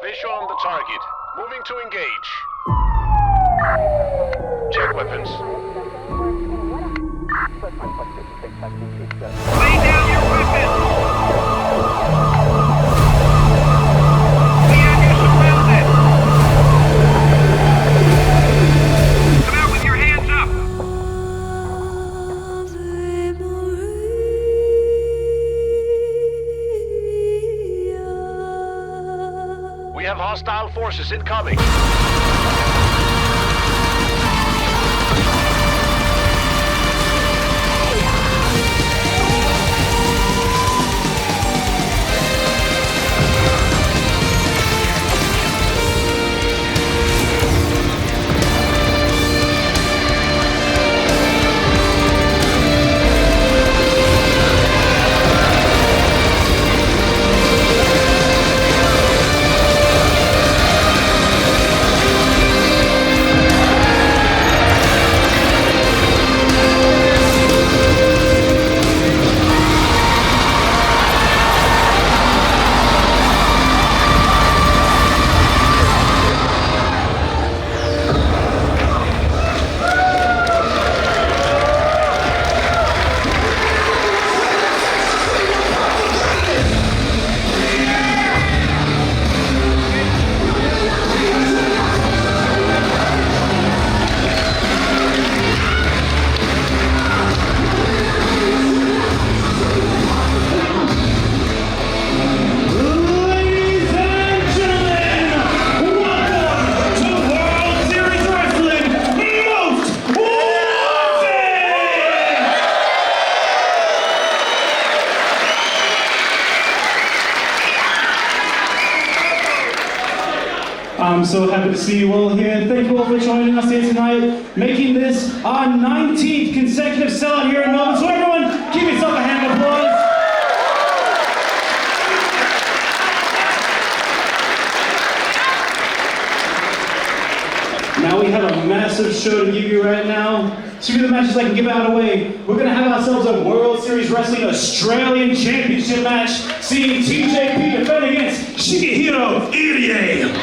visual on the target. Moving to engage. Check weapons. Lay down your weapons! We have you surrounded! Come out with your hands up! We have hostile forces incoming. I'm so happy to see you all here. Thank you all for joining us here tonight, making this our 19th consecutive sellout here in Melbourne. So everyone, give yourself a hand of applause. Now we have a massive show to give you right now. So for the matches I can give out away, we're going to have ourselves a World Series Wrestling Australian Championship match, seeing TJP defend against Shigehiro Irie.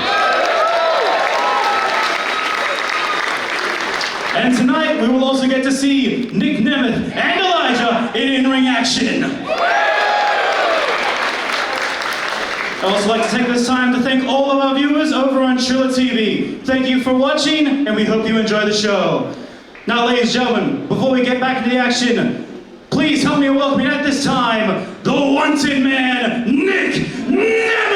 And tonight, we will also get to see Nick Nemeth and Elijah in in-ring action. I'd also like to take this time to thank all of our viewers over on Triller TV. Thank you for watching, and we hope you enjoy the show. Now, ladies and gentlemen, before we get back into the action, please help me welcome at this time, the wanted man, Nick Nemeth!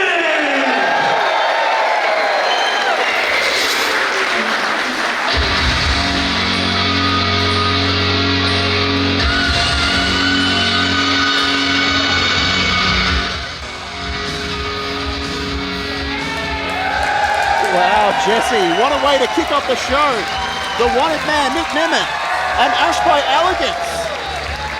Wow, Jesse, what a way to kick off the show. The wanted man, Nick Nemeth, and Ash by Elegance.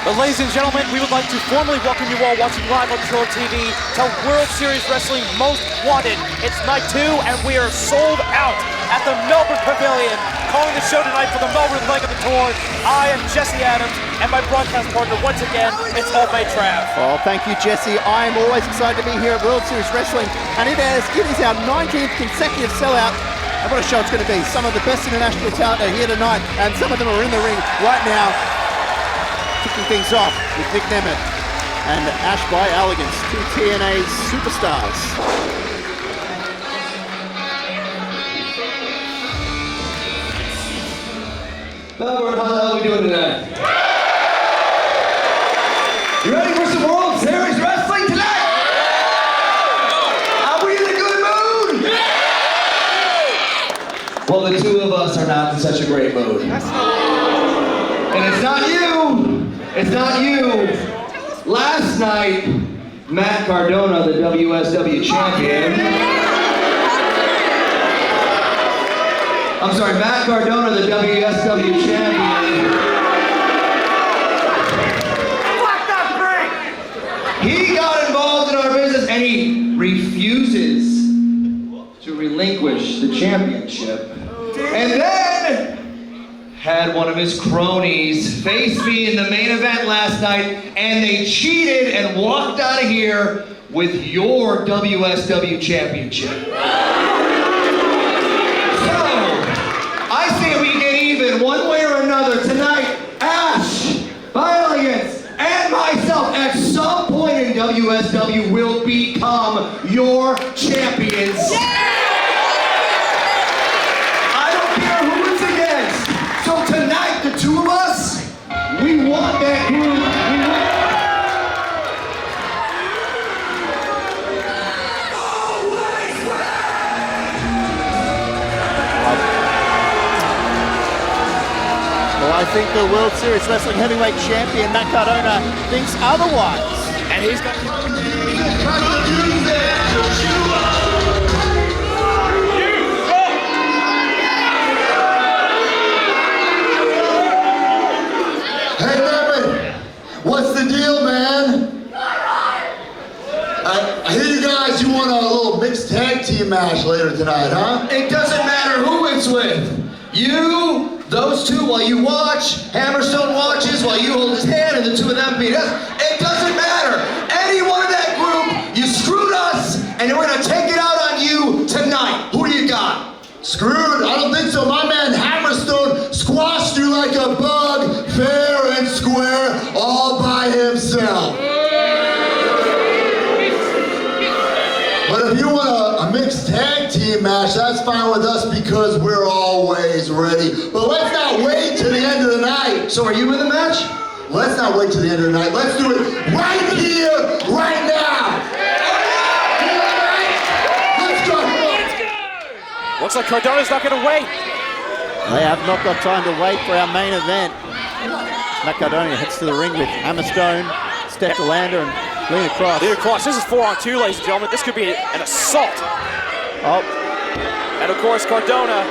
But ladies and gentlemen, we would like to formally welcome you all watching live on Triller TV to World Series Wrestling Most Wanted. It's night 2, and we are sold out at the Melbourne Pavilion. Calling the show tonight for the Melbourne leg of the tour, I am Jesse Adams, and my broadcast partner, once again, it's Homemade Trav. Oh, thank you, Jesse. I am always excited to be here at World Series Wrestling, and it is our 19th consecutive sellout. And what a show it's going to be. Some of the best international talent are here tonight, and some of them are in the ring right now, kicking things off with Nick Nemeth and Ash by Elegance, two TNA superstars. Melbourne, how the hell are we doing tonight? You ready for some World Series Wrestling tonight? Are we in a good mood? Well, the two of us are not in such a great mood. And it's not you. It's not you. Last night, Matt Cardona, the WSW champion. I'm sorry, Matt Cardona, the WSW champion. He got involved in our business and he refuses to relinquish the championship. And then had one of his cronies face me in the main event last night, and they cheated and walked out of here with your WSW championship. So, I say we get even one way or another tonight. Ash, Elegance, and myself at some point in WSW will become your champions. I don't care who it's against. So tonight, the two of us, we want that group. Well, I think the World Series Wrestling Heavyweight Champion, Matt Cardona, thinks otherwise. And he's got... Hey, Nemeth, what's the deal, man? I hear you guys, you want a little mixed tag team match later tonight, huh? It doesn't matter who it's with. You, those two, while you watch, Hammerstone watches, while you hold his hand, and the two of them beat us. It doesn't matter. Any one of that group, you screwed us, and we're gonna take it out on you tonight. Who do you got? Screwed? I don't think so. My man Hammerstone squashed you like a bug, fair and square, all by himself. But if you want a mixed tag team match, that's fine with us because we're always ready. But let's not wait till the end of the night. So are you in the match? Let's not wait till the end of the night. Let's do it right here, right now. Let's go. Looks like Cardona's not going to wait. They have not got time to wait for our main event. Matt Cardona heads to the ring with Hammerstone, Steph DeLander, and Lena Kross. Lena Kross, this is 4-on-2, ladies and gentlemen. This could be an assault. Oh, And of course, Cardona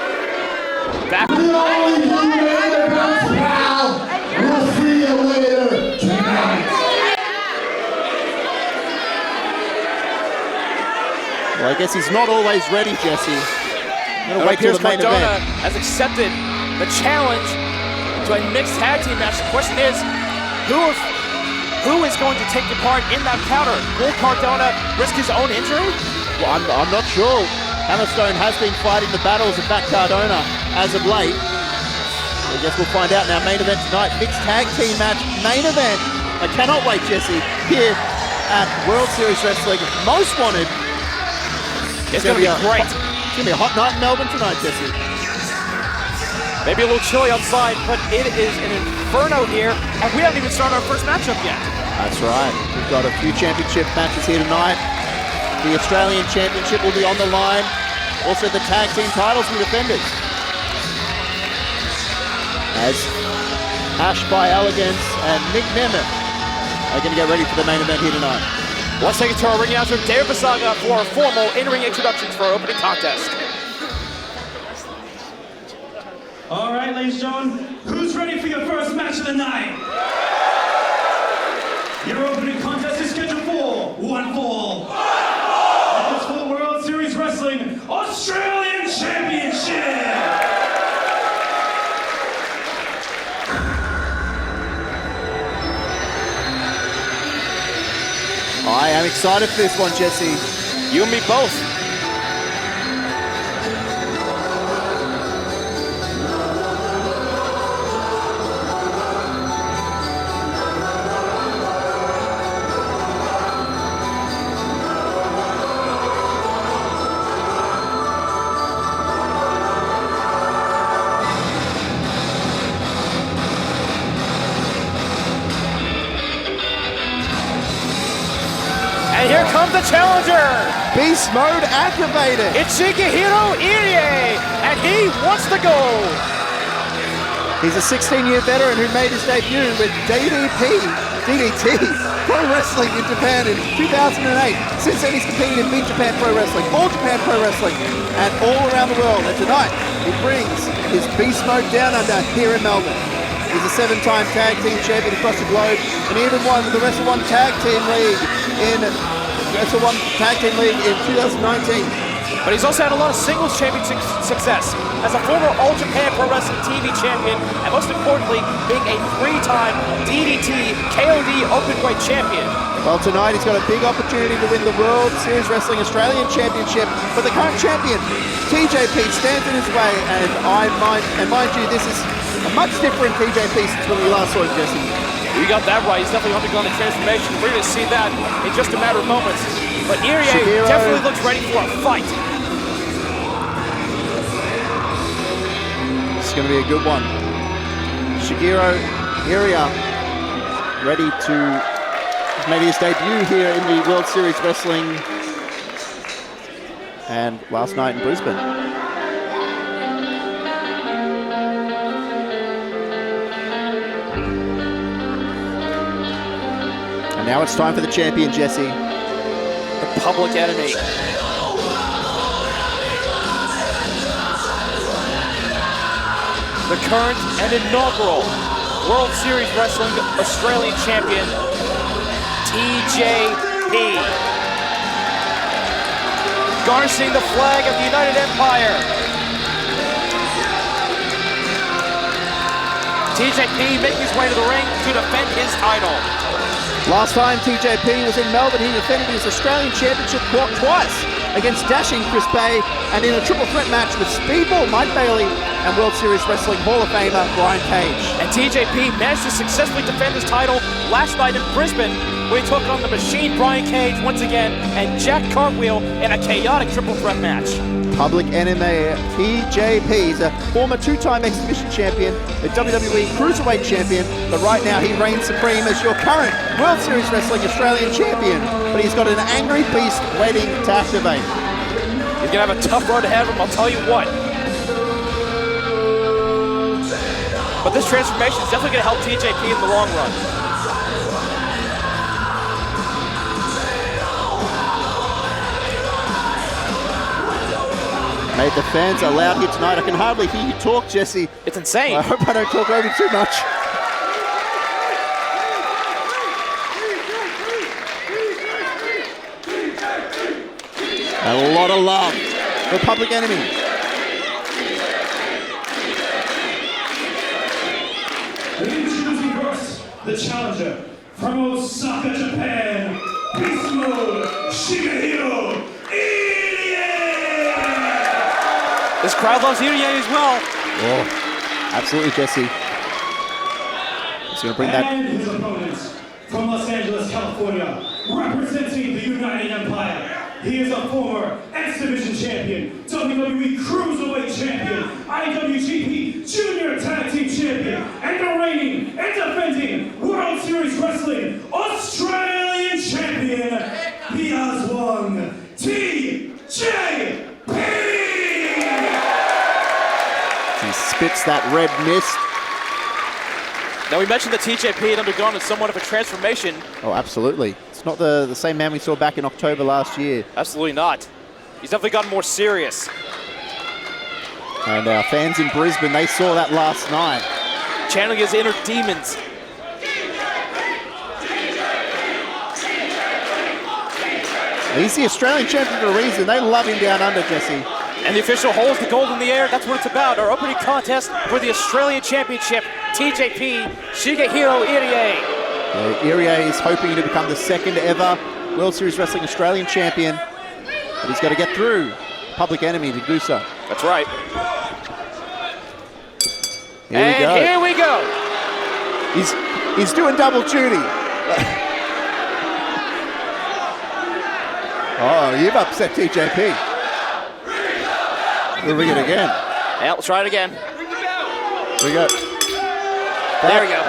back. The only blue later comes pal. We'll see you later tonight. well, I guess he's not always ready, Jesse. I'm gonna wait till the main Cardona event. has accepted the challenge to a mixed tag team match. The question is, who is going to take the part in that counter? Will Cardona risk his own injury? Well, I'm not sure. Hammerstone has been fighting the battles of Matt Cardona as of late. I guess we'll find out in our main event tonight. Mixed tag team match, main event. I cannot wait, Jesse, here at World Series Wrestling Most Wanted. It's going to be great. It's going to be a hot night in Melbourne tonight, Jesse. Maybe a little chilly outside, but it is an inferno here, and we haven't even started our first matchup yet. That's right. We've got a few championship matches here tonight. The Australian Championship will be on the line. Also, the tag team titles will be defended. As Ash by Elegance and Nick Nemeth are going to get ready for the main event here tonight. Let's take it to our ring announcer, David Basaga, for our formal in-ring introductions for our opening contest. All right, ladies and gentlemen, who's ready for your first match of the night? Your opening contest is scheduled for one fall. And it's for the World Series Wrestling Australian Championship. I am excited for this one, Jesse. You and me both. And here comes the challenger. Beast mode activated. It's Shigehiro Irie, and he wants to go. He's a 16-year veteran who made his debut with DDT Pro Wrestling in Japan in 2008. Since then, he's competed in Big Japan Pro Wrestling, All Japan Pro Wrestling, and all around the world. And tonight, he brings his Beast Mode Down Under here in Melbourne. He's a 7-time tag team champion across the globe, and he even won the Wrestle One Tag Team League in 2019. But he's also had a lot of singles championship success as a former All Japan Pro Wrestling TV champion, and most importantly, being a 3-time DDT KOD Openweight champion. Well, tonight he's got a big opportunity to win the World Series Wrestling Australian Championship, but the current champion, TJP, stands in his way, and mind you, this is a much different TJP since when we last saw him, Jesse. You got that right. He's definitely undergone a transformation. We're going to see that in just a matter of moments. But Irie definitely looks ready for a fight. It's going to be a good one. Shigehiro, Irie, ready to make his debut here in the World Series Wrestling, and last night in Brisbane. And now it's time for the champion, Jesse. The Public Enemy. The current and inaugural World Series Wrestling Australian champion, TJP. Garnishing the flag of the United Empire. TJP making his way to the ring to defend his title. Last time TJP was in Melbourne, he defended his Australian Championship twice against dashing Chris Bay, and in a triple threat match with Speedball Mike Bailey and World Series Wrestling Hall of Famer Brian Cage. And TJP managed to successfully defend his title last night in Brisbane, where he took on the Machine Brian Cage once again and Jack Cartwheel in a chaotic triple threat match. Public Enemy TJP is a former 2-time exhibition champion, a WWE Cruiserweight champion, but right now he reigns supreme as your current World Series Wrestling Australian champion. But he's got an angry beast waiting to activate. He's gonna have a tough road ahead of him, I'll tell you what. But this transformation is definitely gonna help TJP in the long run. Mate, the fans are loud here tonight. I can hardly hear you talk, Jesse. It's insane. I hope I don't talk over you too much. A lot of love for Public Enemy. Introducing first, the challenger from Osaka, Japan, Beast Mode, Shigehiro, Irie! This crowd loves Irie as well. Oh, absolutely, Jesse. He's going to bring that. And his opponents from Los Angeles, California, representing the United Empire. He is a former X-Division champion, WWE Cruiserweight champion, IWGP Junior Tag Team champion, and the reigning and defending World Series Wrestling Australian champion, he has won TJP! He spits that red mist. Now we mentioned that TJP had undergone somewhat of a transformation. Oh, absolutely. It's not the same man we saw back in October last year. Absolutely not. He's definitely gotten more serious. And our fans in Brisbane, they saw that last night. Channeling his inner demons. He's the Australian champion for a reason. They love him down under, Jesse. And the official holds the gold in the air. That's what it's about. Our opening contest for the Australian Championship. TJP, Shigehiro Irie. Irie is hoping to become the second ever World Series Wrestling Australian champion. But he's got to get through Public Enemy to do so. That's right. Here we go. He's doing double duty. Oh, you've upset TJP. We'll ring it again. Yeah, let's try it again. Here we go. There we go.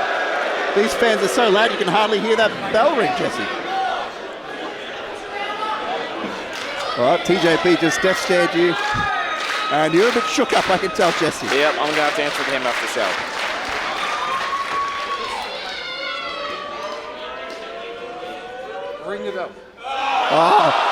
These fans are so loud you can hardly hear that bell ring, Jesse. All right, TJP just death stared you. And you're a bit shook up, I can tell, Jesse. Yep, I'm going to have to answer to him after the show. Ring it up. Oh.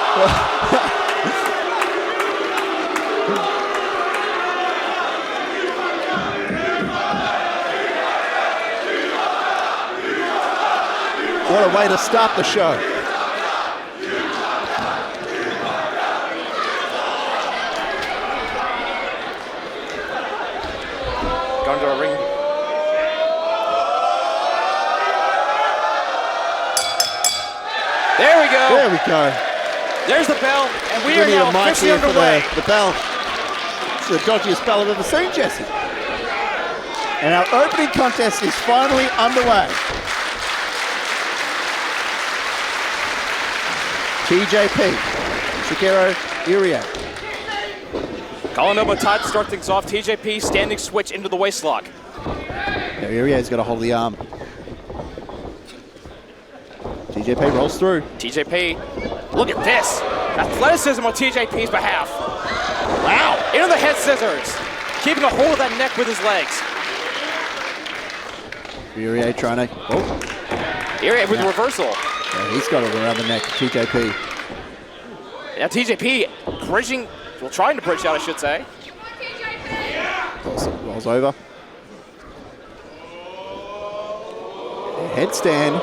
What a way to start the show. Going to our ring. There we go. There we go. There's the bell, and we We are need now a mic officially here for underway. the bell. It's the dodgiest bell I've ever seen, Jesse. And our opening contest is finally underway. TJP, Shigehiro, Irie. Calling over time to start things off. TJP standing switch into the waist lock. Now Irie's got to hold the arm. TJP rolls through. TJP, look at this. Athleticism on TJP's behalf. Wow. Into the head scissors. Keeping a hold of that neck with his legs. Irie trying to. Oh, Irie with the reversal. yeah, he's got it around the neck. TJP. Now TJP bridging, well, trying to bridge out, I should say. Rolls over. Headstand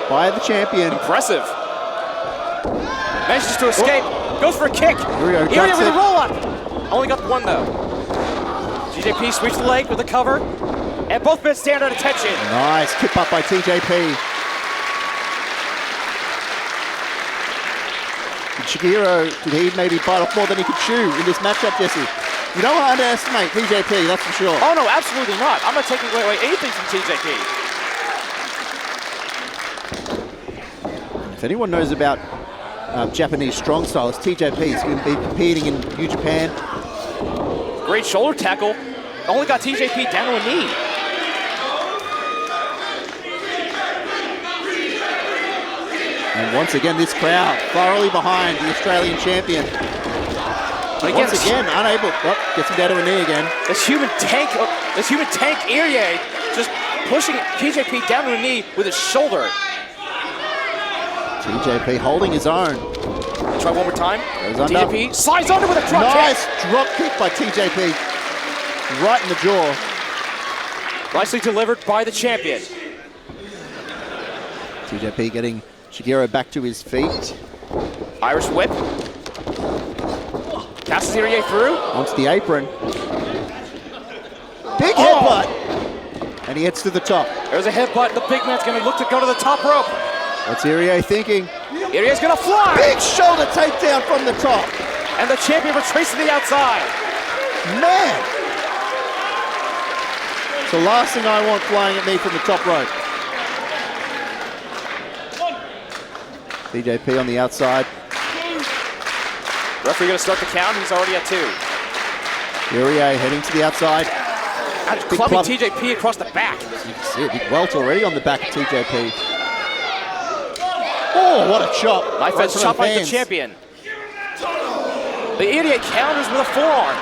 by the champion. Impressive. Manages to escape. Goes for a kick. Irie Irie ducks with a it. roll up. Only got one though. TJP sweeps the leg with the cover. And both men stand at attention. Nice kick up by TJP. Shigehiro, did he maybe bite off more than he could chew in this matchup, Jesse? You don't want to underestimate TJP, that's for sure. Oh no, absolutely not. I'm not taking away anything from TJP. If anyone knows about Japanese strong style, it's TJP. He's going to be competing in New Japan. Great shoulder tackle. Only got TJP down to a knee. And once again, this crowd thoroughly behind the Australian champion. But Once again, unable. Oh, gets him down to a knee again. This human tank Irie just pushing TJP down to a knee with his shoulder. TJP holding his own. Try one more time. Goes under. TJP slides under with a drop Nice kick. drop kick by TJP. Right in the jaw. Nicely delivered by the champion. TJP getting Shigehiro back to his feet. Irish whip. Passes Irie through. Onto the apron. Big headbutt. And he heads to the top. There's a headbutt. The big man's going to look to go to the top rope. What's Irie thinking? Irie's going to fly. Big shoulder takedown from the top. And the champion retreats to the outside. Man. It's the last thing I want flying at me from the top rope. TJP on the outside. Referee going to start the count. He's already at 2. Irie heading to the outside. And Big clubbing club. TJP across the back. You can see a big welt already on the back of TJP. Oh, what a chop. Knife Right edge to chop by the hands. champion. The Irie counters with a forearm.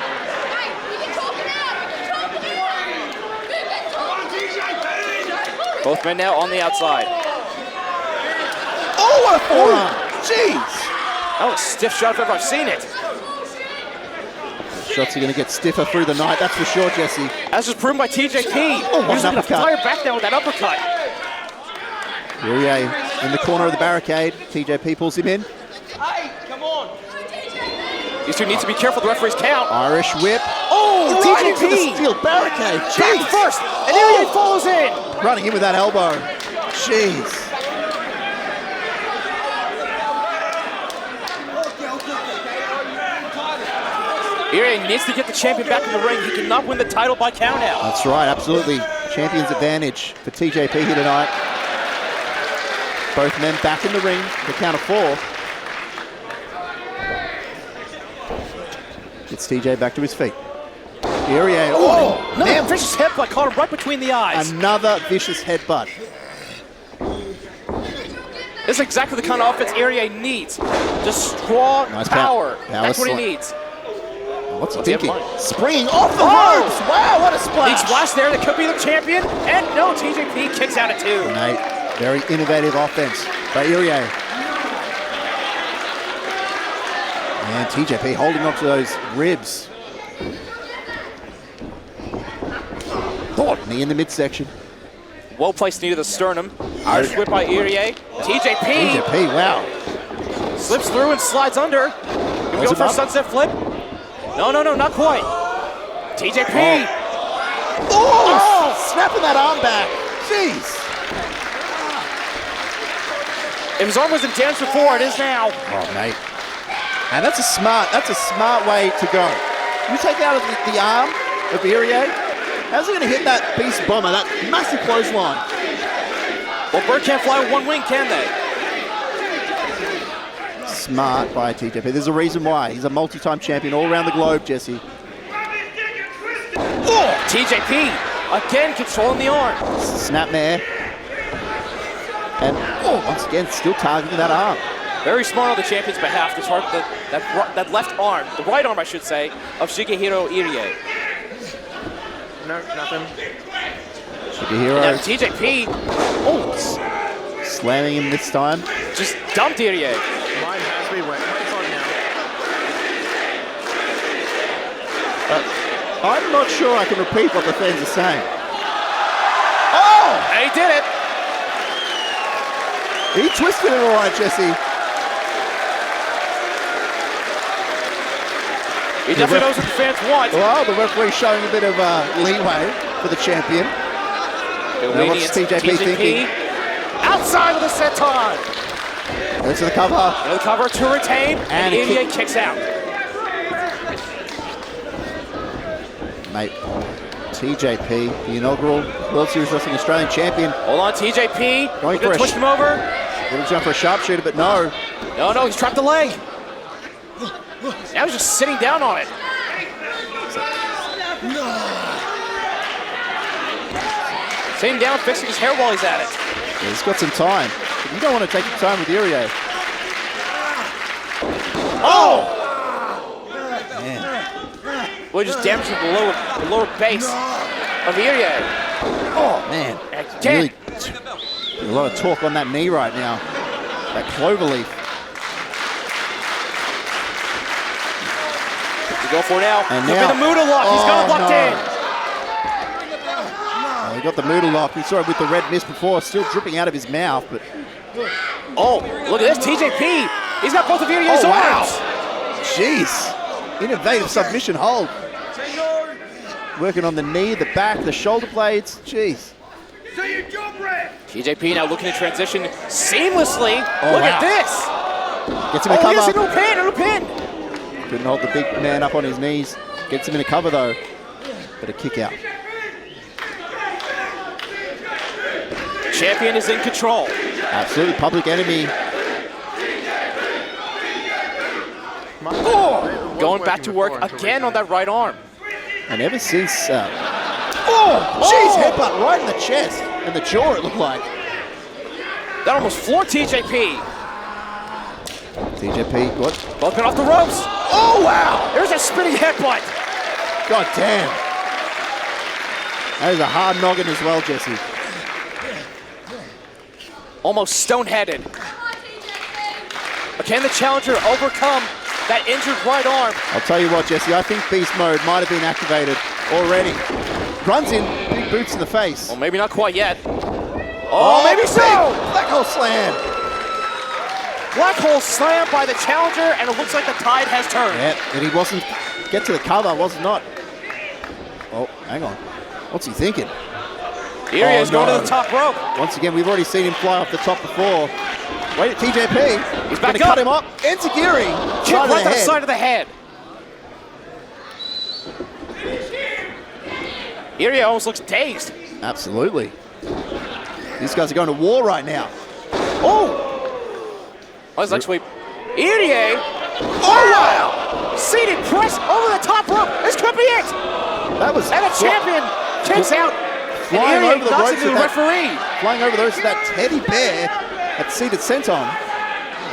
Both men now on the outside. Oh, what a forearm. Jeez. That was a stiff shot if ever I've seen it. Shots are going to get stiffer through the night, that's for sure, Jesse. That's just proven by TJP. Oh, what He's an going to uppercut. fire back now with that uppercut. Irie in the corner of the barricade. TJP pulls him in. These two need to be careful. The referee's count. Irish whip. Oh, Right into the TJP! steel barricade. Back Jeez. first, and Irie follows in. Running in with that elbow. Jeez. Irie needs to get the champion back in the ring. He cannot win the title by countout. That's right, absolutely. Champion's advantage for TJP here tonight. Both men back in the ring. The count of 4. Gets TJ back to his feet. Irie. Oh, Another vicious headbutt caught him right between the eyes. another vicious headbutt. This is exactly the kind of offense Irie needs. Just strong Nice power. power That's what he slam. needs. What's he What's he have thinking? in mind? Springing off the Oh! ropes. Wow, what a splash. Big splash there. That could be the champion. And no, TJP kicks out at 2. Mate, very innovative offense by Irie. And TJP holding on to those ribs. Thorp, knee in the midsection. Well placed knee to the sternum. Irish whip by Irie. TJP TJP, wow. slips through and slides under. Can we Goes go for a above. sunset flip? No, not quite. TJP Oh! Snapping that arm back. Jeez. If his arm wasn't damaged before, it is now. Oh, mate. And that's a smart way to go. You take out the arm of Irie, how's he going to hit that beast bomber, that massive clothesline? Well, bird can't fly with one wing, can they? Smart by TJP. There's a reason why. He's a multi-time champion all around the globe, Jesse. Oh, TJP, again controlling the arm. Snapmare. And once again, still targeting that arm. Very smart on the champion's behalf to target that left arm, the right arm, I should say, of Shigehiro Irie. No, nothing. Shigehiro. Now TJP, slamming him this time. just dumped Irie. Mine has to be wet. Mine's on now. I'm not sure I can repeat what the fans are saying. And he did it. He twisted it all right, Jesse. He definitely knows what the fans want. Well, the referee's showing a bit of leeway for the champion. Now what's TJP thinking? Outside of the senton. Goes to the cover. Another cover to retain, and a Irie kicks out. Mate, TJP, the inaugural World Series Wrestling Australian champion. Hold on, TJP. Going We're for a twist him over. Little jump for a sharpshooter, but no. No, he's trapped the leg. Now he's just sitting down on it. Sitting down, fixing his hair while he's at it. Yeah, he's got some time. But you don't want to take your time with Irie. Oh! Man. Well, he just damaged the lower base of Irie. Oh, man. Again. Really, a lot of talk on that knee right now. That cloverleaf. To go for it now. And Could now, be the Muda lock. He's got it locked in. He got the Muda lock. We saw it with the red mist before, still dripping out of his mouth. But oh, look at this, TJP. He's got both of Irie's arms. Jeez. Innovative submission hold. Working on the knee, the back, the shoulder blades. Jeez. TJP now looking to transition seamlessly. Oh, look wow. at this. Gets him in a Oh, cover. yes, a new pin. Couldn't hold the big man up on his knees. Gets him in a cover though. But a kick out. Champion is in control. Absolutely, public enemy. Going back to work again on that right arm. And ever since, jeez, headbutt right in the chest and the jaw. It looked like. That almost floored TJP. TJP, what? Both been off the ropes. Oh wow! There's a spinning headbutt. God damn. That is a hard noggin as well, Jesse. Almost stone-headed. But can the challenger overcome that injured right arm? I'll tell you what, Jesse, I think beast mode might have been activated already. Runs in, big boots in the face. Well, maybe not quite yet. Oh, maybe so! Black hole slam. Black hole slam by the challenger, and it looks like the tide has turned. Yeah, and he wasn't, get to the cover, was not. Oh, hang on. What's he thinking? Irie is going to the top rope. Once again, we've already seen him fly off the top before. Wait at TJP. He's back gonna cut him up. Enziguri. Kick right to the side of the head. Irie almost looks dazed. Absolutely. These guys are going to war right now. Oh, his leg sweep. Irie. Oh, wow. Seated press over the top rope. This could be it. That was. And the champion kicks out. And Flying Irie over the knocks ropes into the with that- referee. Flying over those to that teddy bear at seated senton.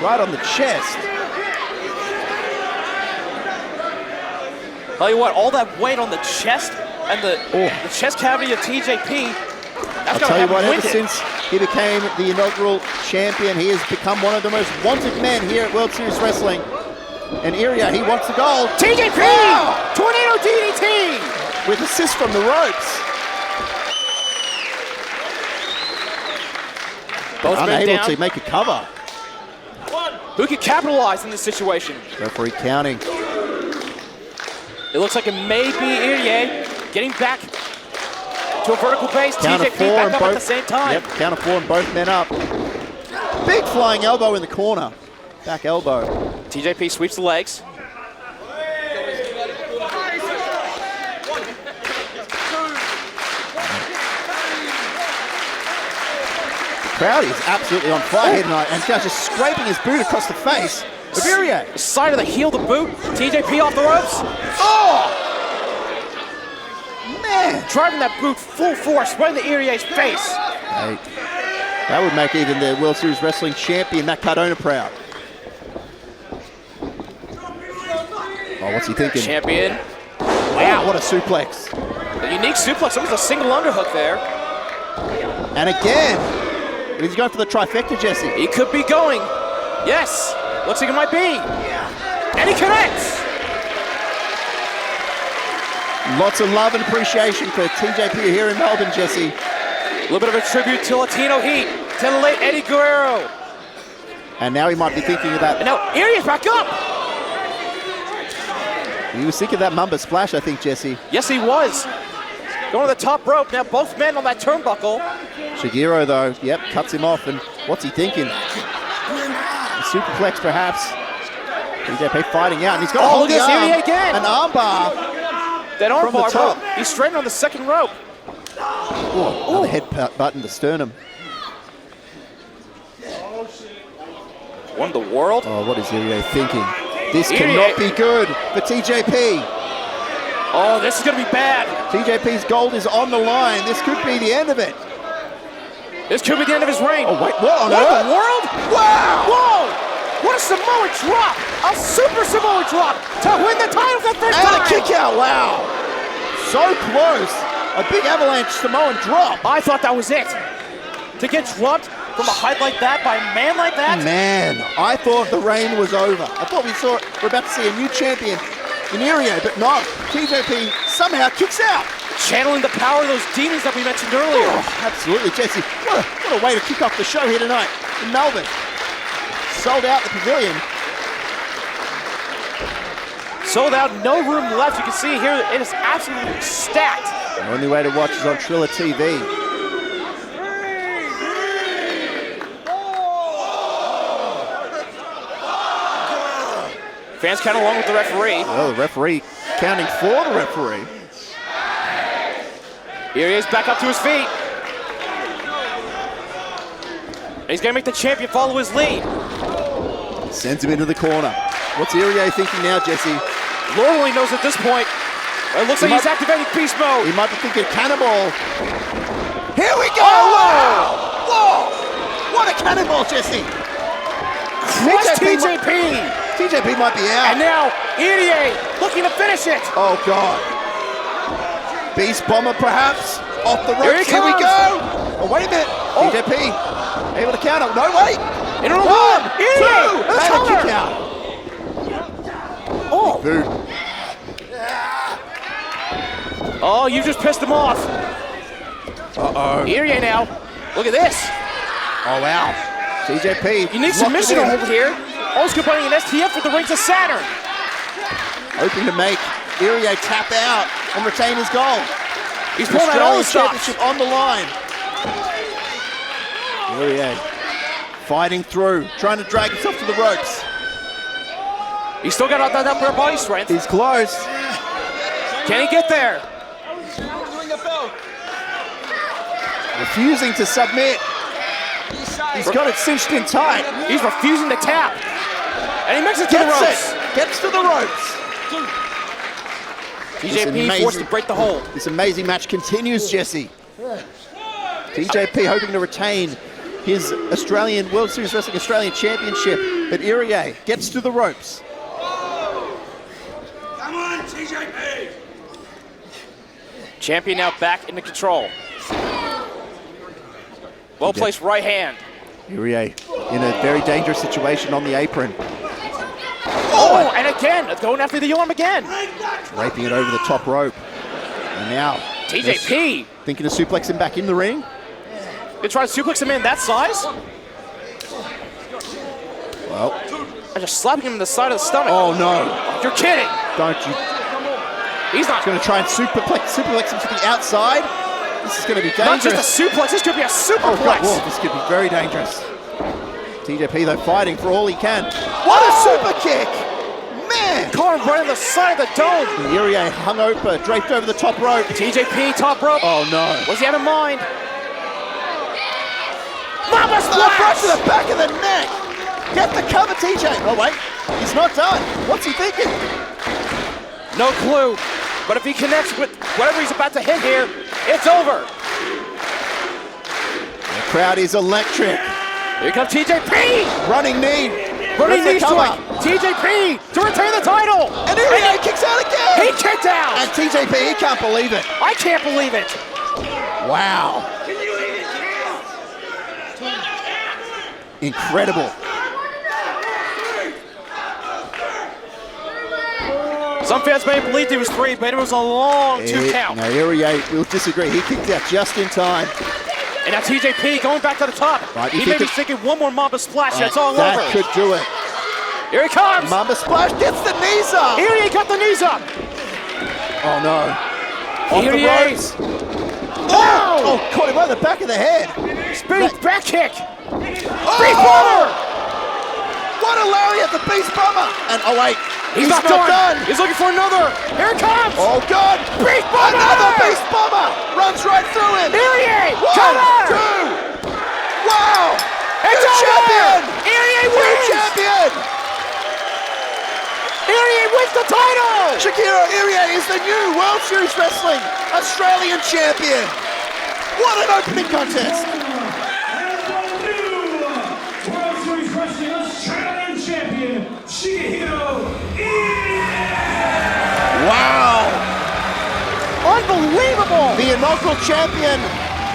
Right on the chest. Tell you what, all that weight on the chest and the chest cavity of TJP. I'll tell you what, ever since he became the inaugural champion, he has become one of the most wanted men here at World Series Wrestling. And Irie, he wants the gold. TJP! Wow! Tornado DDT! With assist from the ropes. Both men Unable down. to make a cover. Who can capitalize in this situation? Referee counting. It looks like it may be Irie getting back to a vertical base. Count of TJP four back and up both, at the same time. Yep, count of four and both men up. Big flying elbow in the corner. Back elbow. TJP sweeps the legs. The crowd is absolutely on fire here tonight, and just scraping his boot across the face of Irie. Side of the heel, the boot. TJP off the ropes. Oh! Man! Driving that boot full force right in the Irie's face. Hey, that would make even the World Series Wrestling champion, Matt Cardona, proud. Oh, what's he thinking? Champion. Wow, what a suplex. A unique suplex. Almost a single underhook there. And again, he's going for the trifecta, Jesse. He could be going. Yes. Looks like it might be. And he connects. Lots of love and appreciation for TJP here in Melbourne, Jesse. A little bit of a tribute to Latino Heat, to the late Eddie Guerrero. And now he might be thinking of that. And now Irie is back up. He was thinking of that Mamba Splash, I think, Jesse. Yes, he was. Going to the top rope. Now both men on that turnbuckle. Shigehiro, though, yep, cuts him off. And what's he thinking? A superplex, perhaps. TJP fighting out, and he's got a hold the arm. Irie again. An armbar. That arm From the bar, top. he's straightened on the second rope. Oh, another head button to sternum. Won the world. Oh, what is Irie thinking? This Irie. cannot be good for TJP. Oh, this is going to be bad. TJP's gold is on the line. This could be the end of it. This could be the end of his reign. Oh, wait, what on What earth? the world? Wow! Whoa! What a Samoan drop! A super Samoan drop to win the title for the first And time! a kick out, wow! So close. A big avalanche Samoan drop. I thought that was it. To get dropped from a height like that by a man like that? Man, I thought the reign was over. I thought we're about to see a new champion in Irie, but no. TJP somehow kicks out. Channeling the power of those demons that we mentioned earlier. Oh, absolutely, Jesse. What a way to kick off the show here tonight in Melbourne. Sold out the pavilion. Sold out, no room left. You can see here, it is absolutely stacked. The only way to watch is on Triller TV. Fans count along with the referee. Well, the referee counting for the referee. Here he is back up to his feet. And he's gonna make the champion follow his lead. Sends him into the corner. What's Irie thinking now, Jesse? Lord only knows at this point. It looks like he's activating beast mode. He might be thinking cannonball. Here we go! Oh! Whoa! What a cannonball, Jesse! Crush TJP! TJP might be out. And now, Irie looking to finish it. Oh, God. Beast Bomber, perhaps? Off the Here ropes. he Here we comes. go! Oh, wait a minute. Oh. TJP able to counter. No, wait! Into the One, Irie, two, the and a counter. kick out. Oh. Boot. Oh, you just pissed him off. Uh-oh. Irie now. Look at this. Oh, wow. TJP. You need locked submission it in. over here. Almost combining an STF for the Rings of Saturn. Hoping to make Irie tap out and retain his gold. He's pulling out all the Australian stops. Championship on the line. Irie fighting through, trying to drag himself to the ropes. He's still got that upper body strength. He's close. Can he get there? Refusing to submit. He's got it cinched in tight. He's refusing to tap. And he makes it to the ropes. Gets to the ropes. TJP forced to break the hold. This amazing match continues, Jesse. TJP hoping to retain his Australian World Series Wrestling Australian Championship, but Irie gets to the ropes. Come on, TJP! Champion now back into control. Well-placed right hand. Irie in a very dangerous situation on the apron. Oh, and again, going after the arm again. Raping it over the top rope. And now, TJP. thinking of suplex him back in the ring. They try to suplex him in that size. Well, And just slapping him in the side of the stomach. oh no. You're kidding. Don't you. He's not. He's going to try and superplex him to the outside. This is going to be Not dangerous. just a suplex, this could be a superplex. Oh, God, whoa, this could be very dangerous. TJP, though, fighting for all he can. What a super kick! Man! Caught him right on the side of the dome. Irie hung over, draped over the top rope. TJP, top rope. Oh, no. What's he have in mind? Mama Right splash! to the back of the neck. Get the cover, TJ. Oh, wait. He's not done. What's he thinking? No clue. But if he connects with whatever he's about to hit here, it's over. The crowd is electric. Here comes TJP! Running knee. Running knee With the cover. strike. TJP to retain the title. And Irie kicks out again. He kicked out. And TJP, he can't believe it. I can't believe it. Wow. Incredible. Some fans may have believed he was 3, but it was a long 2 count. No, Irie will disagree. He kicked out just in time. And now TJP going back to the top. Right, he may be thinking one more Mamba splash, that's all that over. could do it. Here he comes. Mamba splash gets the knees up. Irie got the knees up. Oh no. Off the Irie. ropes. Oh, caught him on the back of the head. Spinning back kick. Oh! Beast bomber. What a lariat, the beast bomber. And oh wait, He's not done. He's looking for another. Here it comes. Oh God. Beast bomber. Another beast bomber. Runs right through him. Irie. One, Cover. 2. Wow. It's New over. champion. Irie New wins. champion. Irie wins the title. Shigehiro Irie is the new World Series Wrestling Australian champion. What an opening contest. And the new World Series Wrestling Australian Champion, Shigehiro Irie! Wow. Unbelievable. The inaugural champion,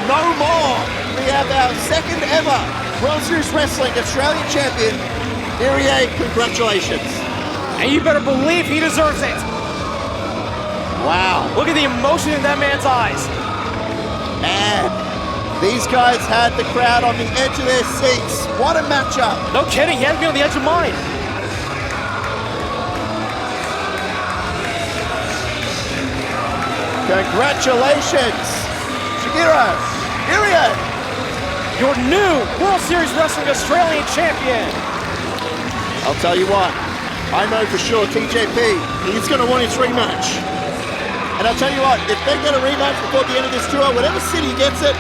no more. We have our second ever World Series Wrestling Australian champion, Irie. Congratulations. And you better believe he deserves it. Wow. Look at the emotion in that man's eyes. Man, these guys had the crowd on the edge of their seats. What a matchup. No kidding, he had me on the edge of mine. Congratulations, Shigehiro Irie, Your new World Series Wrestling Australian champion. I'll tell you what, I know for sure TJP, he's going to want his rematch. And I'll tell you what, if they get a rematch before the end of this tour, whatever city gets it,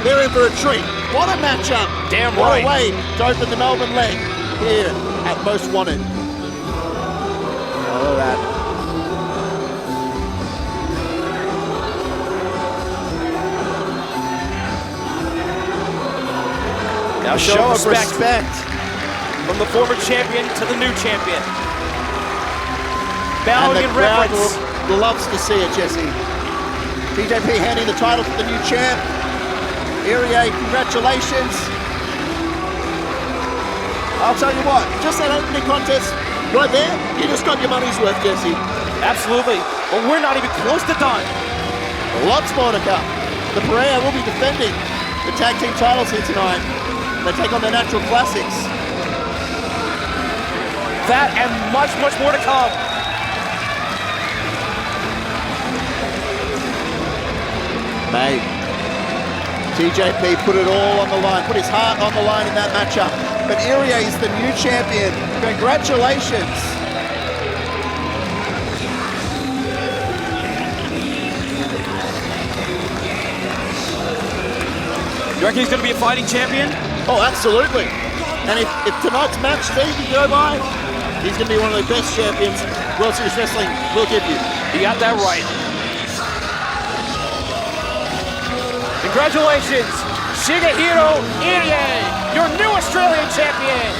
they're in for a treat. What a matchup. Damn what right. What a way to open the Melbourne leg here at Most Wanted. Follow that. Now show of respect from the former champion to the new champion. Bowing in reverence. Loves to see it, Jesse. TJP handing the title to the new champ. Irie, congratulations. I'll tell you what, just that opening contest right there, you just got your money's worth, Jesse. Absolutely. But we're not even close to done. Lots more to come. The Perea will be defending the tag team titles here tonight. They take on the Natural Classics. That and much, much more to come. Mate, TJP put it all on the line, put his heart on the line in that matchup. But Irie is the new champion. Congratulations. You reckon he's going to be a fighting champion? Oh, absolutely. And if tonight's match Steve can go by, he's going to be one of the best champions World Series Wrestling will give you. You got that right. Congratulations, Shigehiro Irie, your new Australian champion.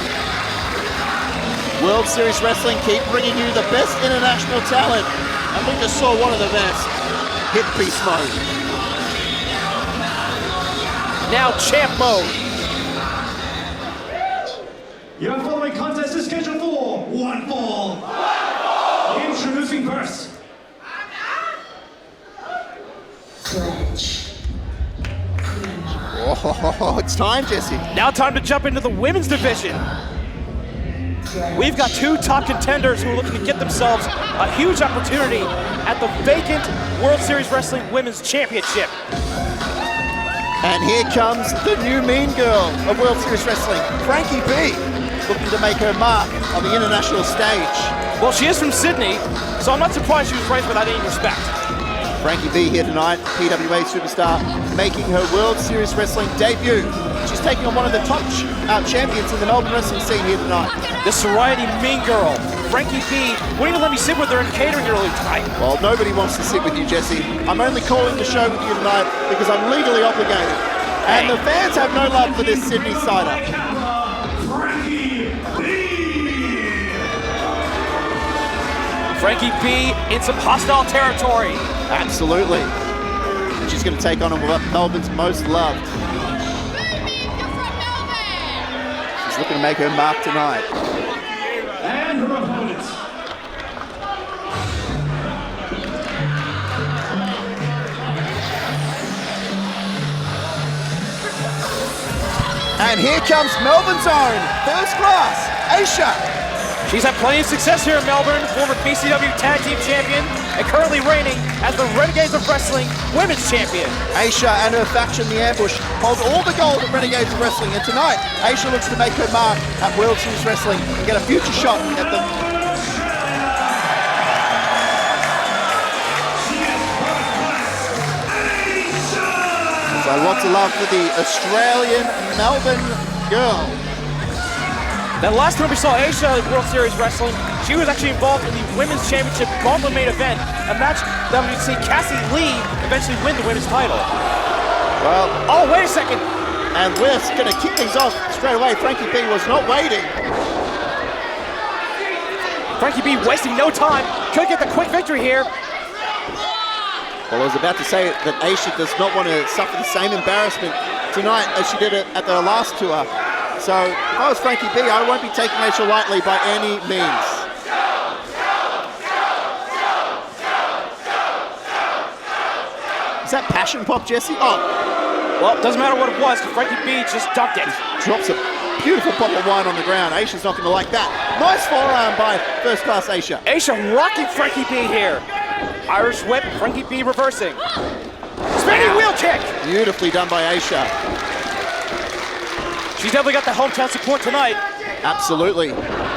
World Series Wrestling keep bringing you the best international talent. And we just saw one of the best hit beast mode. Now champ mode. Your following contest is scheduled for one fall. Introducing first. Oh, it's time, Jesse. Now time to jump into the women's division. We've got 2 top contenders who are looking to get themselves a huge opportunity at the vacant World Series Wrestling Women's Championship. And here comes the new mean girl of World Series Wrestling, Frankie B, looking to make her mark on the international stage. Well, she is from Sydney, so I'm not surprised she was raised without any respect. Frankie B here tonight, PWA superstar, making her World Series Wrestling debut. She's taking on one of the top champions in the Melbourne wrestling scene here tonight. The Variety mean girl, Frankie B, wouldn't even let me sit with her in catering early tonight. Well, nobody wants to sit with you, Jesse. I'm only calling the show with you tonight because I'm legally obligated. And the fans have no love for this Sydney cider. Frankie B in some hostile territory. Absolutely. She's going to take on Melbourne's most loved. She's looking to make her mark tonight. And her opponents. And here comes Melbourne's own first class, Aisha. She's had plenty of success here in Melbourne, former BCW Tag Team Champion, and currently reigning as the Renegades of Wrestling Women's Champion. Aisha and her faction, The Ambush, hold all the gold of Renegades of Wrestling, and tonight, Aisha looks to make her mark at World Series Wrestling and get a future shot at the... So lots of love for the Australian Melbourne girl. The last time we saw Aisha at World Series Wrestling, she was actually involved in the Women's Championship Gauntlet main event, a match that would see Cassie Lee eventually win the women's title. Well, oh, wait a second. And we're going to kick things off straight away. Frankie B was not waiting. Frankie B wasting no time. Could get the quick victory here. Well, I was about to say that Aisha does not want to suffer the same embarrassment tonight as she did at the last tour. So, if I was Frankie B, I won't be taking Aisha lightly by any means. Is that passion pop, Jesse? Oh. Well, it doesn't matter what it was, because Frankie B just dunked it. Drops a beautiful pop of wine on the ground. Aisha's not going to like that. Nice forearm by first class Aisha. Aisha rocking Frankie B here. Irish whip, Frankie B reversing. Spinning wheel kick. Beautifully done by Aisha. She's definitely got the hometown support tonight. Absolutely.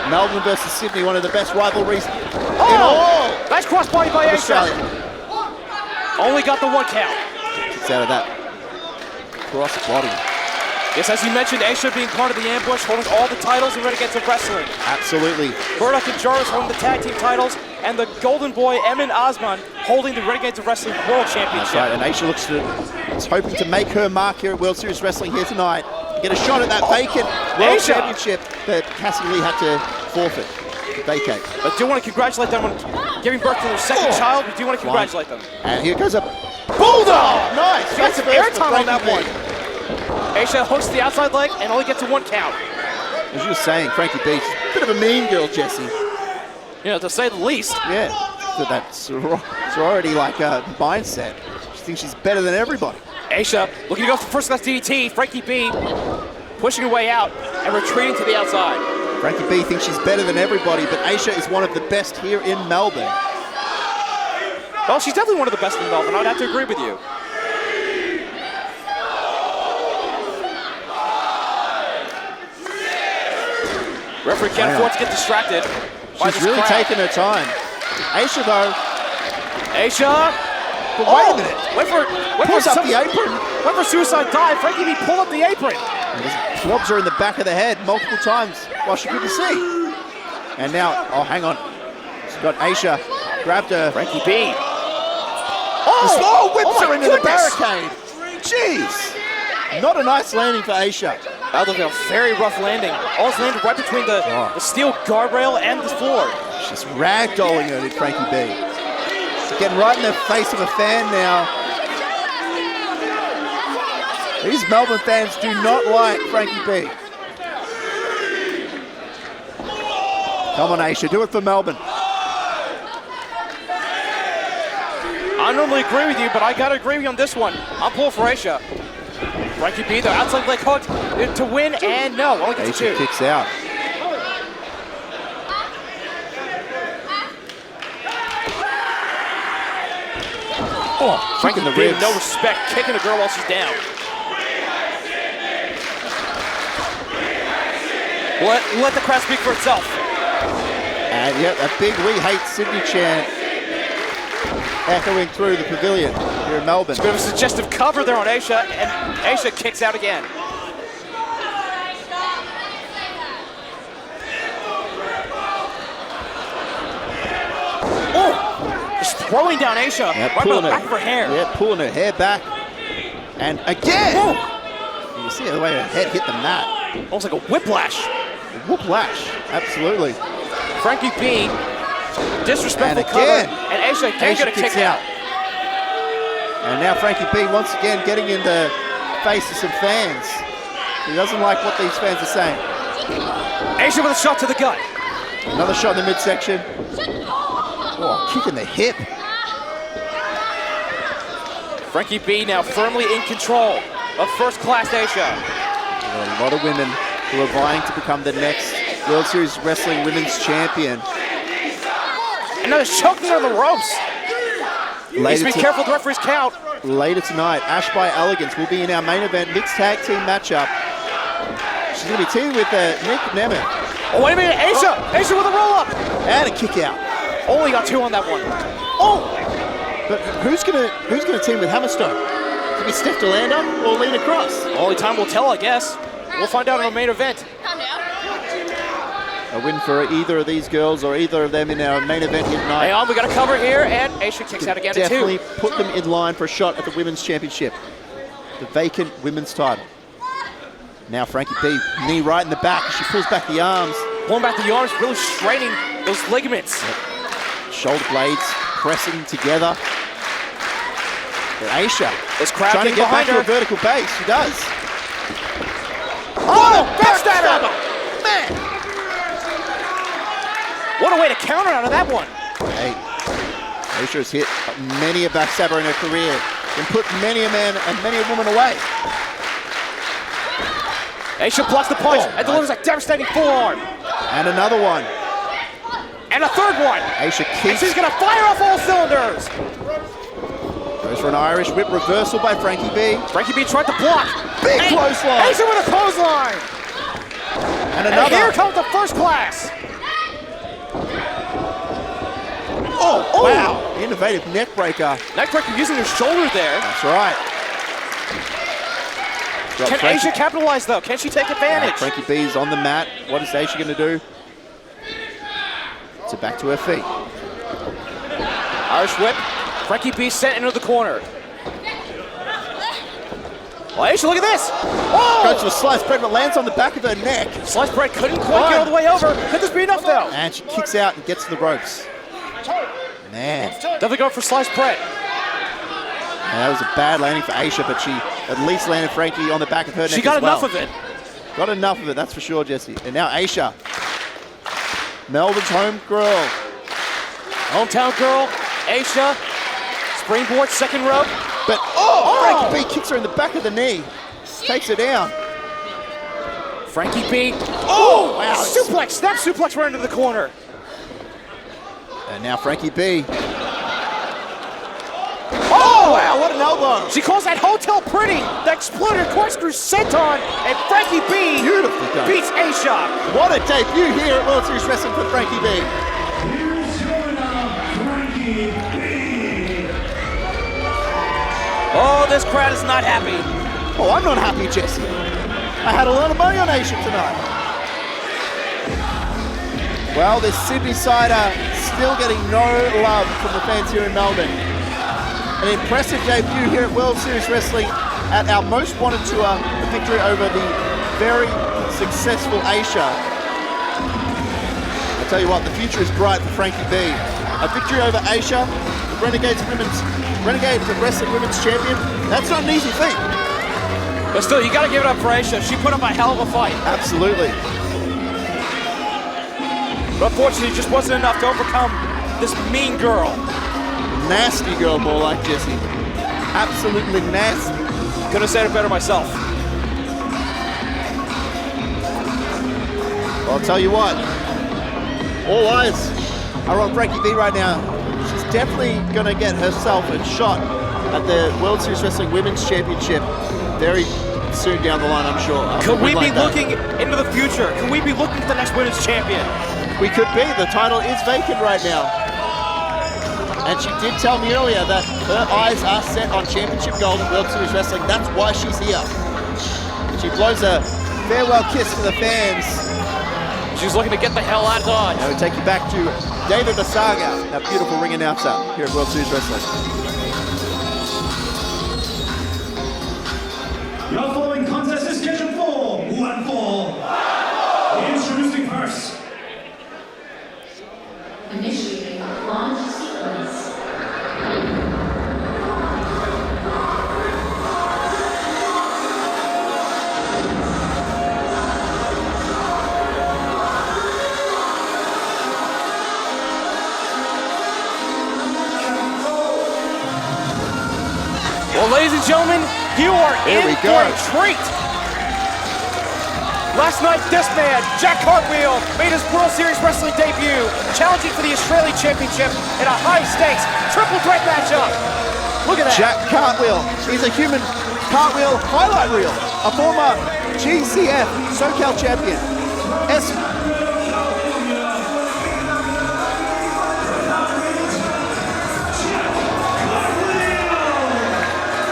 Melbourne versus Sydney, one of the best rivalries in all. Nice crossbody by Aisha. Australia. Only got the one count. It's out of that cross body. Yes, as you mentioned, Aisha being part of the Ambush, holding all the titles in Renegades of Wrestling. Absolutely. Murdoch and Jarvis holding the tag team titles, and the Golden Boy, Emin Osman, holding the Renegades of Wrestling World Championship. That's right, and Aisha is hoping to make her mark here at World Series Wrestling here tonight. Get a shot at that vacant World Championship that Cassie Lee had to forfeit, to vacate. But do want to congratulate them on giving birth to their second child. We do want to congratulate them. And here goes a bulldog! Nice! That's some airtime on that one. Aisha hooks the outside leg and only gets a one count. As you were saying, Frankie B, she's a bit of a mean girl, Jesse. You know, to say the least. Yeah, so that sorority mindset. She thinks she's better than everybody. Aisha looking to go for first class DDT. Frankie B pushing her way out and retreating to the outside. Frankie B thinks she's better than everybody, but Aisha is one of the best here in Melbourne. Well, she's definitely one of the best in Melbourne. I'd have to agree with you. Referee can't afford to get distracted. She's really taking her time. Aisha, though. Aisha. But wait a minute. Pulls up the apron. Went for suicide dive. Frankie B pulled up the apron. Clubs her in the back of the head multiple times while she couldn't see. And now, oh, hang on. She's got Aisha. Grabbed her. Frankie B. Whips her into the barricade. Jeez. Not a nice landing for Aisha. That was a very rough landing. Almost landed right between the steel guardrail and the floor. She's ragdolling her, did Frankie B. Getting right in the face of a fan now. These Melbourne fans do not like Frankie B. Come on, Aisha, do it for Melbourne. I normally agree with you, but I gotta agree with you on this one. I'm pulling for Aisha. Frankie B, the outside leg hook to win, and no, only gets Aisha two. kicks out. Frankie the B, ribs. no respect, kicking the girl while she's down. Let the crowd speak for itself. And yep, a big "We Hate Sydney" chant echoing through the pavilion here in Melbourne. It's a bit of a suggestive cover there on Aisha, and Aisha kicks out again. Oh! Just throwing down Aisha right by the back of her hair. Yeah, pulling her hair back. And again! Oh. You can see the way her head hit the mat. Almost like a whiplash. Whiplash, absolutely. Frankie B, disrespectful and cover, again, and Aisha again gonna kick out. And now Frankie B once again getting in the face of some fans. He doesn't like what these fans are saying. Aisha with a shot to the gut. Another shot in the midsection. Oh, kick in the hip. Frankie B now firmly in control of first-class Aisha. A lot of women who are vying to become the next World Series Wrestling Women's Champion. Another choking on the ropes. Needs to be careful with the referee's count. Later tonight, Ash by Elegance will be in our main event mixed tag team matchup. She's going to be teaming with Nemeth. Oh, wait a minute, Aisha! Aisha with a roll-up! And a kick out. Only got 2 on that one. Oh! But who's gonna team with Hammerstone? Could it be Steph DeLanda or Lena Kross? Only time will tell, I guess. We'll find out in our main event. A win for either of these girls or either of them in our main event here tonight. Hang on, we got a cover here, and Aisha kicks out again at 2. Definitely put them in line for a shot at the Women's Championship. The vacant women's title. Now Frankie B, knee right in the back as she pulls back the arms. Pulling back the arms, really straining those ligaments. Yep. Shoulder blades pressing together. But Aisha is trying to get back to a vertical base. She does. Oh, backstabber! Man! What a way to counter out of that one. Hey, Aisha has hit many a backstabber in her career and put many a man and many a woman away. Aisha blocks the punch and delivers a devastating forearm. And another one. And a third one. Aisha And keeps. she's gonna fire off all cylinders. Goes for an Irish whip reversal by Frankie B. Frankie B tried to block. Big clothesline. Aisha with a clothesline. And another. And here comes the first class. Oh, wow. Innovative neck breaker. Neck breaker using her shoulder there. That's right. Can Aisha capitalize though? Can she take advantage? Frankie B is on the mat. What is Aisha going to do? So back to her feet. Irish whip. Frankie B sent into the corner. Oh, Aisha, look at this. Oh! Goes to a slice bread, but lands on the back of her neck. Slice bread couldn't quite get all the way over. Could this be enough though? And she kicks out and gets to the ropes. Man. Definitely going for slice bread. And that was a bad landing for Aisha, but she at least landed Frankie on the back of her neck. She got as well. enough of it. Got enough of it, that's for sure, Jesse. And now Aisha. Melbourne's home girl. Hometown girl, Aisha. Springboard, second rope. But Frankie B kicks her in the back of the knee. Takes her down. Frankie B. Oh, wow. Suplex, snap suplex right into the corner. And now Frankie B. Oh, wow, what an elbow. She calls that hotel pretty. The exploder corkscrew senton, and Frankie B Beautifully done. beats Aisha. What a debut here at World Series Wrestling for Frankie B. Oh, this crowd is not happy. Oh, I'm not happy, Jesse. I had a lot of money on Aisha tonight. Well, this Sydney Sider still getting no love from the fans here in Melbourne. An impressive debut here at World Series Wrestling at our most wanted tour, a victory over the very successful Aisha. I tell you what, the future is bright for Frankie B. A victory over Aisha, the Renegades of Wrestling Women's Champion. That's not an easy feat. But still, you gotta give it up for Aisha. She put up a hell of a fight. Absolutely. But unfortunately, it just wasn't enough to overcome this mean girl. Nasty girl, more like Jesse. Absolutely nasty. Couldn't have said it better myself. Well, I'll tell you what, all eyes are on Frankie B right now. She's definitely going to get herself a shot at the World Series Wrestling Women's Championship very, happen soon down the line, I'm sure. Could we be looking into the future? Could we be looking for the next women's champion? We could be. The title is vacant right now. And she did tell me earlier that her eyes are set on championship gold in World Series Wrestling. That's why she's here. She blows a farewell kiss to the fans. She's looking to get the hell out of Dodge. Now we take you back to David Basaga, that beautiful ring announcer here at World Series Wrestling. Your following contest is scheduled for one fall. Introducing first. Initiating launch sequence. Well, ladies and gentlemen, you are in for a treat. Last night, this man, Jack Cartwheel, made his World Series Wrestling debut, challenging for the Australian Championship in a high-stakes triple threat matchup. Look at that. Jack Cartwheel. He's a human cartwheel highlight reel. A former GCF SoCal champion.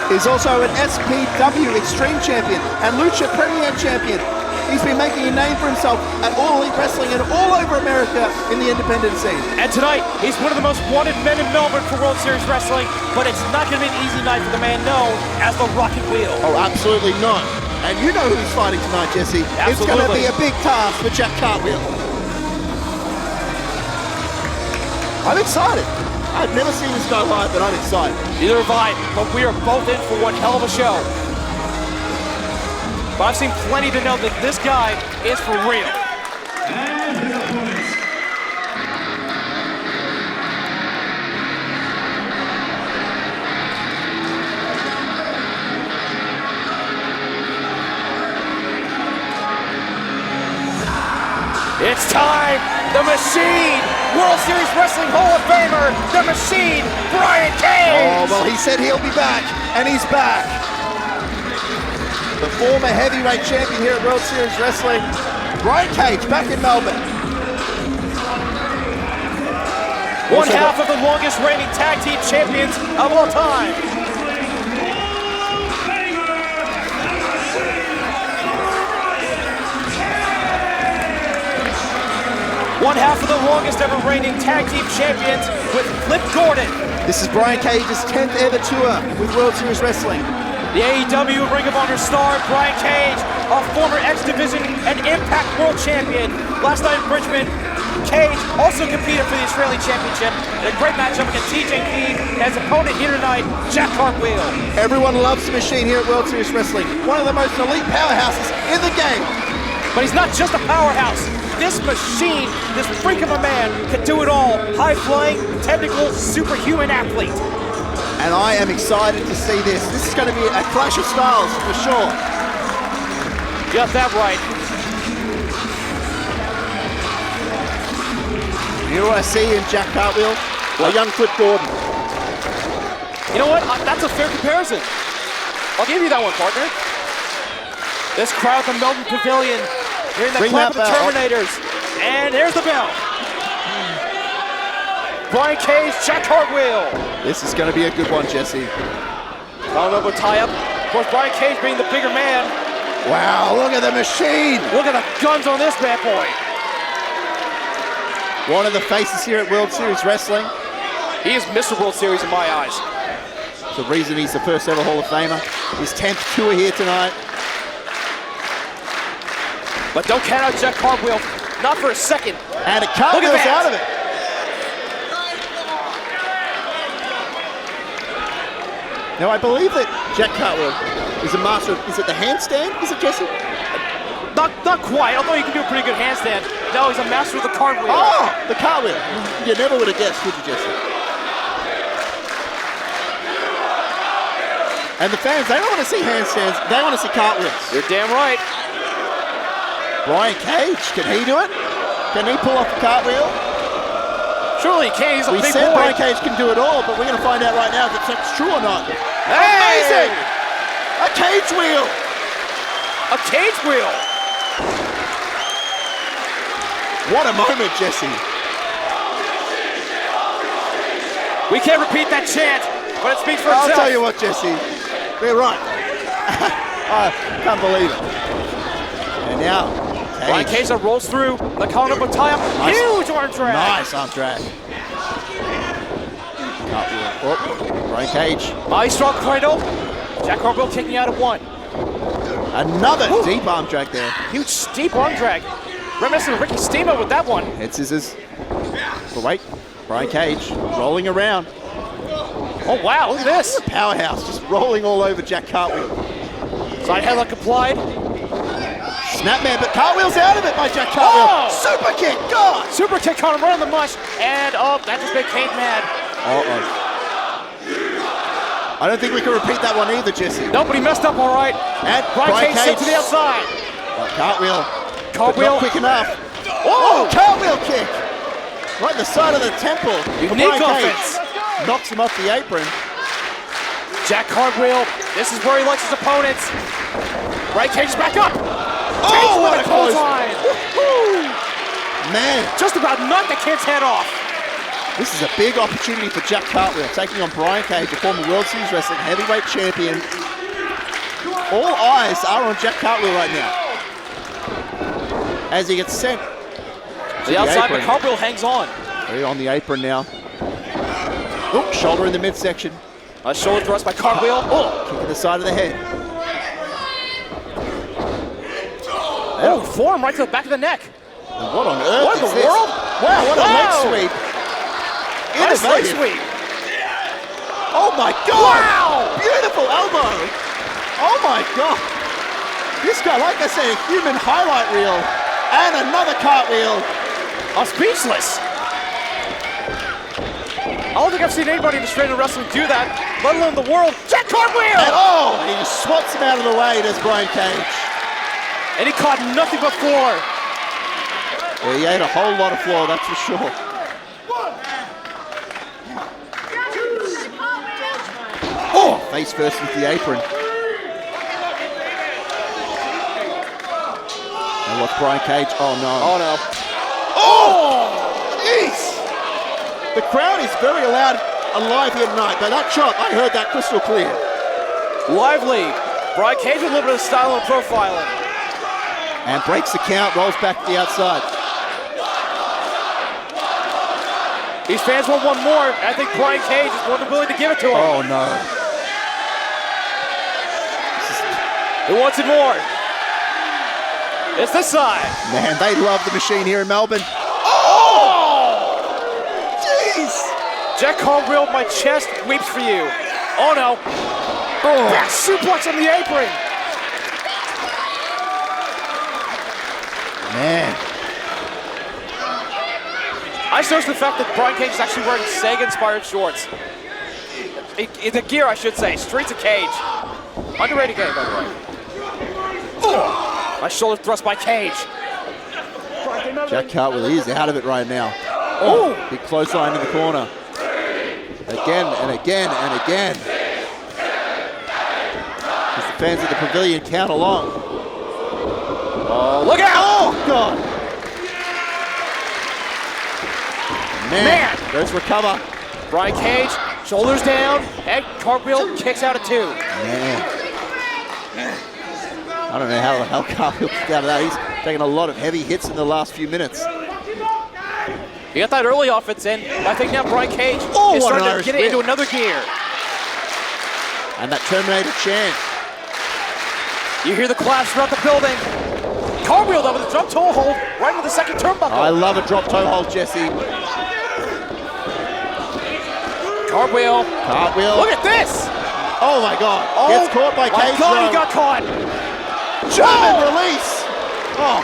Is also an SPW Extreme Champion and Lucha Premier Champion. He's been making a name for himself at All Elite Wrestling and all over America in the independent scene. And tonight, he's one of the most wanted men in Melbourne for World Series Wrestling, but it's not going to be an easy night for the man known as the Rocket Wheel. Oh, absolutely not. And you know who he's fighting tonight, Jesse. Absolutely. It's going to be a big task for Jack Cartwheel. I'm excited. I've never seen this guy live, but I'm excited. Neither have I, but we are both in for one hell of a show. But I've seen plenty to know that this guy is for real. And his opponents. It's time! The Machine! World Series Wrestling Hall of Famer, The Machine, Brian Cage! Oh, well, he said he'll be back, and he's back. The former heavyweight champion here at World Series Wrestling, Brian Cage, back in Melbourne. One half of the longest reigning tag team champions of all time. One half of the longest ever reigning tag team champions with Flip Gordon. This is Brian Cage's 10th ever tour with World Series Wrestling. The AEW Ring of Honor star, Brian Cage, a former X Division and Impact World Champion. Last night in Bridgman, Cage also competed for the Australian Championship in a great matchup against TJP and his opponent here tonight, Jack Cartwheel. Everyone loves the Machine here at World Series Wrestling. One of the most elite powerhouses in the game. But he's not just a powerhouse. This Machine, this freak of a man, can do it all. High-flying, technical, superhuman athlete. And I am excited to see this. This is going to be a clash of styles for sure. You got that right. You know what I see in Jack Cartwheel? A young Flip Gordon. You know what? That's a fair comparison. I'll give you that one, partner. This crowd at the Melbourne Pavilion, hearing the clap of the Terminators. And there's the bell. Brian Cage, Jack Cartwheel. This is going to be a good one, Jesse. Elbow tie-up. Of course, Brian Cage being the bigger man. Wow, look at the Machine. Look at the guns on this bad boy. One of the faces here at World Series Wrestling. He is Mr. World Series in my eyes. It's the reason he's the first ever Hall of Famer. His 10th tour here tonight. But don't count out Jack Cartwheel, not for a second. And it Cartwheel's out of it. Now I believe that Jack Cartwheel is a master of, is it the handstand? Is it, Jesse? Not quite, although he can do a pretty good handstand. No, he's a master of the cartwheel. Oh, the cartwheel. You never would have guessed, would you, Jesse? And the fans, they don't want to see handstands, they want to see cartwheels. You're damn right. Brian Cage, can he do it? Can he pull off the cartwheel? Surely he can, he's a big boy. We said Brian Cage can do it all, but we're going to find out right now if that's true or not. Hey! Amazing! A cage wheel! A cage wheel. What a moment, Jesse. We can't repeat that chant, but it speaks for itself. I'll tell you what, Jesse. We're right. I can't believe it. And now, Brian Cage rolls through the Cardona tie up. Nice. Huge arm drag. Nice arm drag. Cartwheel. Oh, Brian Cage. Nice strong cradle. Jack Cartwheel kicking out at 1. Another deep arm drag there. Huge steep arm drag. Reminiscent of Ricky Steamboat with that one. Head scissors. But wait, Brian Cage rolling around. Oh wow, look at this. Powerhouse just rolling all over Jack Cartwheel. Side headlock applied. Snapman, but Cartwheel's out of it by Jack Cartwheel. Oh! Super kick, God! Super kick caught him right on the mush. And that just made Kate mad. Uh-oh. I don't think we can repeat that one either, Jesse. No, but he messed up all right. And Brian Cage sent to the outside. Cartwheel. Cartwheel. Not quick enough. Oh, Cartwheel kick. Right in the side of the temple. Unique offense. Knocks him off the apron. Jack Cartwheel. This is where he likes his opponents. Brian Cage is back up. Oh, what a close line. Man. Just about knocked the kid's head off. This is a big opportunity for Jack Cartwheel, taking on Brian Cage, a former World Series Wrestling heavyweight champion. All eyes are on Jack Cartwheel right now, as he gets sent to the outside, apron. but Cartwheel hangs on. He's on the apron now. Oh, shoulder in the midsection. A shoulder thrust by Cartwheel. Oh, kick to the side of the head. Oh, forearm right to the back of the neck. And what on earth What in is the this? world? Wow, what a leg Wow. sweep. Nice leg Innovative. sweep. Oh my God! Wow! Beautiful elbow! Oh my God! This guy, like I say, a human highlight reel. And another cartwheel. I'm speechless. I don't think I've seen anybody in Australian wrestling do that, let alone the world. Jack Cartwheel! And oh, he swats him out of the way, does Brian Cage. And he caught nothing but floor. Yeah, he ate a whole lot of floor, that's for sure. Oh, face first with the apron. And what's Brian Cage? Oh no. Oh no. Oh! Jeez! The crowd is very alive here tonight, but that chop, I heard that crystal clear. Lively. Brian Cage with a little bit of style and profiling. And breaks the count, rolls back to the outside. These fans want one more. I think Brian Cage is more than willing to give it to him. Oh no. He wants it more. It's this side. Man, they love the machine here in Melbourne. Oh! Jeez! Jack Cartwheel, my chest weeps for you. Oh no. Oh. Back suplex on the apron. Man. I noticed the fact that Brian Cage is actually wearing Sega-inspired shorts. The gear, I should say. Streets of Cage. Underrated game, by the way. Oh. My shoulder thrust by Cage. Jack Cartwheel is out of it right now. Oh, big close line in the corner. Again and again and again. As the fans of the pavilion count along. Oh, look out! Oh, God! Man, goes recover. Brian Cage, shoulders down, and Cartwheel kicks out at 2. Man. I don't know how Cartwheel kicked out of that. He's taken a lot of heavy hits in the last few minutes. He got that early offense in, but I think now Brian Cage is what starting an to Irish get whip. into another gear. And that Terminator chant. You hear the claps throughout the building. Cartwheel though with a drop toe hold right into the second turnbuckle. I love a drop toe hold, Jesse. Cartwheel. Cartwheel. Look at this. Oh my God. Oh, Gets caught by my Cage. God, he got caught. German release. Oh.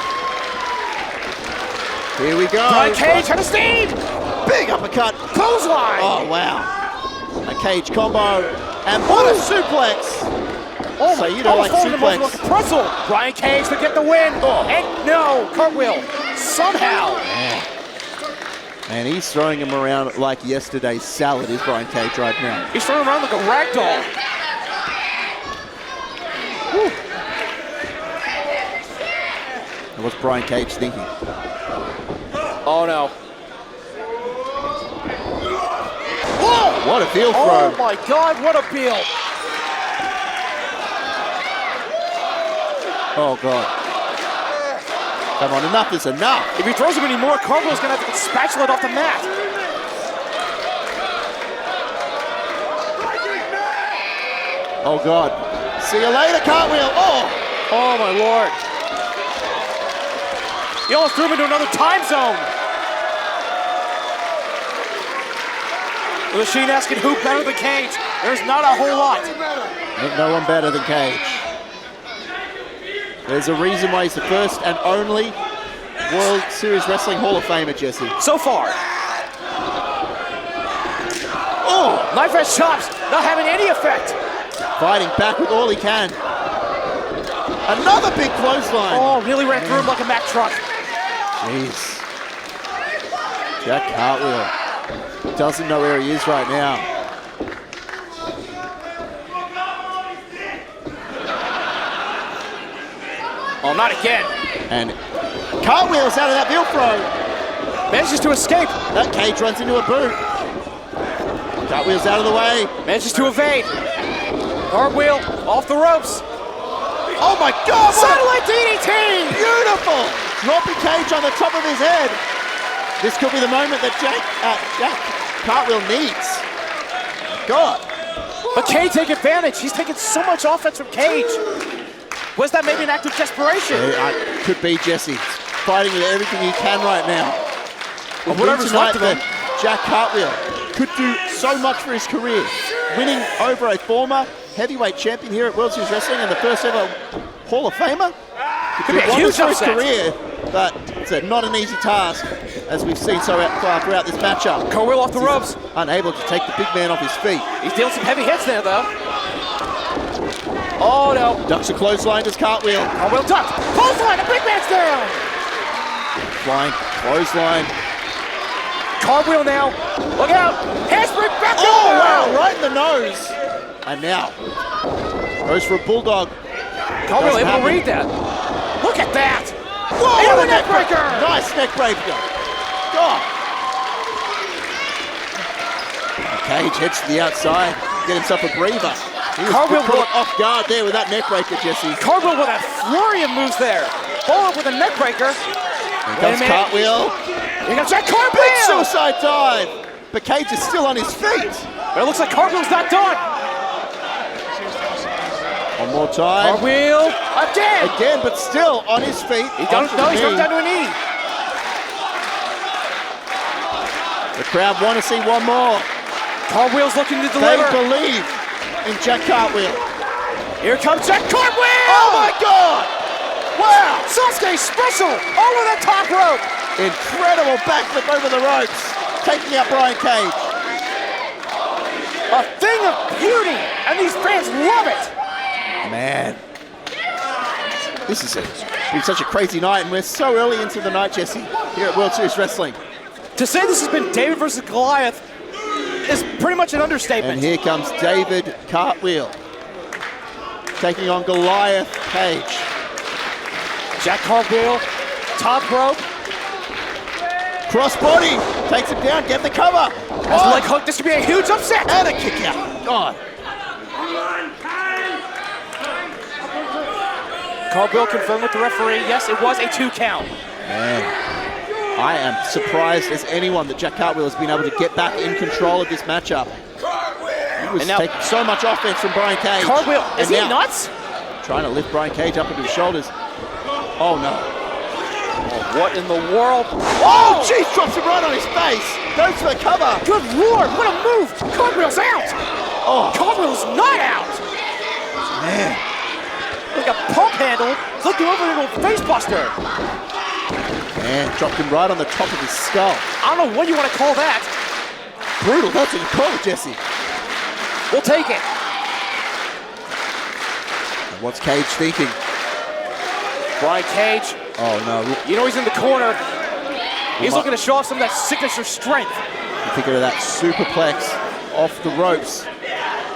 Here we go. Brian Cage had a steam. Big uppercut. Clothesline. Oh, wow. A Cage combo. And what a suplex. Oh, So you don't like folded him over suplex. like a pretzel. Brian Cage to get the win. And no, Cartwheel somehow. And he's throwing him around like yesterday's salad is Brian Cage right now. He's throwing around like a rag doll. What's Brian Cage thinking? Oh no. Whoa! What a field throw. Oh my God, what a peel. Oh God. Come on, enough is enough. If he throws him any more, Cartwheel's gonna have to get spatulated off the mat. Oh God. See you later, Cartwheel. Oh my Lord. He almost threw him into another time zone. The machine asking who better than Cage. There's not a whole lot. Ain't no one better than Cage. There's a reason why he's the first and only World Series Wrestling Hall of Famer, Jesse. So far. Oh, knife edge chops, not having any effect. Fighting back with all he can. Another big clothesline. Oh, really ran through him like a Mack truck. Jeez. Jack Cartwheel doesn't know where he is right now. Oh, not again. And Cartwheel's out of that wheel throw. Manages to escape. That Cage runs into a boot. Cartwheel's out of the way. Manages to evade. Cartwheel off the ropes. Oh my God! Satellite DDT! Beautiful! Dropping Cage on the top of his head. This could be the moment that Jack Cartwheel needs. God. But Cage take advantage. He's taking so much offense from Cage. Was that maybe an act of desperation? Could be Jesse. Fighting with everything he can right now. Well, whatever's left of him. Jack Cartwheel could do so much for his career. Winning over a former heavyweight champion here at World Series Wrestling and the first ever Hall of Famer. Could be a huge for his upset. career, but it's not an easy task, as we've seen so far throughout this matchup. Cartwheel off the ropes. Unable to take the big man off his feet. He's dealing some heavy hits there, though. Oh, no. Ducks a clothesline, does Cartwheel. Cartwheel ducked. Clothesline, the big man's down. Flying clothesline. Cartwheel now. Look out. Handspring back Oh, over. wow, right in the nose. And now, goes for a bulldog. Cartwheel Doesn't able to happen. read that. Look at that. Whoa, Into what the a neck breaker. Nice neck breaker. God. Cage heads to the outside. Get himself a breather. He was Cartwheel caught off guard there with that neck breaker, Jesse. Cartwheel with a flurry of moves there. Hold up with a neck breaker. Here comes Cartwheel. Here comes Jack Cartwheel. Big suicide dive. But Cage is still on his feet. But it looks like Cartwheel's not done. One more time. Cartwheel again. Again, but still on his feet. He's down to a knee. The crowd want to see one more. Cartwheel's looking to They deliver. believe in Jack Cartwheel. Here comes Jack Cartwheel. Oh my God! Wow! Sasuke special over the top rope. Incredible backflip over the ropes, taking out Brian Cage. A thing of beauty, and these fans love it. Man, this is been such a crazy night, and we're so early into the night, Jesse, here at World Series Wrestling. To say this has been David versus Goliath is pretty much an understatement. And here comes David Cartwheel, taking on Goliath Cage. Jack Cartwheel, top rope. Crossbody, takes him down, get the cover. As a leg hook, this could be a huge upset. And a kick out. God. Cartwheel confirmed with the referee. Yes, it was a 2 count. Man, I am surprised as anyone that Jack Cartwheel has been able to get back in control of this matchup. He was taking so much offense from Brian Cage. Cartwheel, is he nuts? Trying to lift Brian Cage up into his shoulders. Oh no. Oh, what in the world? Oh, jeez, drops him right on his face. Goes for the cover. Good Lord, what a move. Cartwheel's out. Oh, Cartwheel's not out. man. Like a pump handle, flipped him over into a face buster. Man, dropped him right on the top of his skull. I don't know what you want to call that. Brutal, that's what you call it, Jesse. We'll take it. And what's Cage thinking? Brian Cage. Oh no. You know he's in the corner. He's looking to show off some of that signature strength. You think of that superplex off the ropes.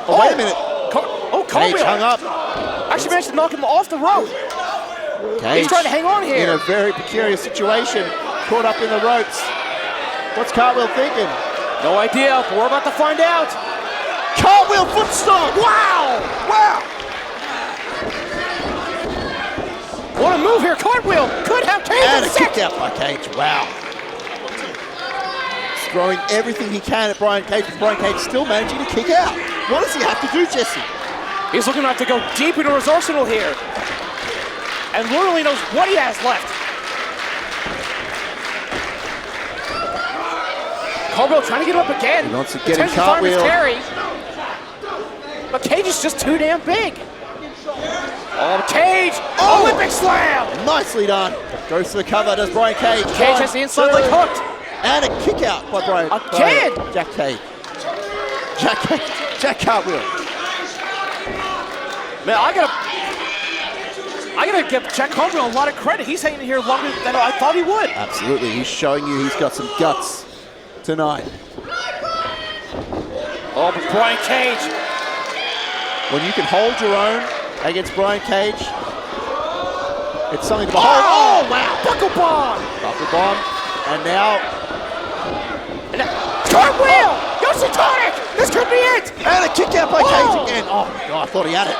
Oh, wait a minute. Cartwheel. Cage hung up. Actually managed to knock him off the rope. Cage He's trying to hang on here. in a very precarious situation, caught up in the ropes. What's Cartwheel thinking? No idea, but we're about to find out. Cartwheel foot stomp! Wow! Wow! What a move here, Cartwheel! Could have Cage And a in six. kick out by Cage, wow. He's throwing everything he can at Brian Cage, but Brian Cage still managing to kick out. What does he have to do, Jesse? He's looking to have to go deep into his arsenal here. And literally knows what he has left. Cartwheel trying to get up again. He wants to get him Attempts to farm his Cartwheel. carry. But Cage is just too damn big. Oh, Cage! Oh! Olympic slam! Nicely done. Goes to the cover, does Brian Cage. Cage has the inside leg hooked. And a kick out by Brian. Again! By Jack Cage. Jack Cartwheel. Man, I gotta give Jack Cartwheel a lot of credit. He's hanging here longer than I thought he would. Absolutely, he's showing you he's got some guts tonight. Oh, but Brian Cage. When you can hold your own against Brian Cage, it's something to behold. Oh, wow! Buckle bomb! Buckle bomb. And now, Cartwheel! Yoshitonic! This could be it! and a kick out by Cage again. Oh my God, I thought he had it.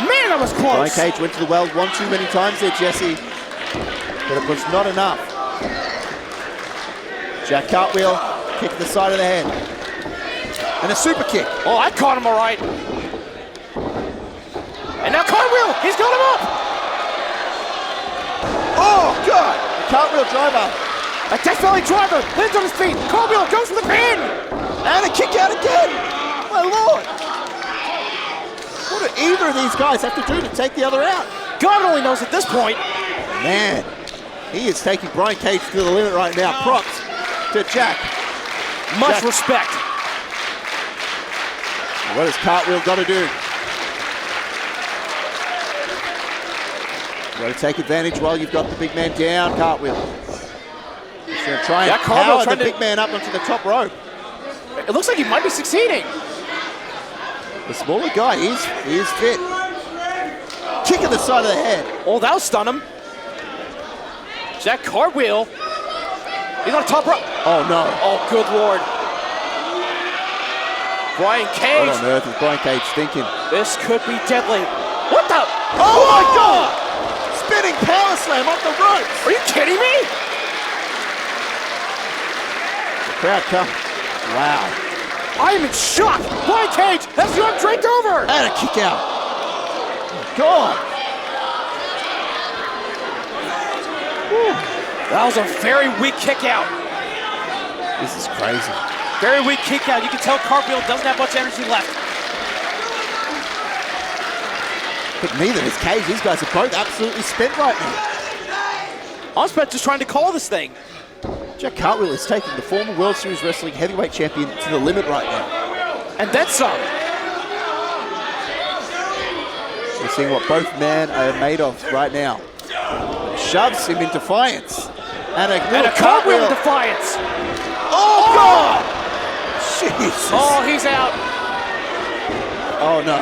Man, that was Brian close. Cage went to the well one too many times there, Jesse, but it was not enough. Jack Cartwheel, kick to the side of the head. And a super kick. Oh, I caught him all right. And now Cartwheel, he's got him up. Oh, God! The Cartwheel driver. A Death Valley driver lands on his feet. Cartwheel goes for the pin. And a kick out again. My Lord. What do either of these guys have to do to take the other out? God only knows at this point. Man, he is taking Brian Cage to the limit right now. Props to Jack. Much Jack. respect. What has Cartwheel got to do? Got to take advantage while you've got the big man down, Cartwheel. He's going to try and power the big man up onto the top rope. It looks like he might be succeeding. The smaller guy, he is fit. Kick in the side of the head. Oh, that'll stun him. Jack Cartwheel. He's on top rope. Oh, no. Oh, good Lord. Brian Cage. What on earth is Brian Cage thinking? This could be deadly. What the? Oh, my God! Spinning power slam off the ropes. Are you kidding me? The crowd come. Wow. I am in shock. Brian Cage has the arm draped over. And a kick out. God. That was a very weak kick out. This is crazy. Very weak kick out. You can tell Cartwheel doesn't have much energy left. But neither is Cage. These guys are both absolutely spent right now. I'm spent just trying to call this thing. Jack Cartwheel is taking the former World Series Wrestling heavyweight champion to the limit right now. And then some. We're seeing what both men are made of right now. Shoves him in defiance. And a Cartwheel in defiance. Oh, God! Jesus. Oh, he's out. Oh, no.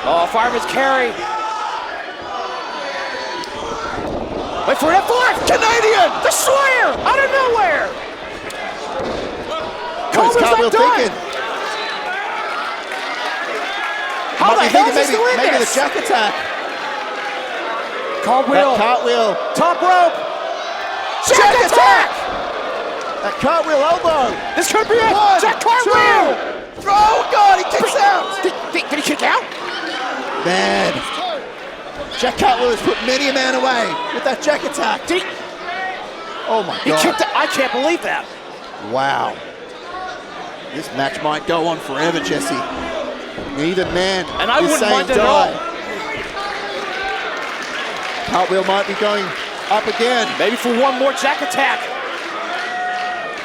Oh, fireman's carry. Wait for it, F5! Canadian! Destroyer! Out of nowhere! What is Cartwheel thinking? How the hell is he still in maybe this? the jack attack. Cartwheel. Cartwheel. Top rope. Jack attack! That Cartwheel elbow. This could be it. One, Jack Cartwheel. Two. Oh, God, he kicks out. Did he kick out? Man. Jack Cartwheel has put many a man away with that jack attack. Oh, my God. He kicked it. I can't believe that. Wow. This match might go on forever, Jesse. Neither man And I is wouldn't saying mind it at all. die. Cartwheel might be going up again. Maybe for one more jack attack.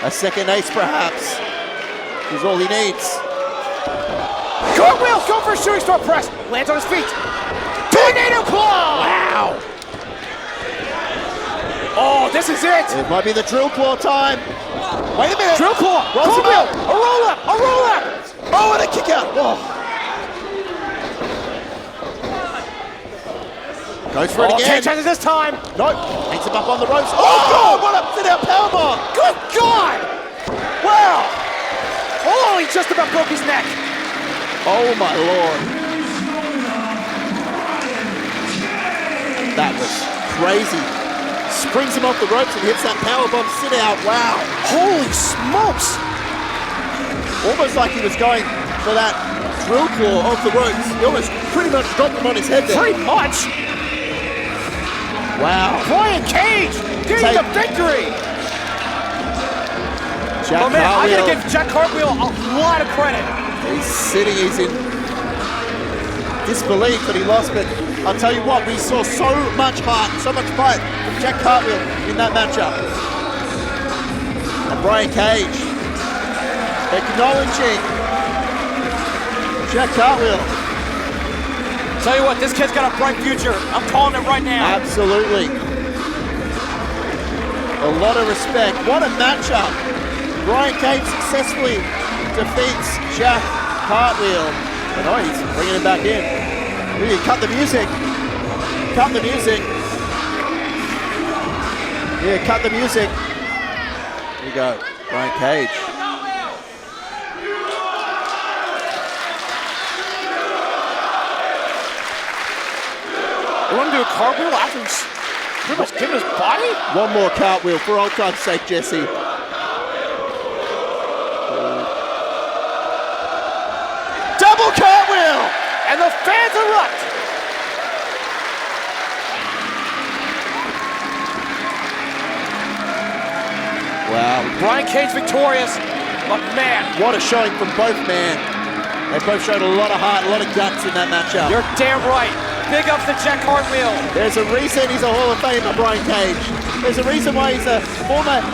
A second ace, perhaps, is all he needs. Cartwheel, go for a shooting star press. Lands on his feet. Tornado claw! Wow. Oh, this is it. It might be the drill claw time. Wait a minute. Drill claw. Cartwheel. A roll up. A roll up. Oh, and a kick out. Oh. Goes for it again. Take chances this time. Nope. Hangs him up on the ropes. Oh, God! What a sit-out powerbomb! Good God! Wow! Oh, he just about broke his neck. Oh, my Lord. That was crazy. Springs him off the ropes and hits that powerbomb sit-out. Wow. Holy smokes! Almost like he was going for that drill claw off the ropes. He almost pretty much dropped him on his head there. Pretty much. Wow. Brian Cage getting the victory. Jack Oh man, I Cartwheel. gotta give Jack Cartwheel a lot of credit. He's sitting, he's in disbelief that he lost, but I'll tell you what, we saw so much heart, so much fight from Jack Cartwheel in that matchup. And Brian Cage acknowledging Jack Cartwheel. Tell you what, this kid's got a bright future. I'm calling it right now. Absolutely. A lot of respect. What a matchup. Brian Cage successfully defeats Jack Cartwheel. And oh, he's bringing him back in. Really, cut the music. Cut the music. Yeah, cut the music. Here we go. Brian Cage. You want to do a cartwheel after he's pretty much giving his body? One more cartwheel for old time's sake, Jesse. Double cartwheel! And the fans erupt! Wow. Brian Cage victorious, but man. What a showing from both men. They both showed a lot of heart, a lot of guts in that matchup. You're damn right. Big ups to Jack Cartwheel. There's a reason he's a Hall of Famer, Brian Cage. There's a reason why he's a former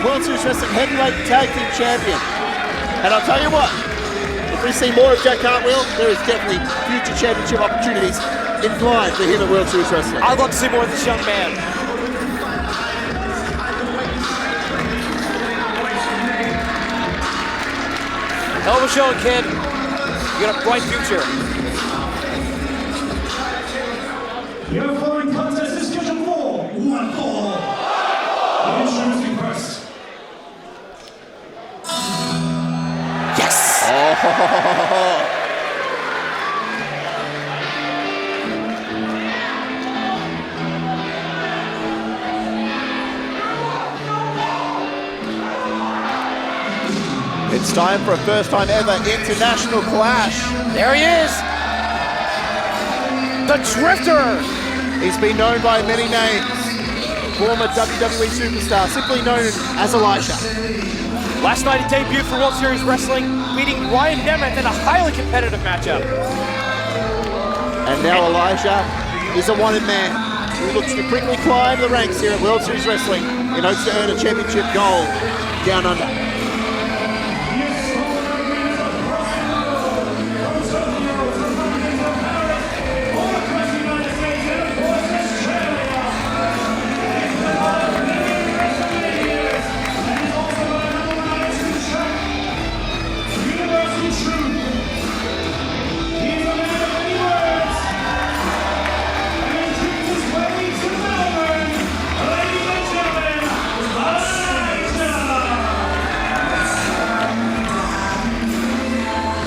World Series Wrestling Heavyweight Tag Team Champion. And I'll tell you what, if we see more of Jack Cartwheel, there is definitely future championship opportunities in line for him at World Series Wrestling. I'd love to see more of this young man. Hell of a show, kid. You got a bright future. Your following contest is scheduled for one fall. Introducing first. Yes! Oh. It's time for a first time ever international clash. There he is! The Drifter! He's been known by many names. Former WWE superstar, simply known as Elijah. Last night he debuted for World Series Wrestling, beating Ryan Nemeth in a highly competitive matchup. And now Elijah is a wanted man who looks to quickly climb the ranks here at World Series Wrestling in hopes to earn a championship gold down under.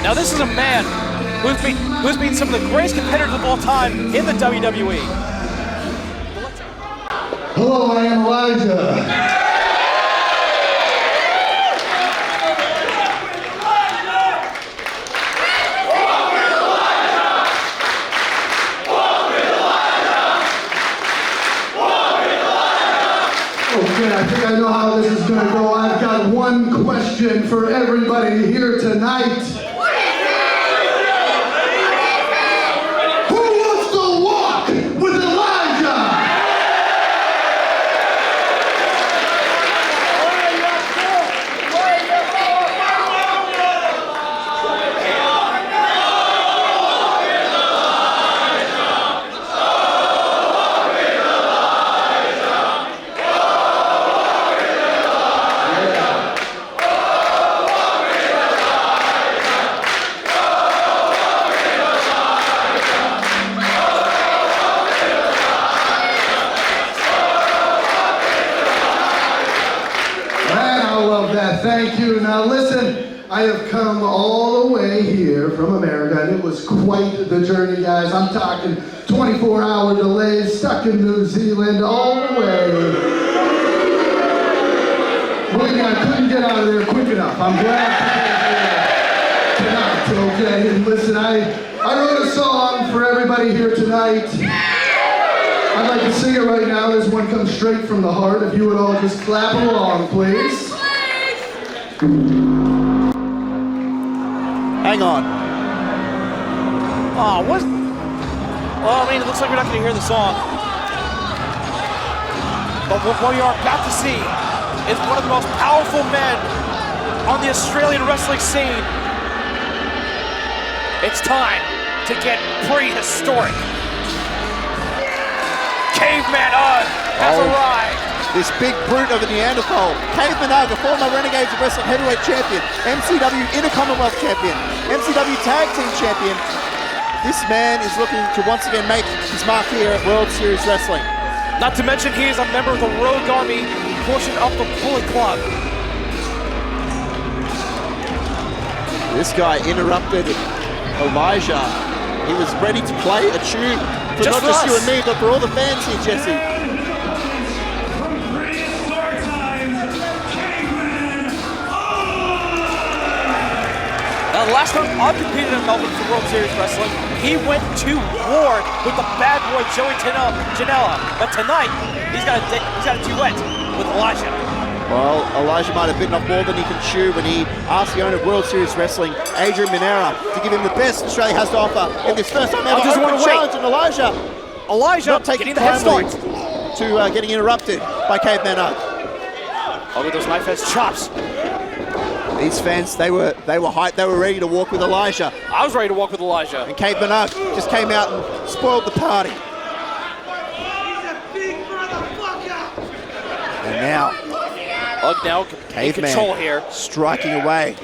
Now this is a man who's been some of the greatest competitors of all time in the WWE. Hello, I am Elijah. Okay, I think I know how this is going to go. I've got one question for everybody here tonight. Who wants to walk with Elijah? love that. Thank you. Now listen, I have come all the way here from America, and it was quite the journey, guys. I'm talking 24-hour delays, stuck in New Zealand, all the way. Believe me, I couldn't get out of there quick enough. I'm glad to be here tonight, okay? And listen, I wrote a song for everybody here tonight. I'd like to sing it right now. This one comes straight from the heart. If you would all just clap along, please. Hang on. Oh, what? Well, I mean, it looks like we're not going to hear the song. But what we are about to see is one of the most powerful men on the Australian wrestling scene. It's time to get prehistoric. Caveman Ugg has arrived. This big brute of a Neanderthal. Caveman Ugg, a former Renegades of Wrestling Heavyweight Champion, MCW Intercommonwealth Champion, MCW Tag Team Champion. This man is looking to once again make his mark here at World Series Wrestling. Not to mention he is a member of the Rogue Army portion of the Bullet Club. This guy interrupted Elijah. He was ready to play a tune for not just you and me, but for all the fans here, Jesse. Now, the last time I competed in Melbourne for World Series Wrestling, he went to war with the bad boy Joey Janela. But tonight, he's got a duet with Elijah. Well, Elijah might have bitten off more than he can chew when he asked the owner of World Series Wrestling, Adrian Minera, to give him the best Australia has to offer in this first time ever open challenge. And Elijah not taking getting the head start to getting interrupted by Caveman Ugg. Oh, with those knife edge chops. These fans, they were hyped. They were ready to walk with Elijah. I was ready to walk with Elijah. And Caveman Ugg just came out and spoiled the party. And now, Ugg now in control here. Striking away.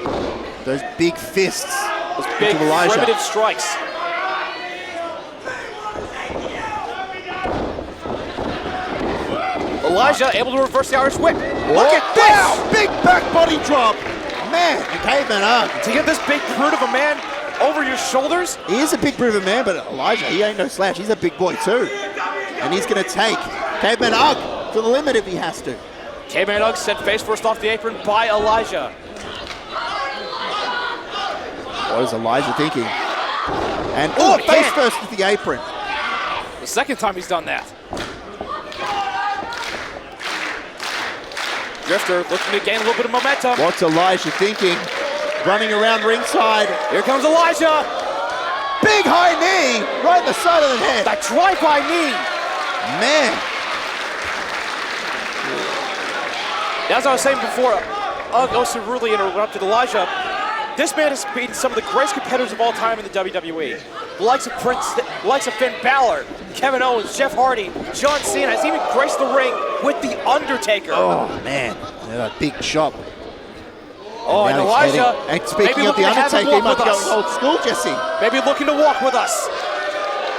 Those big fists. Those big primitive strikes. Elijah able to reverse the Irish whip. Look at this! Big back body drop. Man, Caveman Ugg. To get this big brute of a man over your shoulders. He is a big brute of a man, but Elijah, he ain't no slouch. He's a big boy too. And he's going to take Caveman Ugg to the limit if he has to. Caveman Ugg sent face first off the apron by Elijah. What is Elijah thinking? And face first with the apron. The second time he's done that. Drifter looking to gain a little bit of momentum. What's Elijah thinking? Running around ringside. Here comes Elijah. Big high knee right in the side of the head. That drive-by knee. Man. As I was saying before, Ugg also rudely interrupted Elijah. This man has beaten some of the greatest competitors of all time in the WWE. The likes of Finn Balor, Kevin Owens, Jeff Hardy, John Cena has even graced the ring with The Undertaker. Oh, man. A big chop. Oh, and Elijah, and speaking of The Undertaker, he might be going old school, Jesse. Maybe looking to walk with us.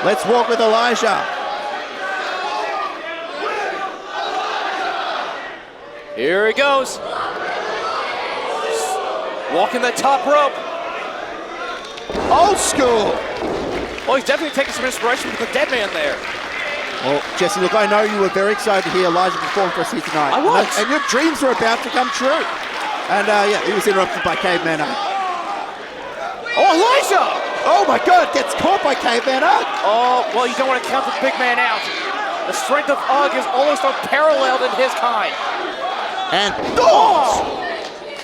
Let's walk with Elijah. Here he goes. Walking the top rope. Old school. Oh, he's definitely taking some inspiration from the dead man there. Well, Jesse, look, I know you were very excited to hear Elijah perform for us here tonight. I was. And your dreams were about to come true. And yeah, he was interrupted by Caveman Ugg. Oh, Elijah! Oh my God, gets caught by Caveman Ugg. Oh, well, you don't want to count the big man out. The strength of Ugg is almost unparalleled in his kind. And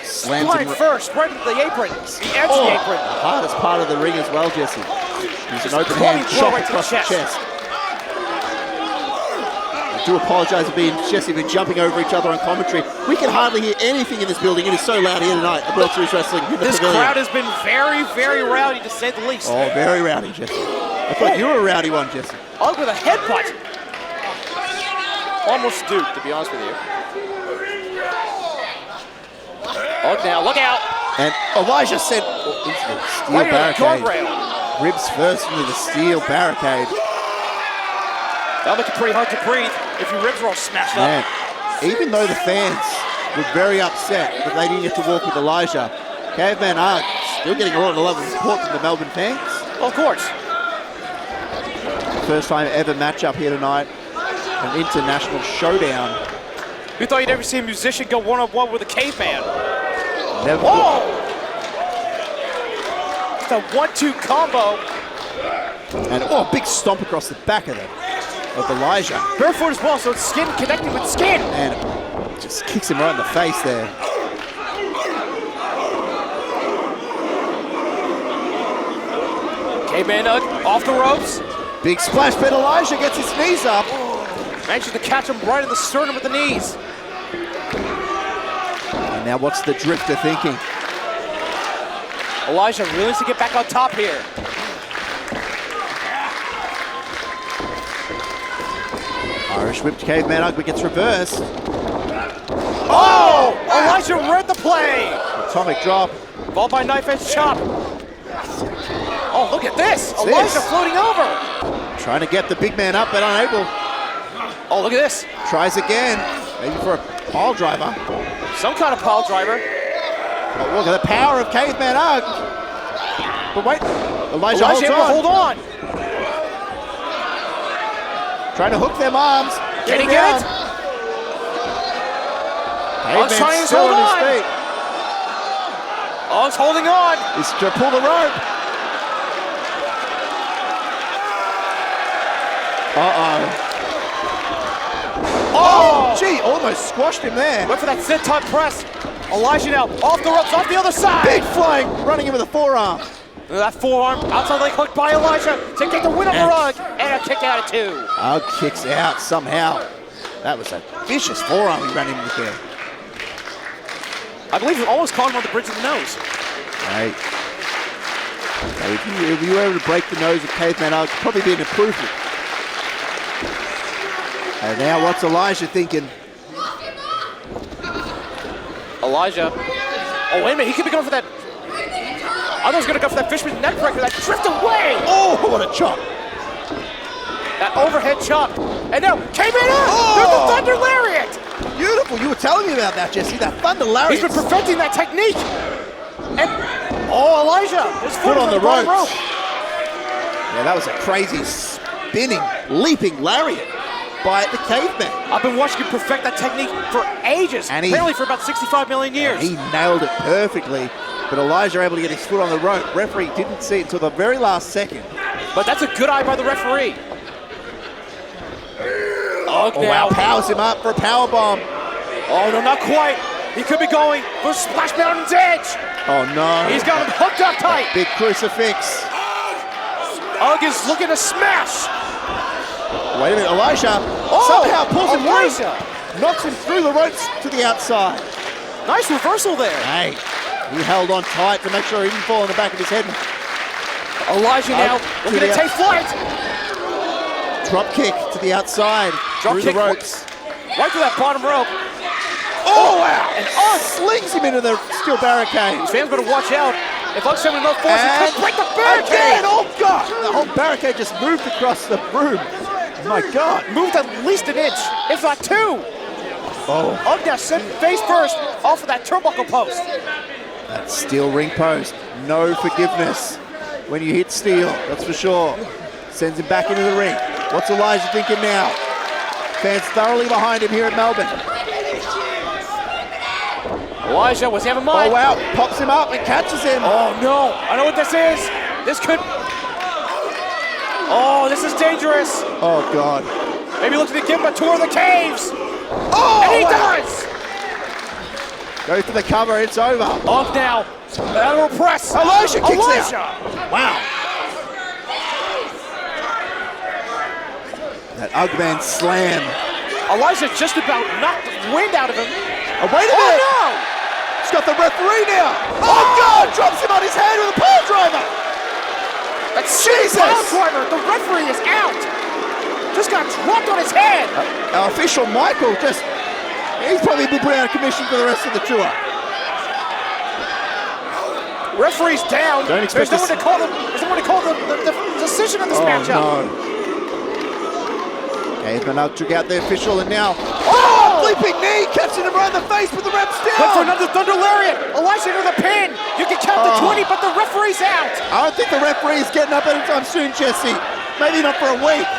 slams him first, right into the apron, the edge of the apron. The hardest part of the ring as well, Jesse. He's an open hand chop right across the chest. I do apologize for Jesse been jumping over each other on commentary. We can hardly hear anything in this building. It is so loud here tonight at World Series Wrestling. This crowd has been very, very rowdy to say the least. Oh, very rowdy, Jesse. I thought you were a rowdy one, Jesse. Ugg with a headbutt. Almost duped, to be honest with you. Ugg now, look out! And Elijah said, steel barricade. Ribs first into the steel barricade. That'll make it pretty hard to breathe if your ribs are all smashed up. Even though the fans were very upset that they didn't get to walk with Elijah. Caveman Ugg still getting a lot of support from the Melbourne fans. Of course. First time ever matchup here tonight. An international showdown. Who thought you'd ever see a musician go one-on-one with a caveman? Never. Whoa! It's a 1-2 combo. And big stomp across the back of Elijah. Barefoot as well, so it's skin connecting with skin. And just kicks him right in the face there. Caveman Ugg off the ropes. Big splash, but Elijah gets his knees up. Manages to catch him right in the sternum with the knees. And now what's the drifter thinking? Elijah really needs to get back on top here. Irish whip to Caveman Ugg, but gets reversed. Oh! Elijah read the play! Atomic drop. Followed by knife edge chop. Oh, look at this! Elijah floating over! Trying to get the big man up, but unable. Oh, look at this. Tries again, maybe for a pile driver. Some kind of pile driver. Oh, look at the power of Caveman Ugg. But wait, Elijah holds able on. to hold on. Trying to hook them arms. Can he down. get it? Caveman's trying to still hold on his on. feet. He's holding on. He's to pull the rope. Uh-oh. Oh, gee, almost squashed him there. Went for that sit-top press. Elijah now off the ropes, off the other side. Big flying, running in with a forearm. That forearm outside leg hook by Elijah to get the win over Ugg, and a kick out of 2. Ugg kicks out somehow. That was a vicious forearm he ran in with there. I believe he almost caught him on the bridge of the nose. Right. So if you were able to break the nose of Caveman Ugg, it'd probably be an improvement. And now what's Elijah thinking? Elijah. Oh, wait a minute. He could be going for that. I thought he was going to go for that fisherman's neck breaker. That drift away. Oh, what a chop. That overhead chop. And now, Caveman Ugg. There's the Thunder Lariat. Beautiful. You were telling me about that, Jesse. That Thunder Lariat. He's been perfecting that technique. And, Elijah. His foot on the rope. Yeah, that was a crazy spinning, leaping lariat by the Caveman. I've been watching him perfect that technique for ages, and apparently for about 65 million years. He nailed it perfectly, but Elijah able to get his foot on the rope. Referee didn't see it until the very last second. But that's a good eye by the referee. Oh, wow, powers him up for a power bomb. Oh, no, not quite. He could be going for Splash Mountain's edge. Oh, no. He's got him hooked up tight. Big crucifix. Ugg is looking to smash. Wait a minute, Elijah somehow pulls him through. Knocks him through the ropes to the outside. Nice reversal there. Hey, he held on tight to make sure he didn't fall on the back of his head. Elijah now looking to take flight. Drop kick to the outside, through the ropes. Right to that bottom rope. Oh, wow! And slings him into the steel barricade. These fans better watch out. If Ugg's showing enough force, he could break the barricade. Again, oh God! The whole barricade just moved across the room. My God. Moved at least an inch, if not 2. Oh. Ugg now sent face first off of that turnbuckle post. That steel ring post. No forgiveness when you hit steel, that's for sure. Sends him back into the ring. What's Elijah thinking now? Fans thoroughly behind him here at Melbourne. Elijah, what's he having in mind? Oh, wow. Pops him up and catches him. Oh, no. I know what this is. This could... Oh, this is dangerous. Oh, God. Maybe looking to give him a tour of the caves. Oh, and he wow. does. Go for the cover. It's over. Off now. Lateral press. Elijah kicks out. Wow. That Uggman slam. Elijah just about knocked the wind out of him. Oh, wait a minute. No. He's got the referee now. Oh, God. Drops him on his head with a pole driver. That's Jesus. Pile driver. The referee is out. Just got dropped on his head. Our official, Michael, he's probably been put out of commission for the rest of the tour. Referee's down. Don't expect There's no one to call the decision in this matchup. No. Caveman Ugg took out the official and now... Oh! leaping knee, catching him right in the face with the reps Went for down. another Thunder Lariat. Elijah into the pin. You can count to 20, but the referee's out. I don't think the referee is getting up anytime soon, Jesse. Maybe not for a week.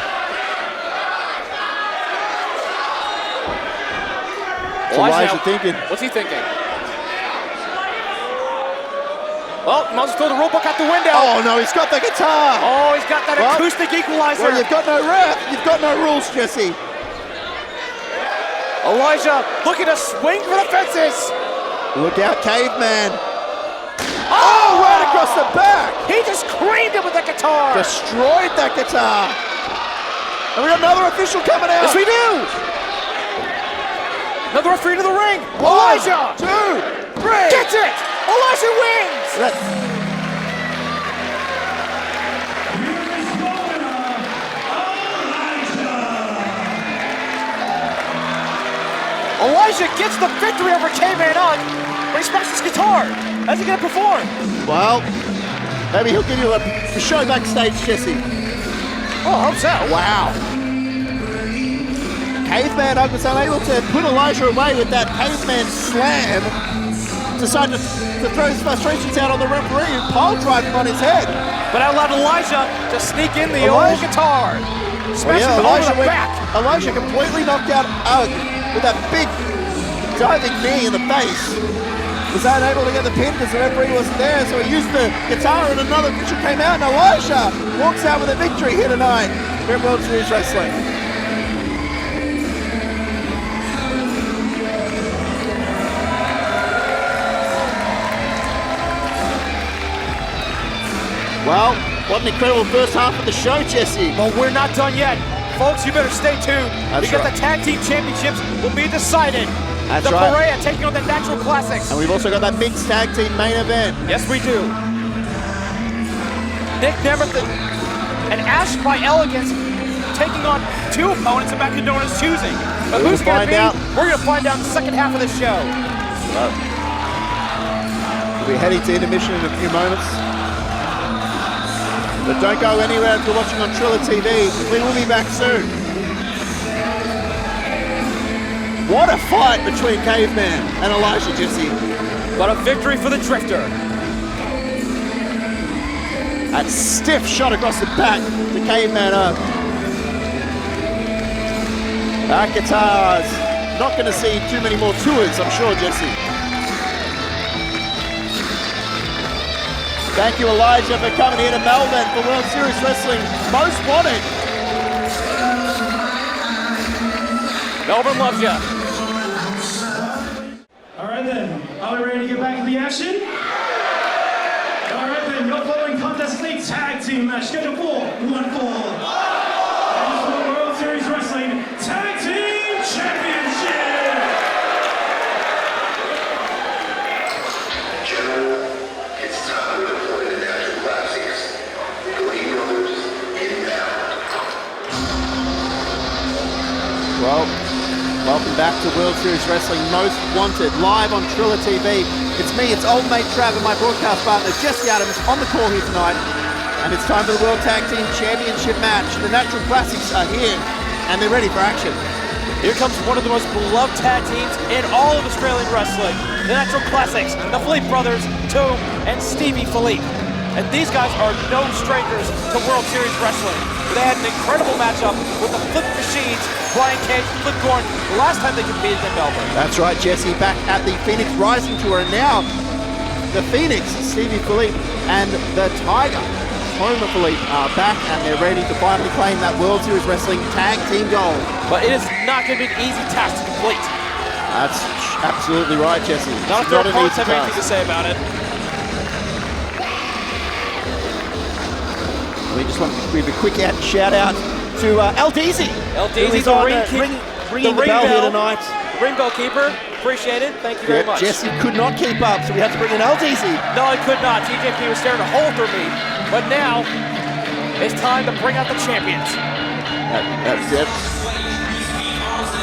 So why is he thinking? What's he thinking? Well, might as well throw the rulebook out the window. Oh no, he's got the guitar. Oh, he's got that acoustic equalizer. Well, you've got no ref, you've got no rules, Jesse. Elijah looking to swing for the fences. Look out, Caveman. Oh, right across the back. He just creamed it with that guitar. Destroyed that guitar. And we got another official coming out. Yes, we do. Another referee to the ring. One, Elijah. 2, 3. Gets it. Elijah wins. Elijah gets the victory over Caveman Ugg, but he smashed his guitar. How's he gonna perform? Well, maybe he'll give you a show backstage, Jesse. Oh, I hope so. Wow. Caveman Ugg was unable to put Elijah away with that Caveman slam. Decided to throw his frustrations out on the referee who pile drived him on his head. But I allowed Elijah to sneak in the old guitar. Smash him over the back. Elijah completely knocked out Ugg with that big diving knee in the face. Was unable to get the pin because the referee wasn't there, so he used the guitar and another official came out, and Elijah walks out with a victory here tonight here at World Series Wrestling. Well, what an incredible first half of the show, Jesse. Well, we're not done yet. Folks, you better stay tuned because the tag team championships will be decided. That's the right. Perea taking on the Natural Classics. And we've also got that mixed tag team main event. Yes, we do. Nick Nemeth and Ash by Elegance taking on two opponents of Cadona's choosing. But who's going to be? We're going to find out in the second half of the show. We'll be heading to intermission in a few moments. But don't go anywhere if you're watching on Triller TV. We will be back soon. What a fight between Caveman and Elijah, Jesse. But a victory for the Drifter. That stiff shot across the back to Caveman Ugg. That guitar's not going to see too many more tours, I'm sure, Jesse. Thank you, Elijah, for coming here to Melbourne for World Series Wrestling Most Wanted. Melbourne loves you. All right then, are we ready to get back to the action? All right then, your following contest is a tag team match scheduled for 1 fall. The World Series Wrestling Tag Team Championship. It's time to play the Natural Classics. Green Brothers inbound. Well, welcome back to World Series Wrestling Most Wanted, live on Triller TV. It's me, it's old mate Trav, and my broadcast partner Jesse Adams on the call here tonight. And it's time for the World Tag Team Championship match. The Natural Classics are here, and they're ready for action. Here comes one of the most beloved tag teams in all of Australian wrestling. The Natural Classics, the Philippe brothers, Tom and Stevie Philippe. And these guys are no strangers to World Series Wrestling. They had an incredible matchup with the Flip Machines, Brian Cage, Flip Gordon, the last time they competed in Melbourne. That's right, Jesse, back at the Phoenix Rising Tour, and now the Phoenix, Stevie Philippe, and the Tiger, Homer Philippe, are back, and they're ready to finally claim that World Series Wrestling Tag Team gold. But it is not going to be an easy task to complete. That's absolutely right, Jesse. Not if their opponents have anything to say about it. We just want to give a quick shout out to LDZ. LDZ's ringing the bell here tonight. Ring bell keeper, appreciate it. Thank you very much. Jesse could not keep up, so we had to bring in LDZ. No, I could not. TJP was staring a hole through me. But now, it's time to bring out the champions. That's it.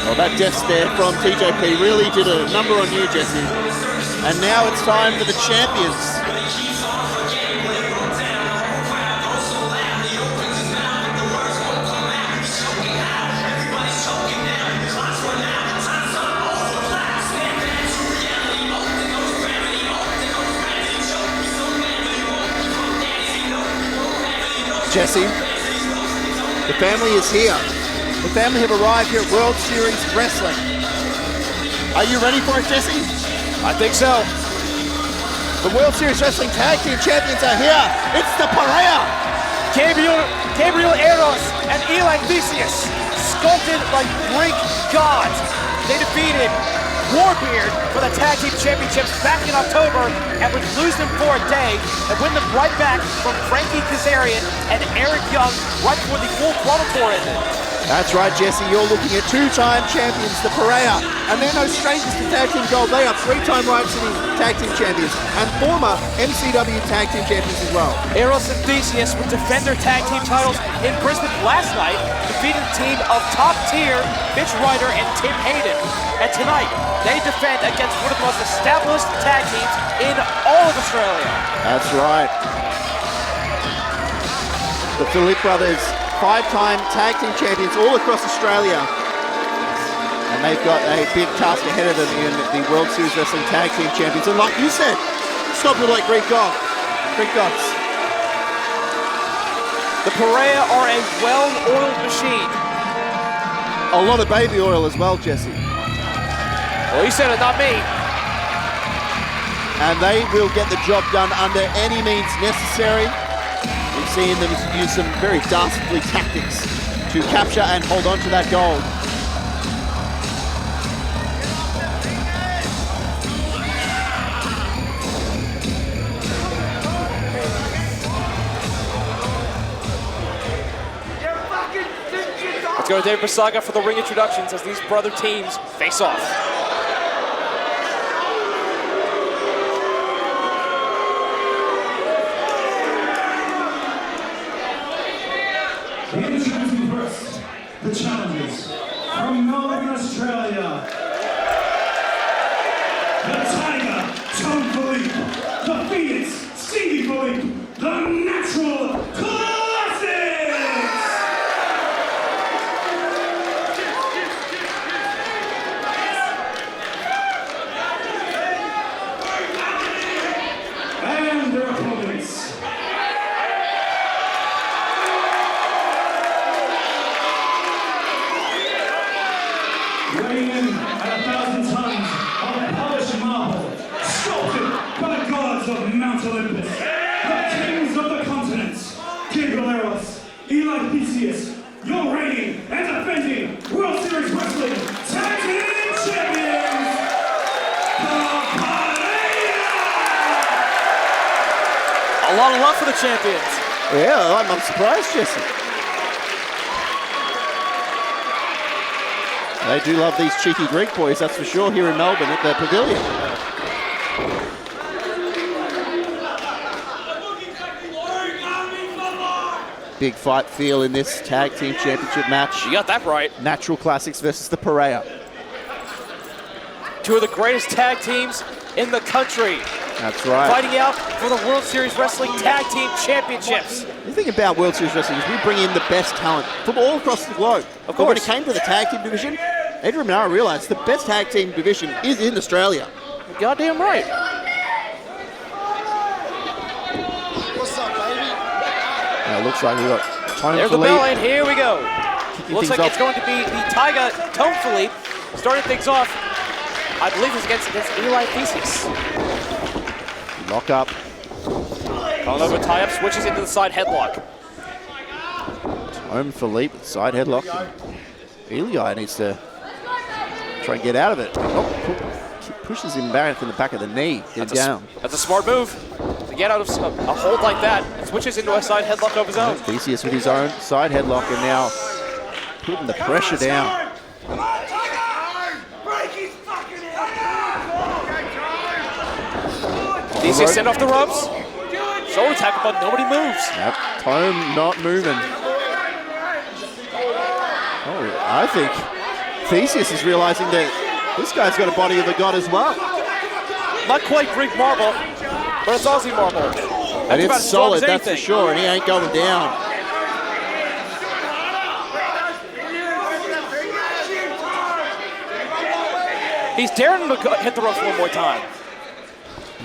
Well, that death stare from TJP really did a number on you, Jesse. And now it's time for the champions. Jesse. The family is here. The family have arrived here at World Series Wrestling. Are you ready for it, Jesse? I think so. The World Series Wrestling Tag Team Champions are here. It's the Parea. Gabriel Eros and Elias, sculpted like Greek gods. They defeated Warbeard for the Tag Team Championships back in October and would lose them for a day and win them right back from Frankie Kazarian and Eric Young right before the Full Throttle Tour ended. That's right, Jesse. You're looking at two-time champions, the Parea. And they're no strangers to Tag Team Gold. They are three-time Riot City Tag Team champions and former MCW Tag Team champions as well. Eros and Theseus would defend their tag team titles in Brisbane last night, defeating a team of top-tier Mitch Ryder and Tim Hayden. And tonight, they defend against one of the most established tag teams in all of Australia. That's right. The Philippe brothers, five-time tag team champions all across Australia. And they've got a big task ahead of them in the World Series Wrestling Tag Team Champions. And like you said, sculpted like Greek gods. The Parea are a well-oiled machine. A lot of baby oil as well, Jesse. Well, you said it, not me. And they will get the job done under any means necessary. We've seen them use some very dastardly tactics to capture and hold on to that gold. Let's go to David Basaga for the ring introductions as these brother teams face off. Introducing first, the challengers from Melbourne, Australia. The Tiger, Tom Philippe. The Phoenix, Stevie Philippe. The Natural Classics! And their opponents. Weighing in at 1,000 tons of polished marble, sculpted by the gods of Mount Olympus, the kings of the continents, Gabriel Eros, Elias, your reigning and defending World Series Wrestling Tag Team Champions, the Parea! A lot of love for the champions. Yeah, I'm surprised, Jesse. They do love these cheeky Greek boys, that's for sure, here in Melbourne at the Pavilion. Big fight feel in this tag team championship match. You got that right. Natural Classics versus the Parea. Two of the greatest tag teams in the country. That's right. Fighting out for the World Series Wrestling Tag Team Championships. The thing about World Series Wrestling is we bring in the best talent from all across the globe. Of But when course. it came to the tag team division, Adrian Minara realized the best tag team division is in Australia. Goddamn right. What's up, baby? Now it looks like we've got Tone There's the Philippe bell, and here we go. kicking Looks things like off. it's going to be the Tiger Tone Philippe starting things off. I believe it's against Elias. Lock up. Calling over tie-up, switches into the side headlock. Tone Philippe with side headlock. Eli needs to try and get out of it. Oh, pushes him back in the back of the knee. Get him down. That's a smart move to get out of a hold like that. And switches into a side headlock of his own. Theseus with his own side headlock and now putting the pressure down. Come on, Tiger! Break his fucking head! Theseus sent off the ropes. Shoulder tackle, but nobody moves. Yep, Tone not moving. Oh, I think Theseus is realizing that this guy's got a body of a god as well. Not quite Greek marble, but it's Aussie marble. And That's about it's as strong solid, as that's for anything. sure, and he ain't going down. He's daring him to hit the ropes one more time.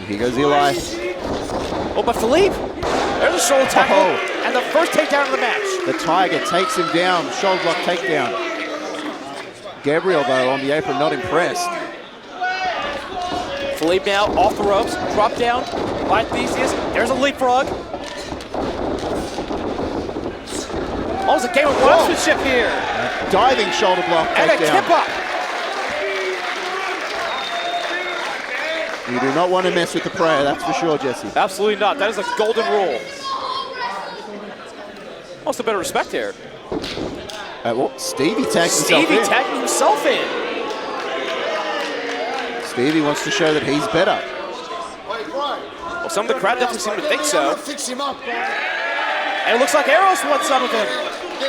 Here goes Eli. Oh, but Philippe, There's a shoulder tackle, and the first takedown of the match. The Tiger takes him down, shoulder block takedown. Gabriel, though, on the apron, not impressed. Philippe now off the ropes, drop down by Theseus. There's a leapfrog. Oh, it's a game of one-upmanship here. Diving shoulder block And a takedown. tip up. You do not want to mess with the prayer, that's for sure, Jesse. Absolutely not. That is a golden rule. What's a better respect here? Stevie tags himself in. Stevie tagging himself in. Stevie wants to show that he's better. Well, some of the crowd definitely seem to think so. Fix him up, bro. And it looks like Eros wants some of him.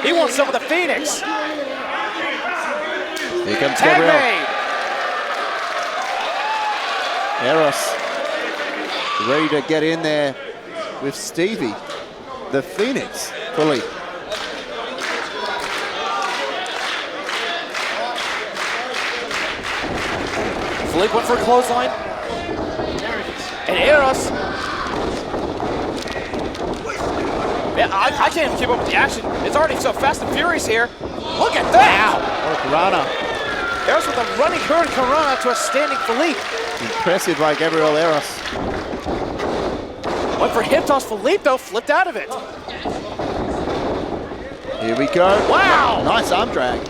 He wants some of the Phoenix. Here comes Tag Gabriel. made. Eros ready to get in there with Stevie. The Phoenix, fully. Philippe went for a clothesline. And Eros. Yeah, I can't even keep up with the action. It's already so fast and furious here. Look at that! Corona. Eros with a running Corona to a standing Philippe. Impressive by Gabriel Eros. Went for hip toss. Philippe, though, flipped out of it. Here we go. Wow! Nice arm drag.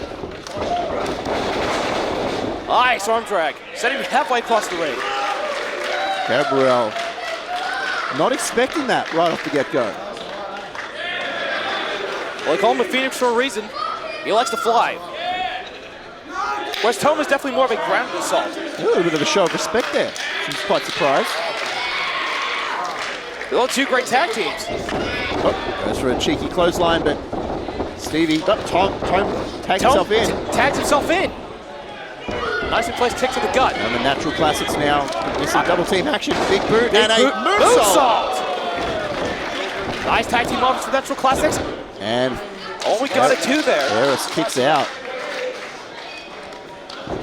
Nice arm drag. Sending him halfway across the ring. Gabriel not expecting that right off the get-go. Well, they call him a Phoenix for a reason. He likes to fly. Whereas Tom is definitely more of a grounded assault. A little bit of a show of respect there. She's quite surprised. They're all two great tag teams. Oh, goes for a cheeky clothesline, but Stevie, Tom tags himself in. Tags himself in. Nicely placed kick to the gut. And the Natural Classics now. This is double team action. Big boot Big and a boot. moonsault. Nice tag team moments for Natural Classics. And all we got it two there. Eros kicks out.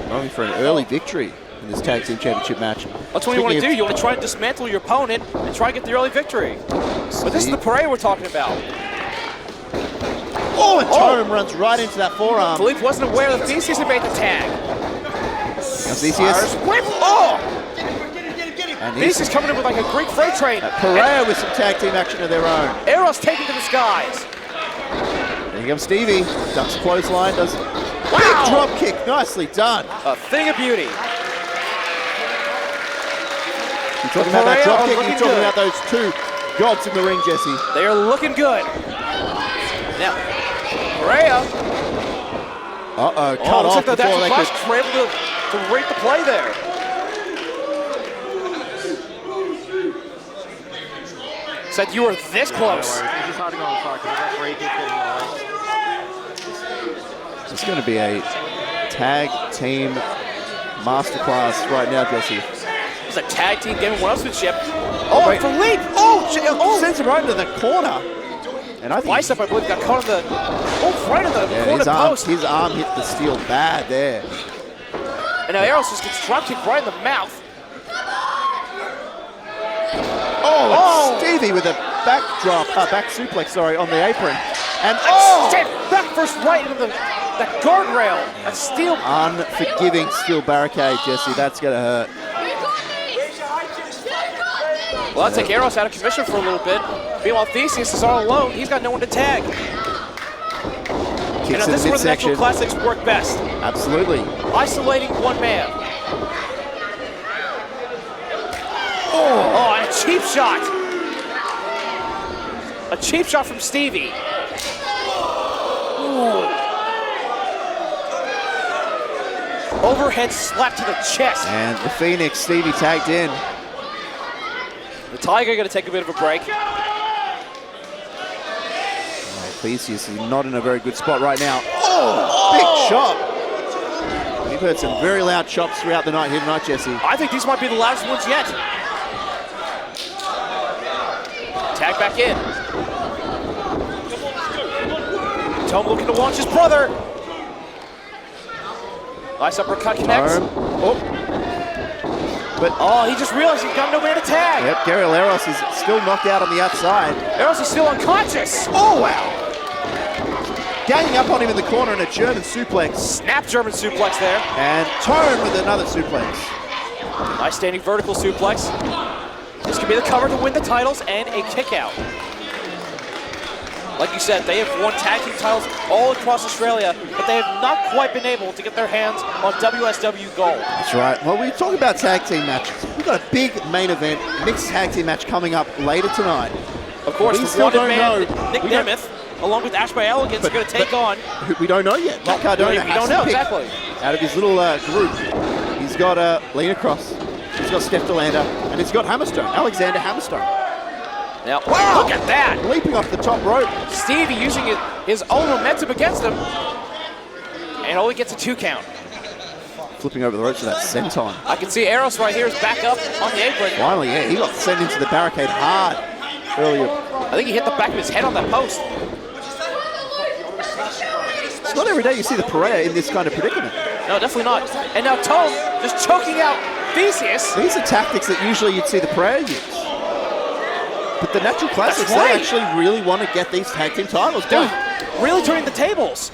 Going for an early victory in this tag team championship match. That's what you want to do. You want to try and dismantle your opponent and try and get the early victory. But this is the parade we're talking about. Oh, and Tom runs right into that forearm. Philippe wasn't aware that Theseus had made the tag. Theseus. Whip. Oh! And Theseus coming in with like a Greek freight train. Pereira with some tag team action of their own. Eros taken to the skies. Here comes Stevie. Ducks clothesline, does big drop kick. Nicely done. A thing of beauty. You're talking about that drop kick, you're talking about those two gods in the ring, Jesse. They are looking good. Now, Pereira. Uh-oh, cut off before they could. Were able to rate the play there. Said you were this close. It's going to be a tag team masterclass right now, Jesse. It's a tag team game of one-upsmanship. Oh, Philippe! Oh, sends him right into the corner. And I think bicep, I believe, got caught in the right in the corner post. His arm hit the steel bad there. And now Eros just gets drop kicked right in the mouth. Oh, Stevie with a back suplex, sorry, on the apron. And back first right into the guardrail. A steel. Unforgiving steel barricade, Jesse. That's going to hurt. Well, that'll take Eros out of commission for a little bit. Meanwhile, Theseus is all alone. He's got no one to tag. Kicks and this is where the Natural Classics work best. Absolutely. Isolating one man. Oh, and a cheap shot. A cheap shot from Stevie. Ooh. Overhead slap to the chest. And the Phoenix, Stevie tagged in. The Tiger going to take a bit of a break. Theseus is not in a very good spot right now. Oh, big chop. We've heard some very loud chops throughout the night here tonight, Jesse. I think these might be the loudest ones yet. Tag back in. Tom looking to launch his brother. Nice uppercut connects. But oh, he just realized he's got no man to tag. Yep, Gabriel Eros is still knocked out on the outside. Eros is still unconscious. Oh, wow. Ganging up on him in the corner in a German suplex. Snap German suplex there. And Tone with another suplex. Nice standing vertical suplex. This could be the cover to win the titles and a kick out. Like you said, they have won tag team titles all across Australia, but they have not quite been able to get their hands on WSW gold. That's right. Well, we talk about tag team matches. We've got a big main event, mixed tag team match coming up later tonight. Of course, we the still wanted don't man, know. Nick Nemeth, along with Ash by Elegance, are going to take on... We don't know yet. Matt Cardona we don't know, exactly. Out of his little group, he's got Lena Kross, he's got Steph DeLanda, and he's got Hammerstone, Alexander Hammerstone. Now, wow, look at that! Leaping off the top rope. Stevie using his own momentum against him, and only gets a 2 count. Flipping over the ropes with that senton. I can see Eros right here is back up on the apron. Finally, yeah, he got sent into the barricade hard earlier. I think he hit the back of his head on that post. It's not every day you see the Perea in this kind of predicament. No, definitely not. And now Tone just choking out Theseus. These are tactics that usually you'd see the Perea use. But the Natural Classics, they actually really want to get these tag team titles done. Dude, really turning the tables.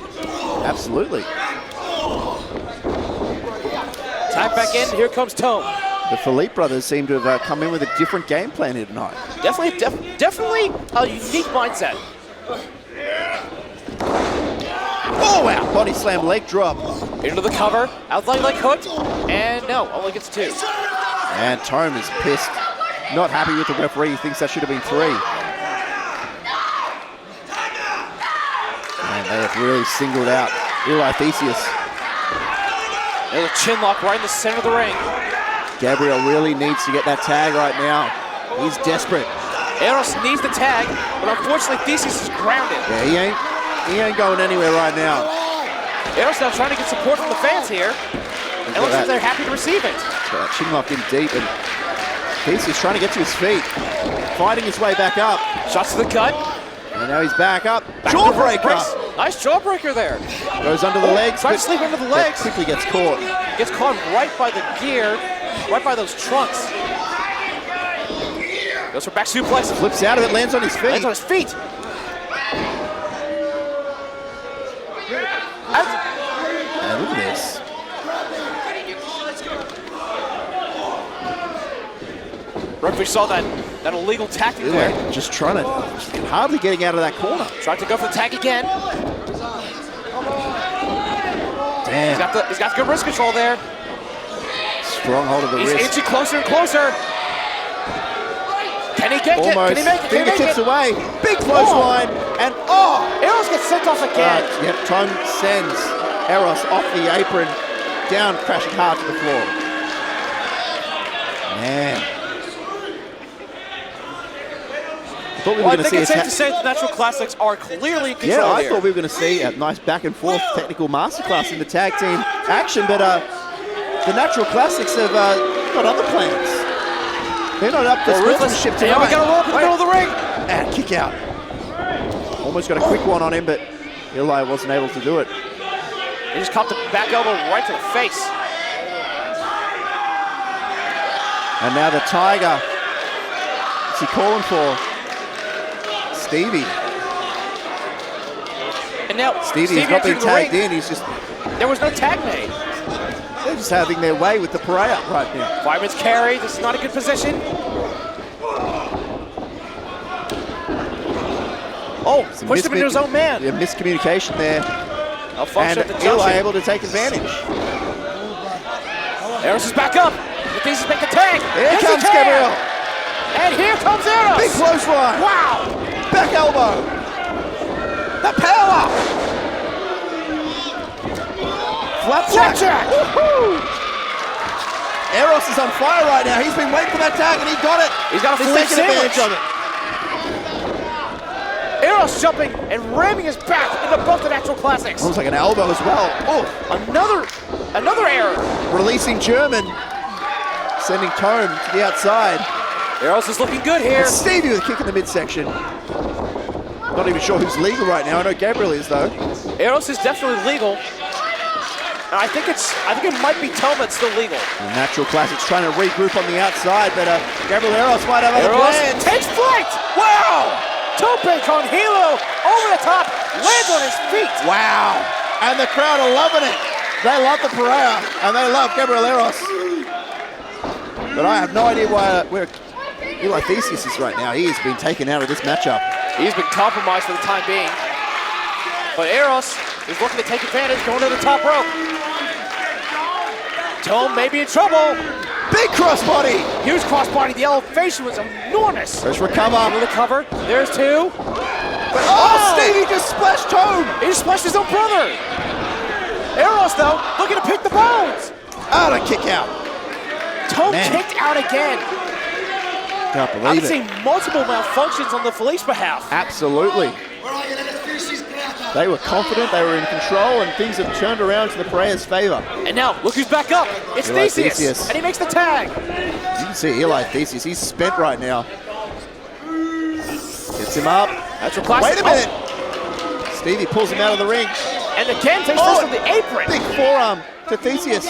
Absolutely. Time back in, here comes Tone. The Philippe brothers seem to have come in with a different game plan here tonight. Definitely a unique mindset. Oh, wow. Body slam, leg drop. Into the cover, outside leg hooked, and no, only gets 2. And Tone is pissed. Not happy with the referee. He thinks that should have been 3. And they have really singled out Elias. There's a chin lock right in the center of the ring. Gabriel really needs to get that tag right now. He's desperate. Eros needs the tag, but unfortunately Theseus is grounded. Yeah, he ain't going anywhere right now. Eros now trying to get support from the fans here. And it looks like they're happy to receive it. That chin lock in deep, and Theseus trying to get to his feet. Fighting his way back up. Shots to the gut. And now he's back up. Jawbreaker. Nice jawbreaker there. Goes under the legs. Trying to sleep under the legs. Quickly gets caught. Gets caught right by the gear, right by those trunks. Goes for back suplex. Flips out of it, lands on his feet. Lands on his feet. And look at this. Referee saw that illegal tactic there. Just hardly getting out of that corner. Tried to go for the tag again. Damn. He's got good wrist control there. Strong hold of the wrist. He's inching closer and closer. Can he get it? Can he make it? Fingertips away. Big clothesline. And Eros gets sent off again. Yep, Tone sends Eros off the apron, down, crashing hard to the floor. Man. I think it's safe to say the Natural Classics are clearly in control I thought we were going to see a nice back and forth technical masterclass in the tag team action, but the Natural Classics have got other plans. They're not up to sportsmanship tonight. Now we got to roll up in the middle of the ring. And kick out. Almost got a quick one on him, but Eli wasn't able to do it. He just caught the back elbow right to the face. And now the Tiger. What's he calling for? Stevie. And now Stevie's not been tagged in. He's just. There was no tag made. They're just having their way with the Perea right now. Fireman's carry. This is not a good position. Oh, pushed him into his own man. Yeah, miscommunication there. And Eli able to take advantage. Eros is back up. The pieces make the tag. Here comes Gabriel. And here comes Eros. Big clothesline. Wow. Back elbow. The power. Flapjack. Woohoo. Eros is on fire right now. He's been waiting for that tag and he got it. He's got a full taking advantage of it. Eros jumping and ramming his back into both the Natural Classics. Almost like an elbow as well. Oh, another error. Releasing German. Sending Tone to the outside. Eros is looking good here. And Stevie with a kick in the midsection. Not even sure who's legal right now. I know Gabriel is though. Eros is definitely legal. And I think it might be Toma that's still legal. The Natural Classics trying to regroup on the outside, but Gabriel Eros might have other Eros plans. takes flight! Wow! Tope con Hilo over the top, lands on his feet. Wow! And the crowd are loving it. They love the Pereira, and they love Gabriel Eros. But I have no idea where Eli Theseus is right now. He has been taken out of this matchup. He's been compromised for the time being. But Eros is looking to take advantage, going to the top rope. Tome may be in trouble. Big crossbody. Huge crossbody. The elevation was enormous. Let's recover. Under the cover. There's two. But Stevie just splashed Tome. He just splashed his own brother. Eros, though, looking to pick the bones. Oh, a kick out. Tome kicked out again. Can't I believe would say multiple malfunctions on the Felice behalf. Absolutely. They were confident, they were in control, and things have turned around to the Pereira's favor. And now, look who's back up. It's Theseus. And he makes the tag. You can see Eli Theseus, he's spent right now. Gets him up. That's a classic. Wait a minute. Stevie pulls him out of the ring. And again takes first on the apron. Big forearm to Theseus.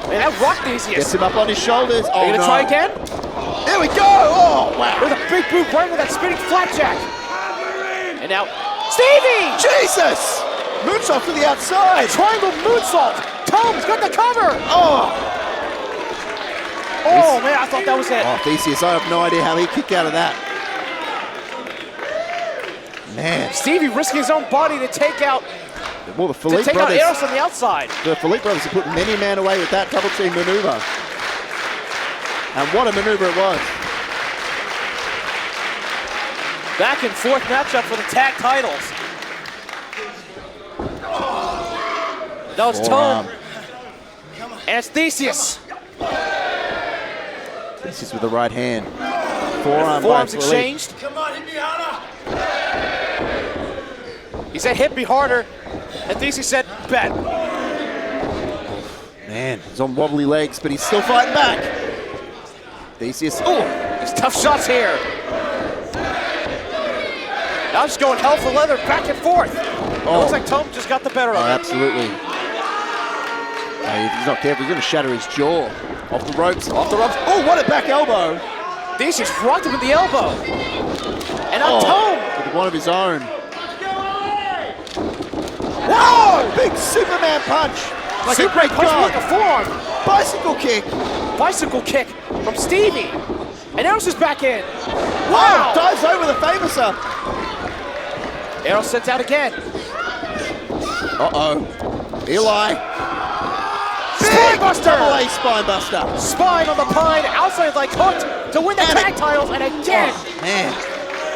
Man, that rocked Theseus. Gets him up on his shoulders. Are you gonna try again? There we go. Oh, wow. With a big boot right into that spinning flapjack. And now, Stevie! Jesus! Moonsault to the outside. A triangle moonsault. Tome's got the cover. Oh, man, I thought that was it. Oh, Theseus, I have no idea how he kicked out of that. Man. Stevie risking his own body to take out Well, the Philippe out brothers. Eros on the outside. The Philippe brothers have put many men away with that double team maneuver. And what a maneuver it was. Back and forth matchup for the tag titles. That was Tome. And it's Theseus. Theseus with the right hand. Forearms exchanged. Come on, hit me harder. He said hit me harder. And Theseus said bet. Man, he's on wobbly legs, but he's still fighting back. Theseus, There's tough shots here. Now just going hell for leather, back and forth. It looks like Tome just got the better of it. Absolutely. If he's not careful, he's going to shatter his jaw. Off the ropes. Oh, what a back elbow. Theseus rocked him with the elbow. And now Tome. With one of his own. Whoa! Big Superman punch. Like a great punch, like a forearm. Bicycle kick. Bicycle kick from Stevie. And Eros is back in. Wow! Dives over the famouser. Eros sends out again. Uh-oh. Eli. Spinebuster! Double A spinebuster. Spine on the pine, outside like hooked to win the tag titles, and again.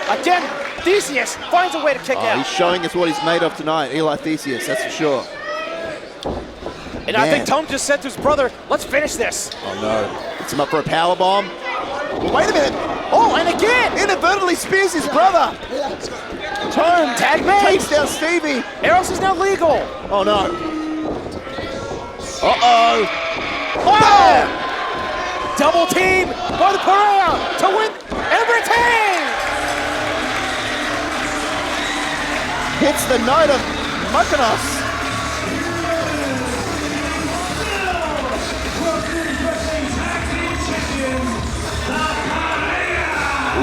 Again, Theseus finds a way to kick out. He's showing us what he's made of tonight, Eli Theseus, that's for sure. And I think Tome just said to his brother, let's finish this. Oh no. Gets him up for a powerbomb. Wait a minute. Oh, and again. Inadvertently spears his brother. Tome tag made. Takes down Stevie. Eros is now legal. Oh no. Uh-oh. Oh! Double team by the Pereira to win and retain. Hits the Knight of Mykonos.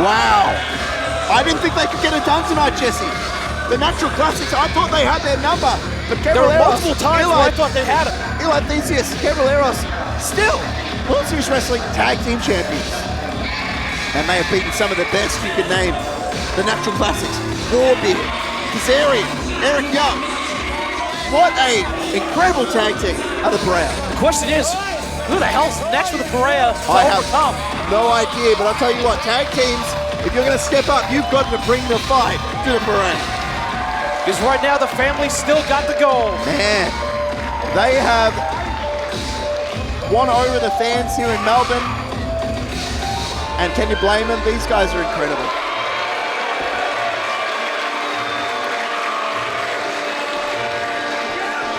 Wow. I didn't think they could get it done tonight, Jesse. The Natural Classics, I thought they had their number. But there were multiple times where I thought they had it. Eli Theseus, Gabriel Eros, still World Series Wrestling Tag Team Champions. And they have beaten some of the best you could name. The Natural Classics, Robbie, Kazarian, Eric Young. What a incredible tag team of the Pereira. The question is, who the hell's next for the Pereira to overcome? No idea, but I'll tell you what, tag teams, if you're going to step up, you've got to bring the fight to the Pereira. Because right now the family still got the gold. Man, they have won over the fans here in Melbourne. And can you blame them? These guys are incredible.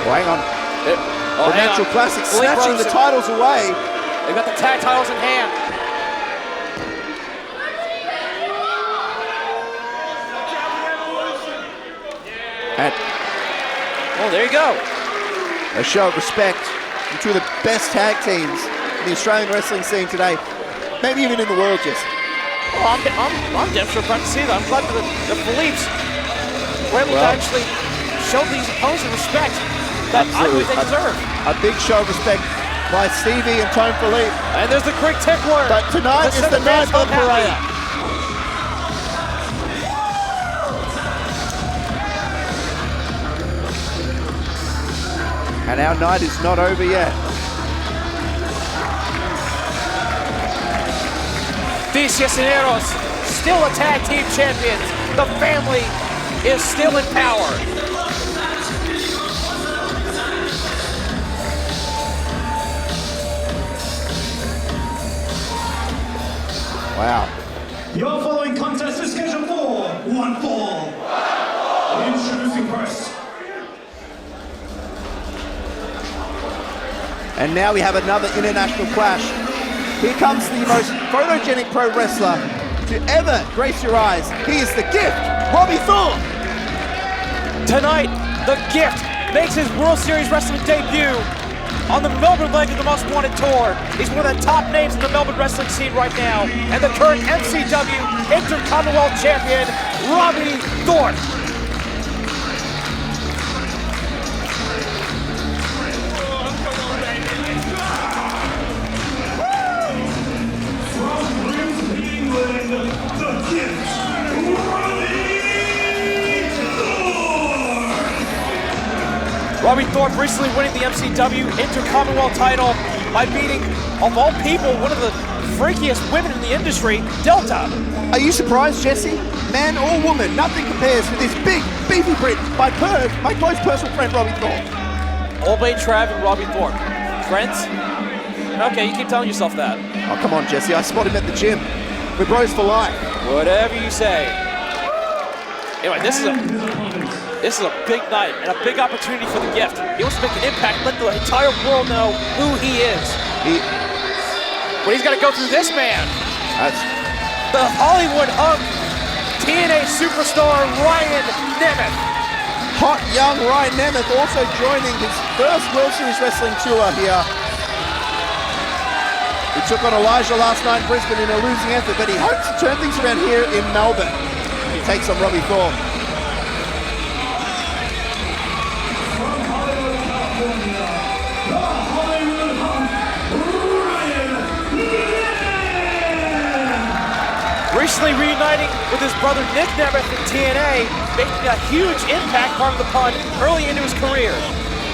Oh, hang on. The Natural Classics snatching the titles away. They've got the tag titles in hand. And well, there you go. A show of respect from two of the best tag teams in the Australian wrestling scene today, maybe even in the world, Jesse. Oh, I'm damn sure proud to see that. I'm glad that the Philippe's were able to actually show these opponents the respect that I believe they deserve. A big show of respect by Stevie and Tone Philippe. And there's the quick tickler. But tonight is the night of Pereira. And our night is not over yet. These Cisneros, still a tag team champions. The family is still in power. Wow. Your following contest is scheduled for one fall. Introducing first. And now we have another international clash. Here comes the most photogenic pro wrestler to ever grace your eyes. He is the Gift, Robbie Thorp. Tonight, the Gift makes his World Series Wrestling debut on the Melbourne leg of the Most Wanted Tour. He's one of the top names in the Melbourne wrestling scene right now, and the current MCW Intercontinental Champion, Robbie Thorp. Robbie Thorp recently winning the MCW Intercommonwealth title by beating, of all people, one of the freakiest women in the industry, Delta. Are you surprised, Jesse? Man or woman, nothing compares with this big, beefy Brit, my close personal friend, Robbie Thorp. Old Bay Trav and Robbie Thorp. Friends? Okay, you keep telling yourself that. Oh, come on, Jesse, I spot him at the gym. We're bros for life. Whatever you say. Anyway, this is a big night and a big opportunity for the Gift. He wants to make an impact, let the entire world know who he is. But he's got to go through this man. That's the Hollywood hunk, TNA superstar Ryan Nemeth. Hot young Ryan Nemeth also joining his first World Series Wrestling tour here. He took on Elijah last night in Brisbane in a losing effort, but he hopes to turn things around here in Melbourne. He takes on Robbie Thorp. Recently reuniting with his brother Nick Nemeth in TNA, making a huge impact, part of the pun, early into his career.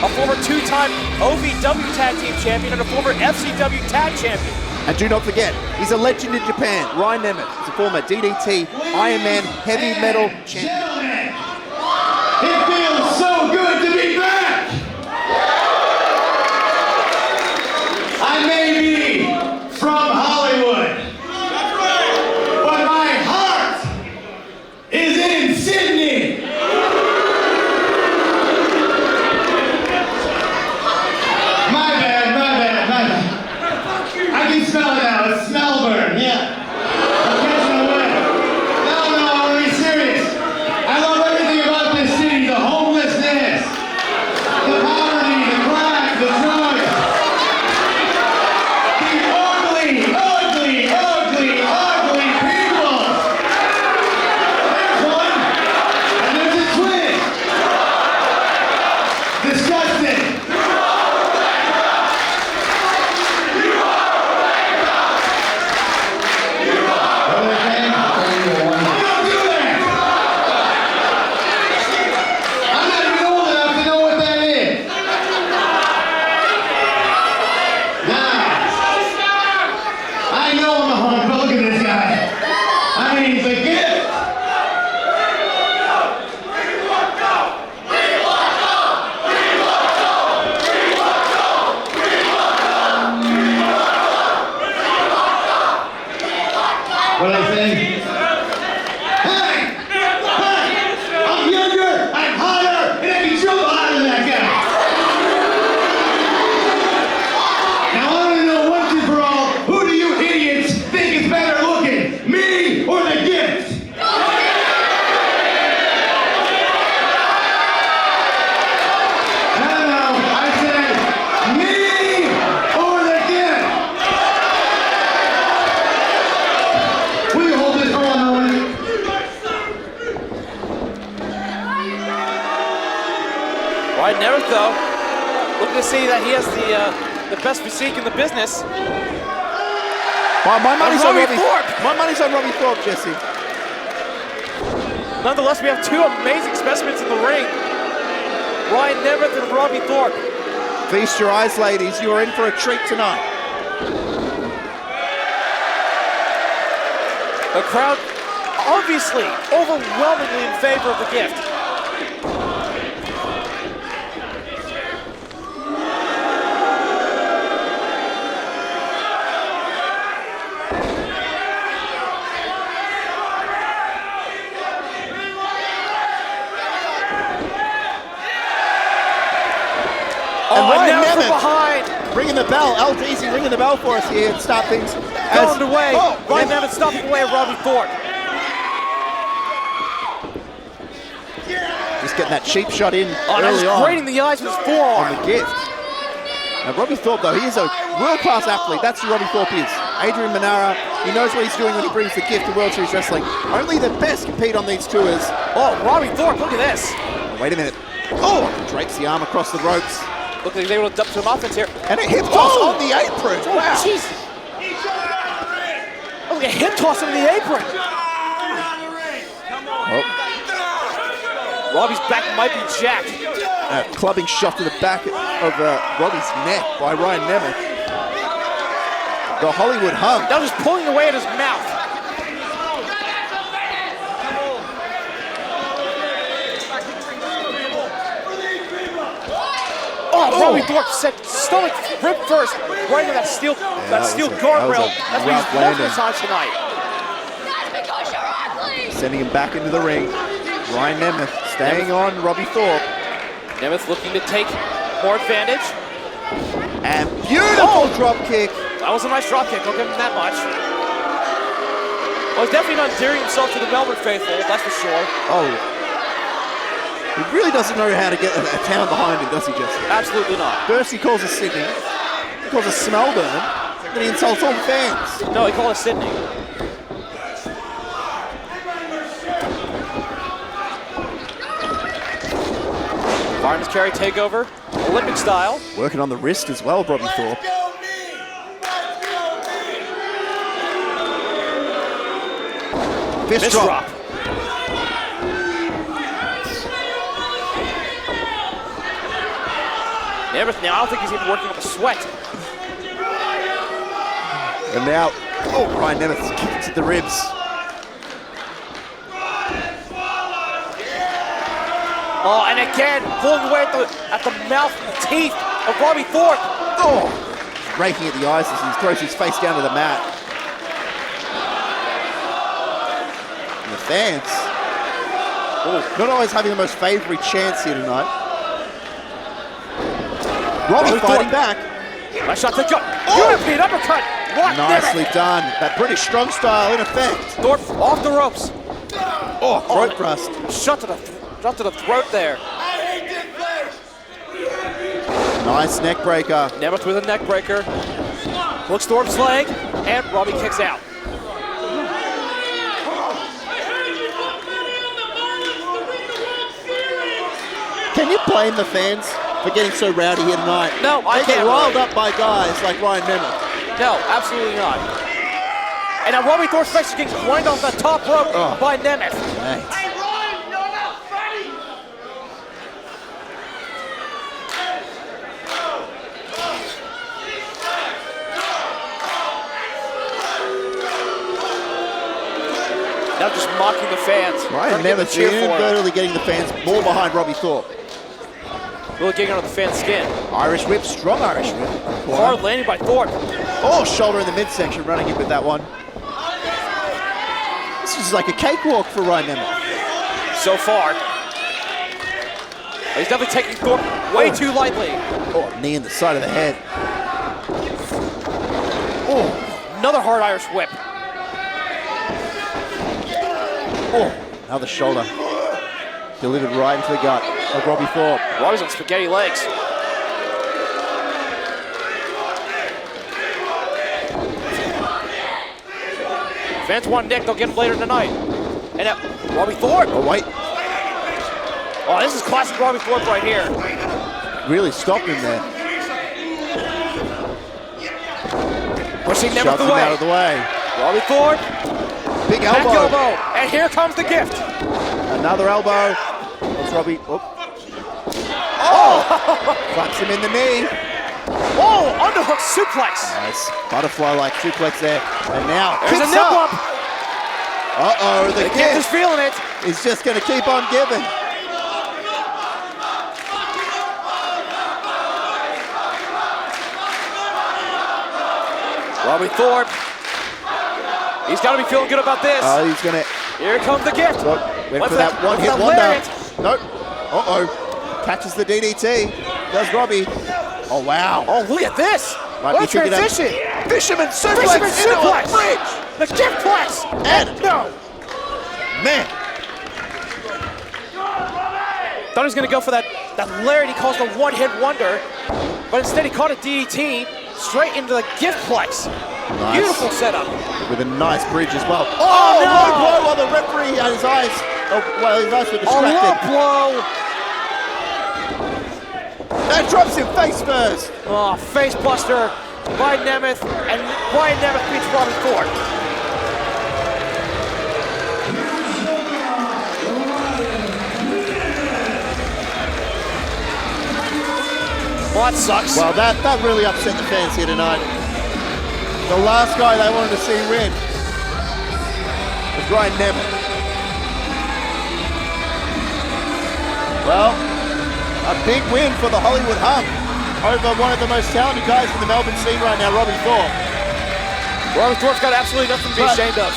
A former two-time OVW Tag Team Champion and a former FCW Tag Champion. And do not forget, he's a legend in Japan. Ryan Nemeth is a former DDT Iron Man Heavy Metal Champion. Gentlemen, it feels so good to be back! I may be from Hollywood, but my heart is in Sydney! My bad. I can smell it now, it's Melbourne, yeah. I'm catching a whiff. No, I'm really serious. I love everything about this city, the homelessness, the poverty, the crime, the drugs, the ugly people. There's one, and there's a twin. Disgusting. What I say? Hey! I'm younger, I'm hotter, and I can show hotter than that guy. Now I want to know once and for all, who do you idiots think is better looking? Me or the Gift? No, I said Right, Nemeth, though, looking to see that he has the best physique in the business. Well, my money's on Robbie Robbie Thorp. My money's on Robbie Thorp, Jesse. Nonetheless, we have two amazing specimens in the ring. Ryan Nemeth and Robbie Thorp. Feast your eyes, ladies. You are in for a treat tonight. The crowd obviously overwhelmingly in favor of the gift. And Ryan now from Nemeth behind. ringing the bell. LT's ringing the bell for us here to start things. Going away. Ryan Nemeth stopping away Robbie Thorp. Just getting that cheap shot in He's early on. grating the eyes with his forearm. On the gift. Now Robbie Thorp, though, he is a world-class athlete. That's who Robbie Thorp is. Adrian Manara, he knows what he's doing when he brings the gift to World Series Wrestling. Only the best compete on these tours. Oh, Robbie Thorp, look at this. Wait a minute. Oh, drapes the arm across the ropes. Look like he's able to dump some offense here. And a hip toss on the apron. Wow. Jeez. Look at a hip toss on the apron. Robbie's back might be jacked. A clubbing shot to the back of Robbie's neck by Ryan Nemeth. The Hollywood hug. Now just pulling away at his mouth. Robbie Thorp said stomach rib first, right into that steel guardrail. That's what he's multiple times tonight. Sending him back into the ring. Ryan Nemeth staying on Robbie Thorp. Nemeth looking to take more advantage. And beautiful drop kick. That was a nice drop kick, I'll give him that much. Well, he's definitely not endearing himself to the Melbourne faithful, that's for sure. Oh. He really doesn't know how to get a town behind him, does he, Jesse? Absolutely not. First he calls us Sydney, he calls us Melbourne, then he insults all the fans. No, he called us Sydney. Fireman's carry takeover, Olympic style. Working on the wrist as well, Robbie Thorp. Fist drop. Nemeth now, I don't think he's even working up a sweat. And now, Ryan Nemeth's kicked to the ribs. Oh, and again, pulling away at the mouth and the teeth of Robbie Thorp. Oh, raking at the eyes as he throws his face down to the mat. And the fans, not always having the most favoured chance here tonight. Robbie fighting back. Nice shot to gut. European uppercut. What? Nicely done. That British strong style in effect. Thorp off the ropes. Oh, throat thrust. Shot to the throat there. Nice neck breaker. Nemeth with a neck breaker. Hooks Thorp's leg, and Robbie kicks out. Can you blame the fans for getting so rowdy here tonight? No, I can't. They get riled up by guys like Ryan Nemeth. No, absolutely not. And now Robbie Thorp's face is getting groined off the top rope by Nemeth. Right. Now just mocking the fans. Ryan Nemeth inadvertently getting the fans more behind Robbie Thorp. Really getting under the fan's skin. Irish whip, strong Irish whip. Hard landing by Thorp. Oh, shoulder in the midsection, running in with that one. This is like a cakewalk for Ryan Nemeth. So far. He's definitely taking Thorp way too lightly. Oh, knee in the side of the head. Oh, another hard Irish whip. Oh, another shoulder. Delivered right into the gut of Robbie Thorp. Robbie's on spaghetti legs. Fans want Nick, they'll get him later tonight. And now, Robbie Thorp. Oh, wait. Oh, this is classic Robbie Thorp right here. really stopped him there. Pushing Nemeth Shoves him out of the way. Robbie Thorp. Big Back elbow. elbow. And here comes the gift. Another elbow. It's Robbie. Oh! Fucks him in the knee. Oh, underhook suplex. Nice. Butterfly-like suplex there. And now There's a kicks nip up. bump. Uh-oh, the The gift is gift feeling it. is just going to keep on giving. Robbie Thorp. He's got to be feeling good about this. Oh, he's going to... Here comes the gift. Went for that one-hit wonder. Nope. Uh-oh. Catches the DDT. Does Robbie. Oh, wow. Oh, look at this. Might What a be picking up- transition. Fisherman suplex. Fisherman into a suplex. bridge. The giftplex. And No. man. Thought he was going to go for that Laird he calls the one-hit wonder, but instead he caught a DDT straight into the giftplex. Nice. Beautiful setup. With a nice bridge as well. Oh, no. Low blow while the referee had his eyes. Oh, well, his eyes were A low distracted. blow. That drops him face first. Oh, face buster by Nemeth, and Brian Nemeth beats Robbie Thorp. Well, that sucks. Well, that really upset the fans here tonight. The last guy they wanted to see win was Brian Nemeth. Well, a big win for the Hollywood Hum over one of the most talented guys in the Melbourne scene right now, Robbie Thorp. Robbie Thorp's got absolutely nothing to be ashamed of.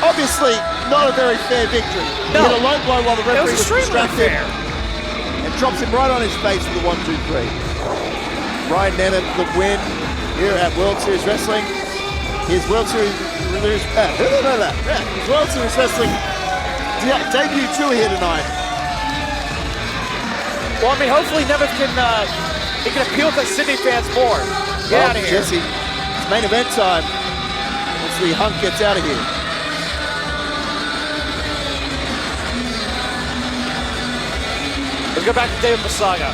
Obviously, not a very fair victory. No. He hit a low blow while the It referee was was extremely distracted. unfair. And drops him right on his face with a 1-2-3. Brian Nemeth, the win here at World Series Wrestling. His World Series Wrestling debut tour here tonight. Well, I mean, hopefully Nemeth can appeal to Sydney fans more. Get out of here. Jesse, it's main event time. Once the hunk gets out of here. Let's go back to David Masaga.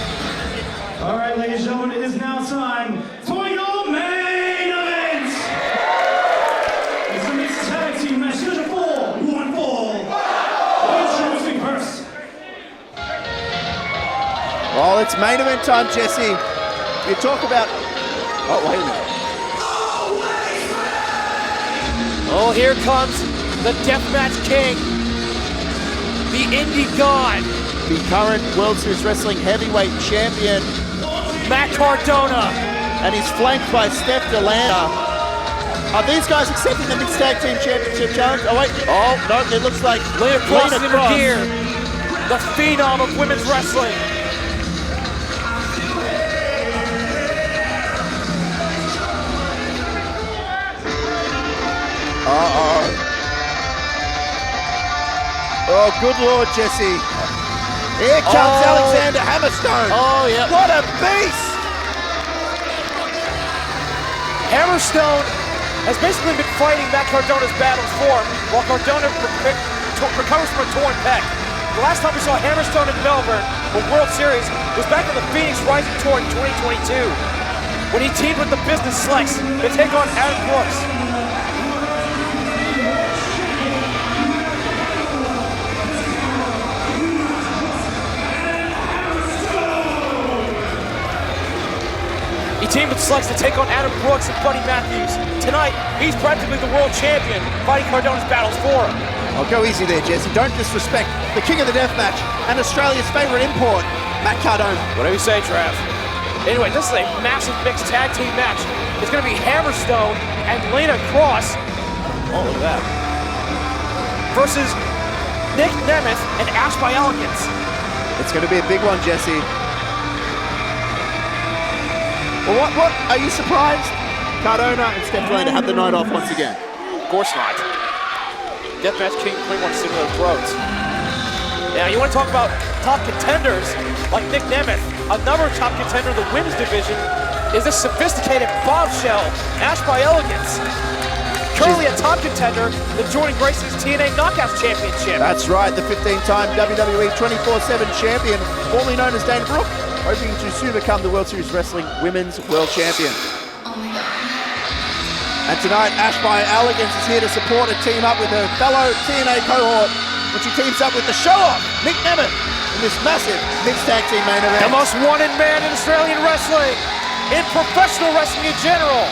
All right, ladies and gentlemen, it is now time for your main event. It's a mixed tag team match, scheduled for one fall. Introducing first. Well, it's main event time, Jesse. You talk about... Oh, wait a minute. Oh, here comes the Deathmatch King, the Indie God, The current World Series Wrestling Heavyweight Champion. Matt Cardona. And he's flanked by Steph DeLanda. Are these guys accepting the Mixed Tag Team Championship Challenge? Oh, wait. Oh, no, it looks like Lena Kross Lena in her Kross. gear, the phenom of women's wrestling. Uh-oh. Oh, good Lord, Jesse. Here comes Alexander Hammerstone. Oh, yeah. What a beast! Hammerstone has basically been fighting Matt Cardona's battles for him while Cardona recovers from a torn pec. The last time we saw Hammerstone in Melbourne for World Series was back on the Phoenix Rising Tour in 2022 when he teamed with the Business Slugs to take on Adam Brooks. He teamed with Slugs to take on Adam Brooks and Buddy Matthews. Tonight, he's practically the world champion, fighting Cardona's battles for him. Oh, go easy there, Jesse. Don't disrespect the king of the deathmatch and Australia's favorite import, Matt Cardona. Whatever you say, Trav. Anyway, this is a massive mixed tag team match. It's going to be Hammerstone and Lena Kross. Oh, look at that. Versus Nick Nemeth and Ash by Elegance. It's going to be a big one, Jesse. Well, what? Are you surprised? Cardona and Steph DeLanda had the night off once again. Of course not. Deathmatch King pretty much sitting their throats. Now, you want to talk about top contenders like Nick Nemeth. Another top contender in the women's division is this sophisticated bombshell, Ash by Elegance. Currently a top contender in Jordan Grace's TNA Knockouts Championship. That's right, the 15-time WWE 24/7 champion, formerly known as Dana Brooke. hoping to soon become the World Series Wrestling Women's World Champion. And tonight, Elegance is here to support and team up with her fellow TNA cohort when she teams up with the show-off, Nick Nemeth, in this massive mixed tag team main event. The most wanted man in Australian wrestling, in professional wrestling in general.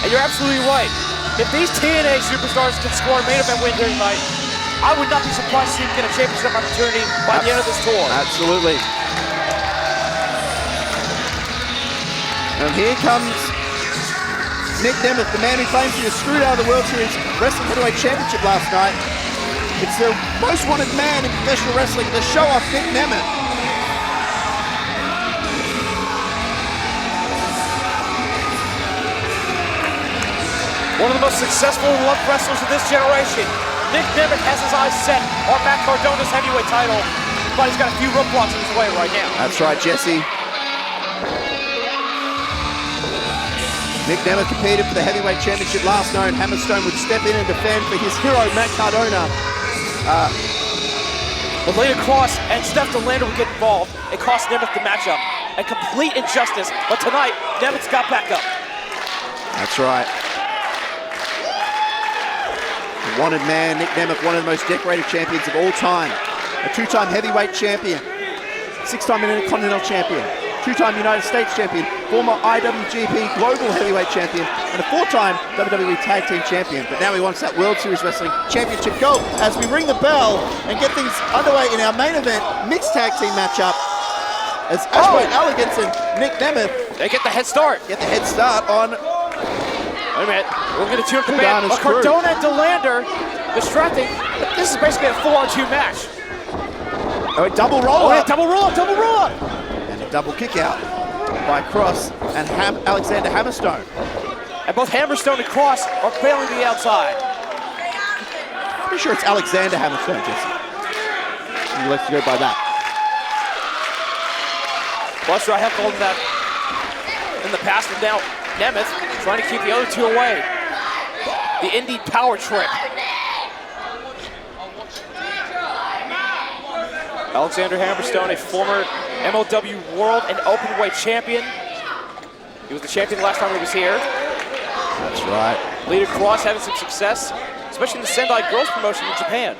And you're absolutely right. If these TNA superstars can score a main event win here tonight, I would not be surprised to see him get a championship opportunity by the end of this tour. Absolutely. And here comes Nick Nemeth, the man who claims he was screwed out of the World Series Wrestling Heavyweight Championship last night. It's the most wanted man in professional wrestling, the show-off Nick Nemeth. One of the most successful and loved wrestlers of this generation. Nick Nemeth has his eyes set on Matt Cardona's heavyweight title, but he's got a few roadblocks in his way right now. That's right, Jesse. Nick Nemeth competed for the heavyweight championship last night, and Hammerstone would step in and defend for his hero, Matt Cardona. But Lena, Kross and Steph DeLander would get involved. It cost Nemeth the matchup. A complete injustice, but tonight, Nemeth's got back up. That's right. The wanted man, Nick Nemeth, one of the most decorated champions of all time. A two-time heavyweight champion, six-time Intercontinental champion, two-time United States champion, former IWGP Global Heavyweight champion, and a four-time WWE Tag Team champion. But now he wants that World Series Wrestling Championship gold as we ring the bell and get things underway in our main event mixed tag team matchup as Elegance and Nick Nemeth. They get the head start. Get the head start on... Wait a minute, we're going to tune command. Cardona and DeLander distracting. This is basically a 4-on-2 match. Oh, double roll up. Double roll up, double roll up. And a double kick out by Kross and Alexander Hammerstone. And both Hammerstone and Kross are bailing to the outside. Pretty sure it's Alexander Hammerstone, Jesse. He likes to go by that. Buster, I have called him that in the past, and now Nemeth trying to keep the other two away. The Indy power trip. Alexander Hammerstone, a former MLW World and Openweight champion. He was the champion last time he was here. That's right. Lena Kross having some success, especially in the Sendai Girls promotion in Japan.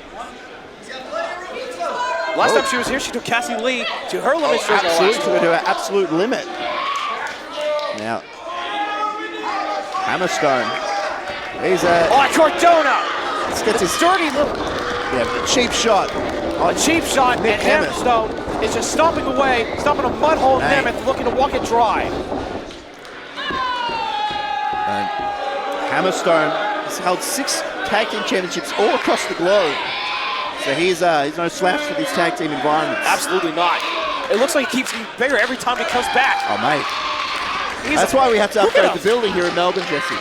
Last time she was here, she took Cassie Lee to her limit. Absolutely, took her to her absolute limit. Now, Hammerstone. He's a... Oh, Cardona! Let's get this dirty little... Yeah, cheap shot. A cheap shot, and Hammerstone is just stomping away, stomping a mud hole. Nemeth looking to walk it dry. And Hammerstone has held 6 tag team championships all across the globe. So he's no slouch for these tag team environments. Absolutely not. It looks like he keeps getting bigger every time he comes back. Oh, mate. That's why we have to upgrade the building here in Melbourne, Jesse.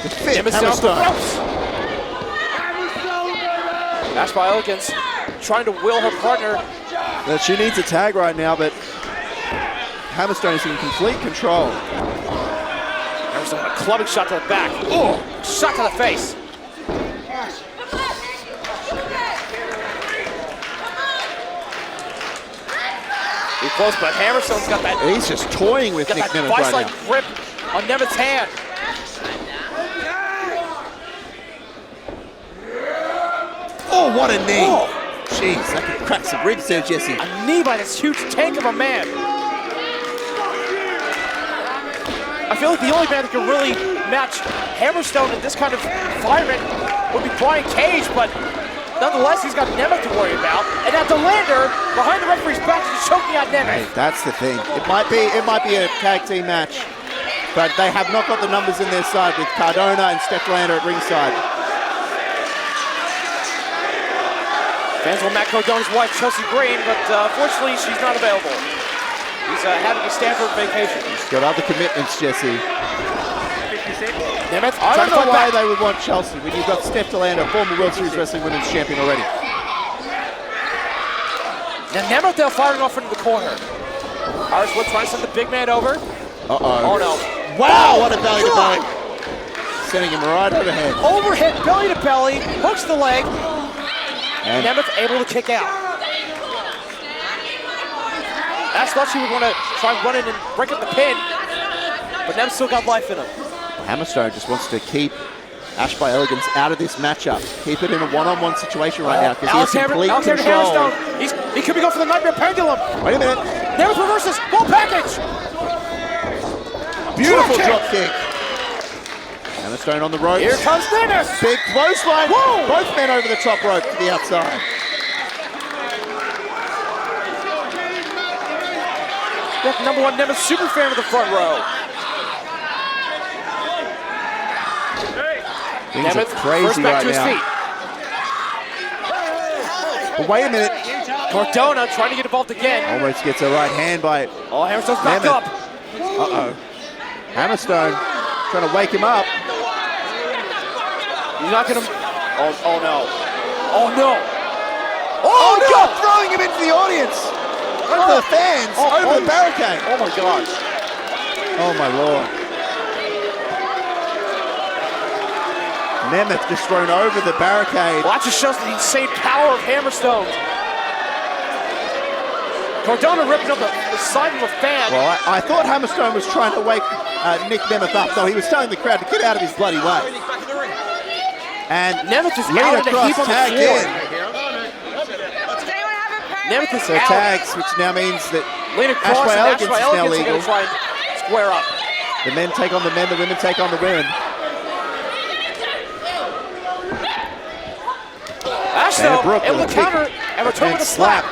To fit Hammerstone. Match by Elegance, trying to will her partner. She needs a tag right now, but Hammerstone is in complete control. Hammerstone, a clubbing shot to the back. Oh, shot to the face. He's close, but Hammerstone's got that. He's just toying with Nick Nemeth right now. Vice-like grip on Nemeth's hand. Oh, what a knee. Oh. Jeez, that could crack some ribs there, Jesse. A knee by this huge tank of a man. I feel like the only man that can really match Hammerstone in this kind of environment would be Brian Cage, but nonetheless, he's got Nemeth to worry about. And now DeLander, behind the referee's back, is choking out Nemeth. Hey, that's the thing. It might be a tag team match, but they have not got the numbers in their side with Cardona and Steph DeLander at ringside. Fans want Matt Cardona's wife, Chelsea Green, but fortunately, she's not available. He's having a Stanford vacation. He's got other commitments, Jesse. Nemeth, I don't know why they would want Chelsea when you've got Steph DeLander, former World Series Wrestling Women's Champion already. Now Nemeth, they're firing off into the corner. Irish Whip trying to send the big man over. Uh-oh. Oh, no. Wow, what a belly to belly. Sending him right overhead. Overhead, belly to belly, hooks the leg. And Nemeth able to kick out. Ash thought she would want to try and run in and break up the pin, but Nemeth still got life in him. Hammerstone just wants to keep Ash by Elegance out of this matchup. Keep it in a one-on-one situation right now because he has complete control. Hammerstone. He could be going for the Nightmare Pendulum. Wait a minute. Nemeth reverses. Wall package. Beautiful drop kick. Hammerstone on the ropes. Here comes Nemeth. Big clothesline. Whoa. Both men over the top rope to the outside. Got the #1 Nemeth super fan of the front row. Things are Nemeth crazy back right to his now. feet. But wait a minute. Cardona trying to get involved again. Almost gets a right hand by Oh, Hammerstone's back Nemeth. up. Uh-oh. Hammerstone trying to wake him up. He's not gonna. Oh no. Oh no. Oh, no! God, throwing him into the audience. Over the fans. Over the barricade. Oh my gosh. Oh my Lord. Nemeth just thrown over the barricade. Well, that just shows the insane power of Hammerstone. Cardona ripping up the side of a fan. Well, I thought Hammerstone was trying to wake Nick Nemeth up, though. He was telling the crowd to get out of his bloody way. And Nemeth is Lena out in a Kross heap on the tagged floor. in. Nemeth is So out. tags, which now means that Lena Ash Kross by and Elegance Ash by is now Elegance are legal. going to try and square up. The men take on the men, the women take on the women. Ash, though, able to counter and return with a slap.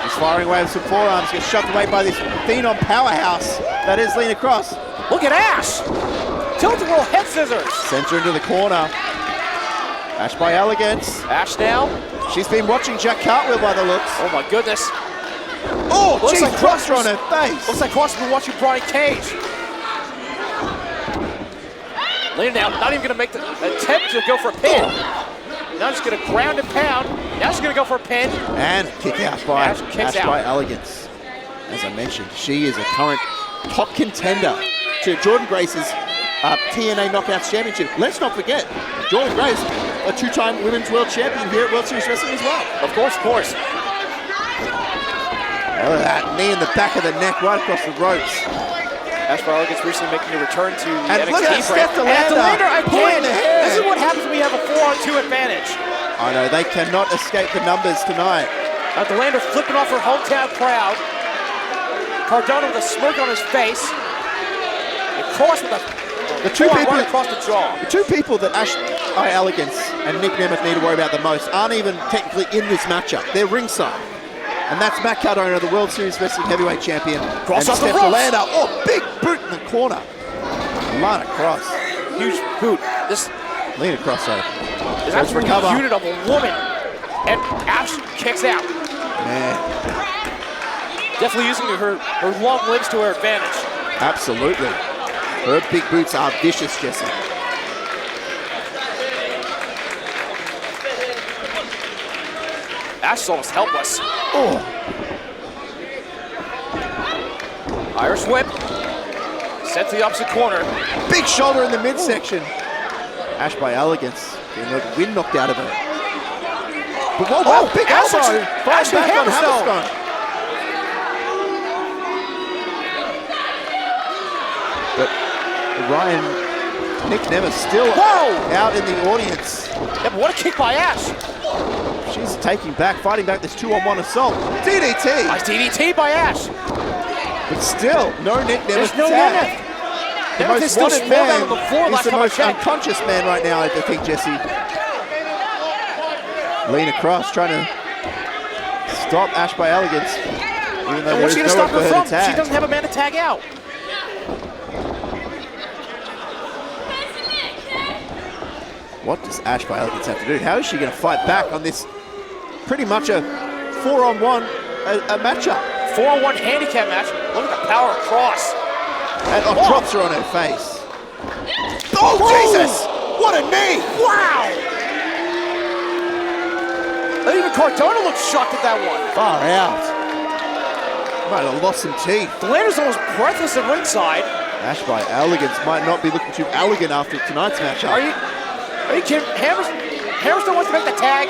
He's firing away with some forearms, gets shoved away by this phenom powerhouse that is Lena Kross. Look at Ash! Tilt-a-whirl head scissors. Sends her into the corner. Ash by Elegance. Ash now. She's been watching Jack Cartwheel by the looks. Oh my goodness. Oh, Looks geez, like Kross on her face. Looks like Kross has been watching Brian Cage. Lena now not even going to make the attempt to go for a pin. Now she's going to ground and pound. Now she's going to go for a pin. And kick out by Ash kicks Ash out. by Elegance. As I mentioned, she is a current top contender to Jordan Grace's TNA Knockouts Championship. Let's not forget, Jordan Grace, a two-time Women's World Champion here at World Series Wrestling as well. Of course, of course. Look at that knee in the back of the neck right across the ropes. Ash by Elegance recently making a return to the And look at NXT that, brand. Steph And Delender pulling again. the hair. This is what happens when we have a 4-on-2 advantage. I know, they cannot escape the numbers tonight. Now Delender flipping off her hometown crowd. Cardona with a smirk on his face. And Kross with a The two people, right across the jaw. the two people that Ash by Elegance and Nick Nemeth need to worry about the most aren't even technically in this matchup. They're ringside. And that's Matt Cardona, the World Series Wrestling Heavyweight Champion. Kross and off the Steph ropes. Delender. Oh, big boot in the corner. Lena Kross. Huge boot. This Lena Kross, though. is Let's absolutely recover. a unit of a woman. And Ash kicks out. Man, Definitely using her long limbs to her advantage. absolutely. Her big boots are vicious, Jesse. Ash is almost helpless. Oh, Irish whip. Sent to the opposite corner. big shoulder in the midsection. Ash by Elegance. Getting the wind knocked out of her. But whoa, wow, big Ash elbow. actually- Fighting actually back on Hammerstone. Hammerstone. But Ryan, Nick Nemeth still out in the audience. Yeah, but what a kick by Ash. She's fighting back this 2-on-1 assault. DDT, Nice DDT by Ash. but still, no Nick Nemeth. There's no tag. Nemeth. The Nemeth is most still wanted sprawled out man on the floor is last the time I most checked. unconscious man right now, I think, Jesse. Lena Kross trying to stop Ash by Elegance, even though And there what's is she going to nowhere stop for her her from? to tag. She doesn't have a man to tag out. What does Ash by Elegance have to do? How is she going to fight back on this pretty much a 4-on-1 a matchup? 4-on-1 handicap match. Look at the power of Kross. And drops her on her face. Oh, Jesus! What a knee! Wow! Even Cardona looked shocked at that one. Far out. Might have lost some teeth. Delander's almost breathless at ringside. Ash by Elegance might not be looking too elegant after tonight's matchup. Are you kidding? Hammerstone wants to make the tag.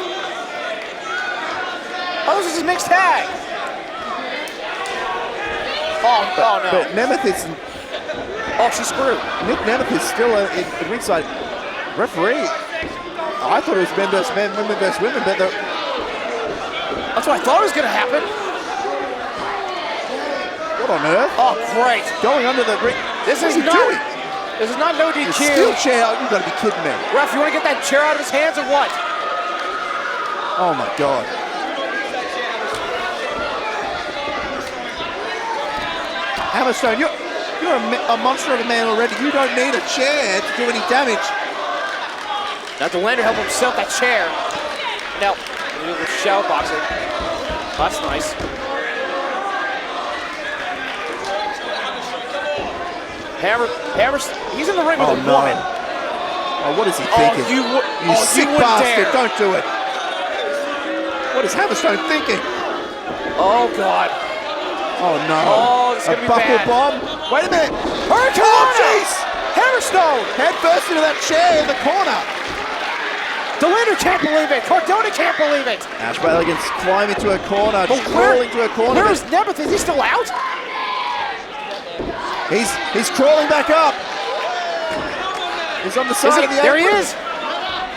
Oh, this is his mixed tag. Oh no. But Nemeth is... Oh, she's screwed. Nick Nemeth is still in ringside. Referee. I thought it was men versus men, women versus women, but that's what I thought was going to happen. what on earth? Oh, great. Going under the ring. This is not no DQ. Steel chair. You've got to be kidding me. Ref, you want to get that chair out of his hands or what? Oh my God. Hammerstone, you're a monster of a man already. You don't need a chair to do any damage. Now the Lander help himself that chair. Now, shadow boxing. That's nice. Hammer, he's in the ring with a woman. Oh, what is he thinking? You sick bastard, don't do it. What is Hammerstone thinking? Oh, God. Oh, no. Oh, this is going to be buckle bad. bomb. Wait a minute. Hurricane! Oh, jeez. Hammerstone! Head first into that chair in the corner. The Lander can't believe it. Cardona can't believe it. Ash by Elegance climbing to a corner, just crawling to a corner. Where is Nemeth? Is he still out? He's crawling back up. He's on the side of the There he apron. is.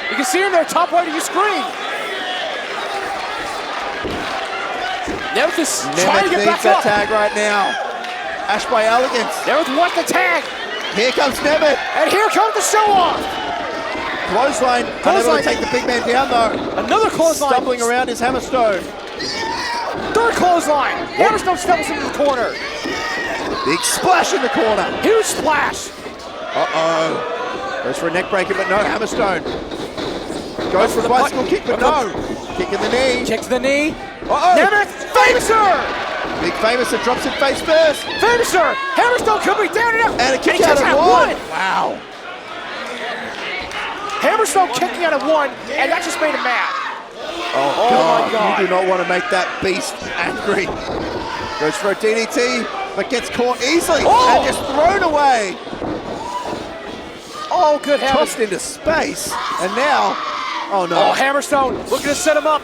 You can see him there, top right of your screen. Nemeth is trying to get back up. Tag right now. Ash by Elegance. Nemeth wants the tag. Here comes Nemeth. And here comes the show off. Clothesline. Unable to take the big man down though. Another clothesline. Stumbling around is Hammerstone. Third clothesline. Hammerstone stumbles into the corner. Big splash in the corner. Huge splash. Uh-oh. Goes for a neck breaker, but no, Hammerstone. Goes for the bicycle kick, but no. Kick in the knee. Kick to the knee. Uh-oh. Nemeth, Famouser! Big Famouser drops it face first. Famouser! Hammerstone could be down and out. And a kick out at one. Wow. Hammerstone kicking out at one, and that just made him mad. Oh, God. My God. You do not want to make that beast angry. Goes for a DDT, but gets caught easily and just thrown away. Oh, good heavens. Tossed into space, and now, oh no. Oh, Hammerstone looking to set him up.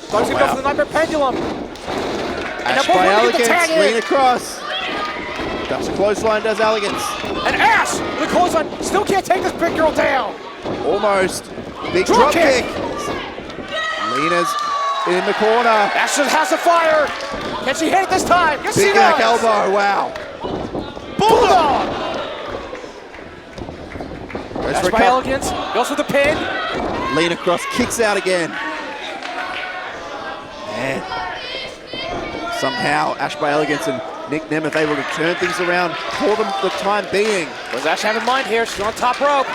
Thought he was going to go for the Nightmare Pendulum. Ash by Elegance, Lena Kross. Ducks a clothesline, does Elegance. And Ash, the clothesline, still can't take this big girl down. Almost. Big drop kick. Lena's in the corner. Ash has the fire. Can she hit it this time? Yes, big she does. back elbow, wow. Bulldog. Ash by Elegance, goes for the pin. Lena Kross kicks out again. And somehow Ash by Elegance and Nick Nemeth able to turn things around for them the time being. What does Ash have in mind here? She's on top rope.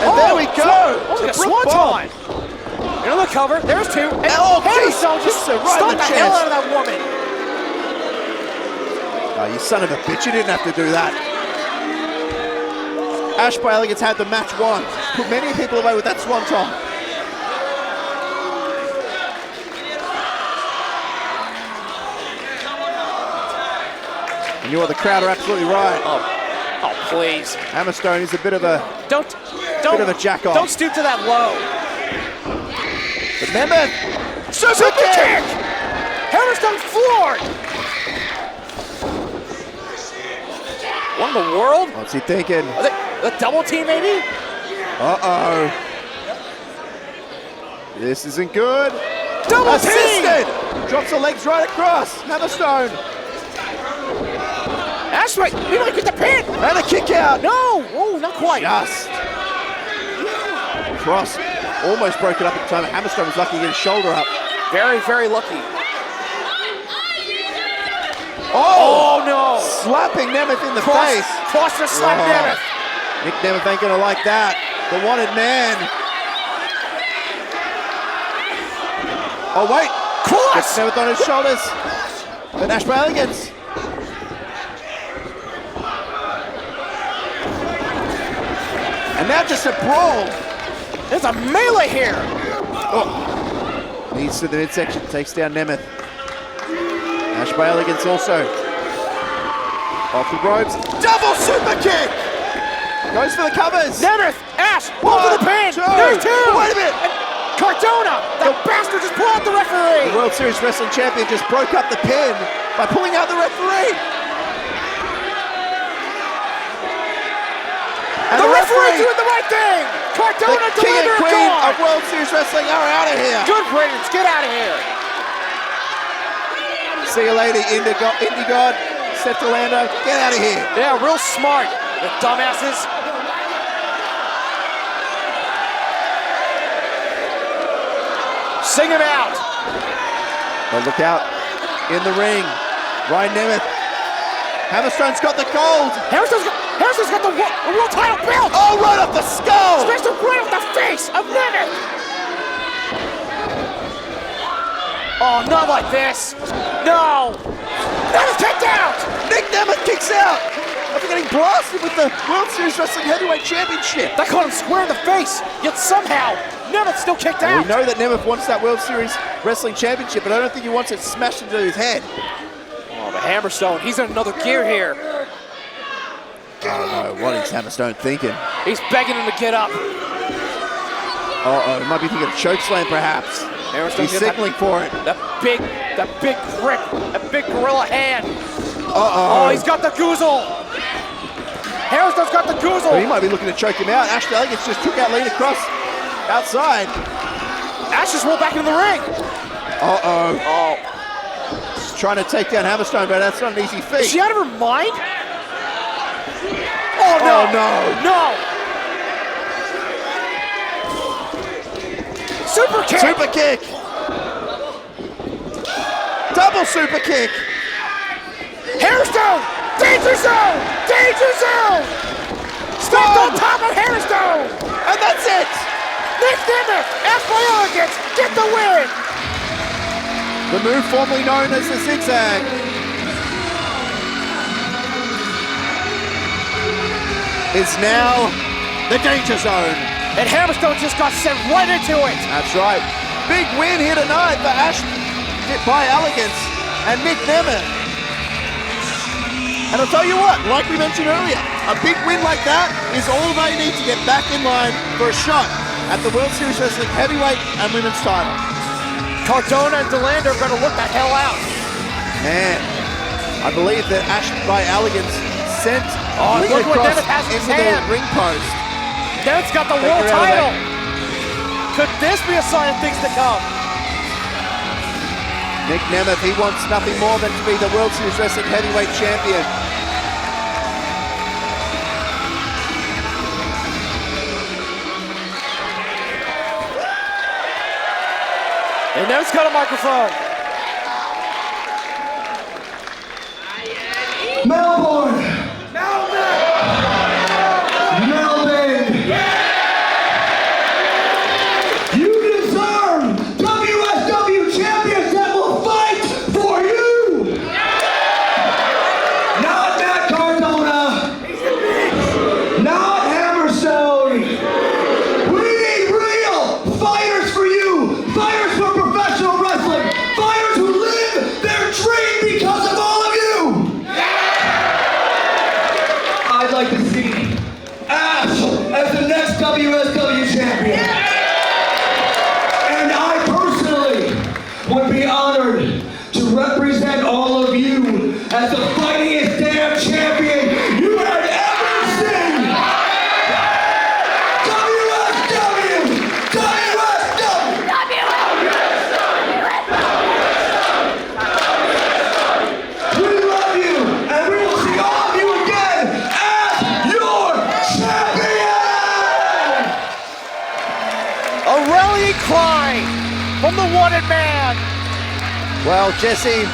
And there we go. Oh, a swanton. Another cover. There's two. And Hammerstone just right stomped in the the hell chest. out of that woman. Oh, you son of a bitch. You didn't have to do that. Ash by Elegance had the match won. Put many people away with that swanton. And you are the crowd are absolutely right. Oh, please. Hammerstone is a bit of a jack off. Don't stoop to that low. But Nemeth, Super kick! Hammerstone's floored. What in the world? What's he thinking? Are they a double team, maybe? Uh-oh. This isn't good. Double Assisted! team! Drops the legs right across. Hammerstone. That's right. You might get the pin. And a kick out. No. Oh, not quite. Just. Kross almost broke it up at the time. Hammerstone was lucky to get his shoulder up. Very, very lucky. Oh, no. Slapping Nemeth in the face. Kross just slapped Nemeth. Nick Nemeth ain't gonna like that. The wanted man. Oh, wait. Kross! Nemeth on his shoulders. But Ash by Elegance. And now just a brawl. There's a melee here. Oh. Knees to the midsection, takes down Nemeth. Ash by Elegance also. Off the ropes. Double super kick! Goes for the covers. Nemeth, Ash, pull to the pin. There's two. Wait a minute. Cardona, that bastard just pulled out the referee. The World Series Wrestling Champion just broke up the pin. by pulling out the referee. And the referee doing the right thing. Cardona, the king and Delinder, queen gone. of World Series Wrestling are out of here. Good riddance. Get out of here. See you later, Indie God. Seth Orlando, get out of here. Yeah, real smart. The dumbasses. Sing him out. But look out in the ring. Ryan Nemeth. Hammerstone's got the gold. Hammerstone's got the world title belt. Oh, right off the skull. Smashed him right off the face of Nemeth. Oh, not like this. No. Nemeth kicked out. Nick Nemeth kicks out. After getting blasted with the World Series Wrestling Heavyweight Championship. That caught him square in the face, yet somehow Nemeth still kicked out. We know that Nemeth wants that World Series Wrestling Championship, but I don't think he wants it smashed into his head. Oh, the Hammerstone, he's in another gear here. Oh no, what is Hammerstone thinking? He's begging him to get up. Uh-oh, he might be thinking of chokeslam perhaps. He's signaling for it. That big grip, that big gorilla hand. Uh-oh. Oh, he's got the goozle. Hammerstone's got the goozle. Well, he might be looking to choke him out. Elegance just took out Lena Kross outside. Ash just rolled back into the ring. Uh-oh. Oh. He's trying to take down Hammerstone, but that's not an easy feat. Is she out of her mind? Oh, no. Oh, no. No. Super kick. Super kick. Double super kick. Hammerstone. Danger zone. Danger zone. Stepped on top of Hammerstone. And that's it. Nick Nemeth, asked by Elegance, get the win. The move formerly known as the zigzag. Is now the danger zone. And Hammerstone just got sent right into it. That's right. Big win here tonight for Ash by Elegance and Nick Nemeth. And I'll tell you what, like we mentioned earlier, a big win like that is all they need to get back in line for a shot at the World Series Wrestling Heavyweight and Women's title. Cardona and Delander better look the hell out. Man, I believe that Ash by Elegance sent Lena look what Kross Nemeth has in his into the hand. ring post. Nemeth's got the Take world her out of title. Could this be a sign of things to come? Nick Nemeth, he wants nothing more than to be the World Series Wrestling Heavyweight Champion. And Nemeth's got a microphone. Melbourne! Melbourne! You deserve WSW champions that will fight for you! Not Matt Cardona! Not Hammerstone! We need real fighters for you! Fighters for professional wrestling! Fighters who live their dream because of all of you! I'd like to see Ash as the next WSW champion. And I personally would be honored to represent all of you as the fightingest damn champion you had ever seen. WSW! WSW! We love you, and we will see all of you again as your champion! A rallying cry from the wanted man. Well, Jesse,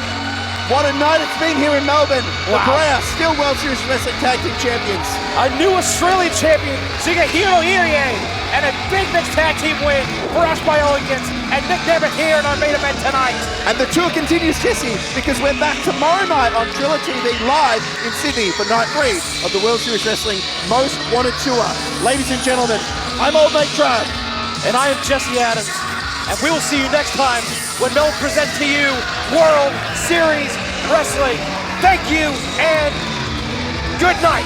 what a night it's been here in Melbourne. The Brea still World Series Wrestling Tag Team Champions. A new Australian champion, Shigehiro Irie, and a big mixed tag team win for Ash by Elegance and Nick Nemeth here in our main event tonight. And the tour continues, Jesse, because we're back tomorrow night on Triller TV live in Sydney for night 3 of the World Series Wrestling Most Wanted Tour. Ladies and gentlemen, I'm Old Mate Trav. And I am Jesse Adams. And we will see you next time when Mel presents to you World Series Wrestling. Thank you and good night.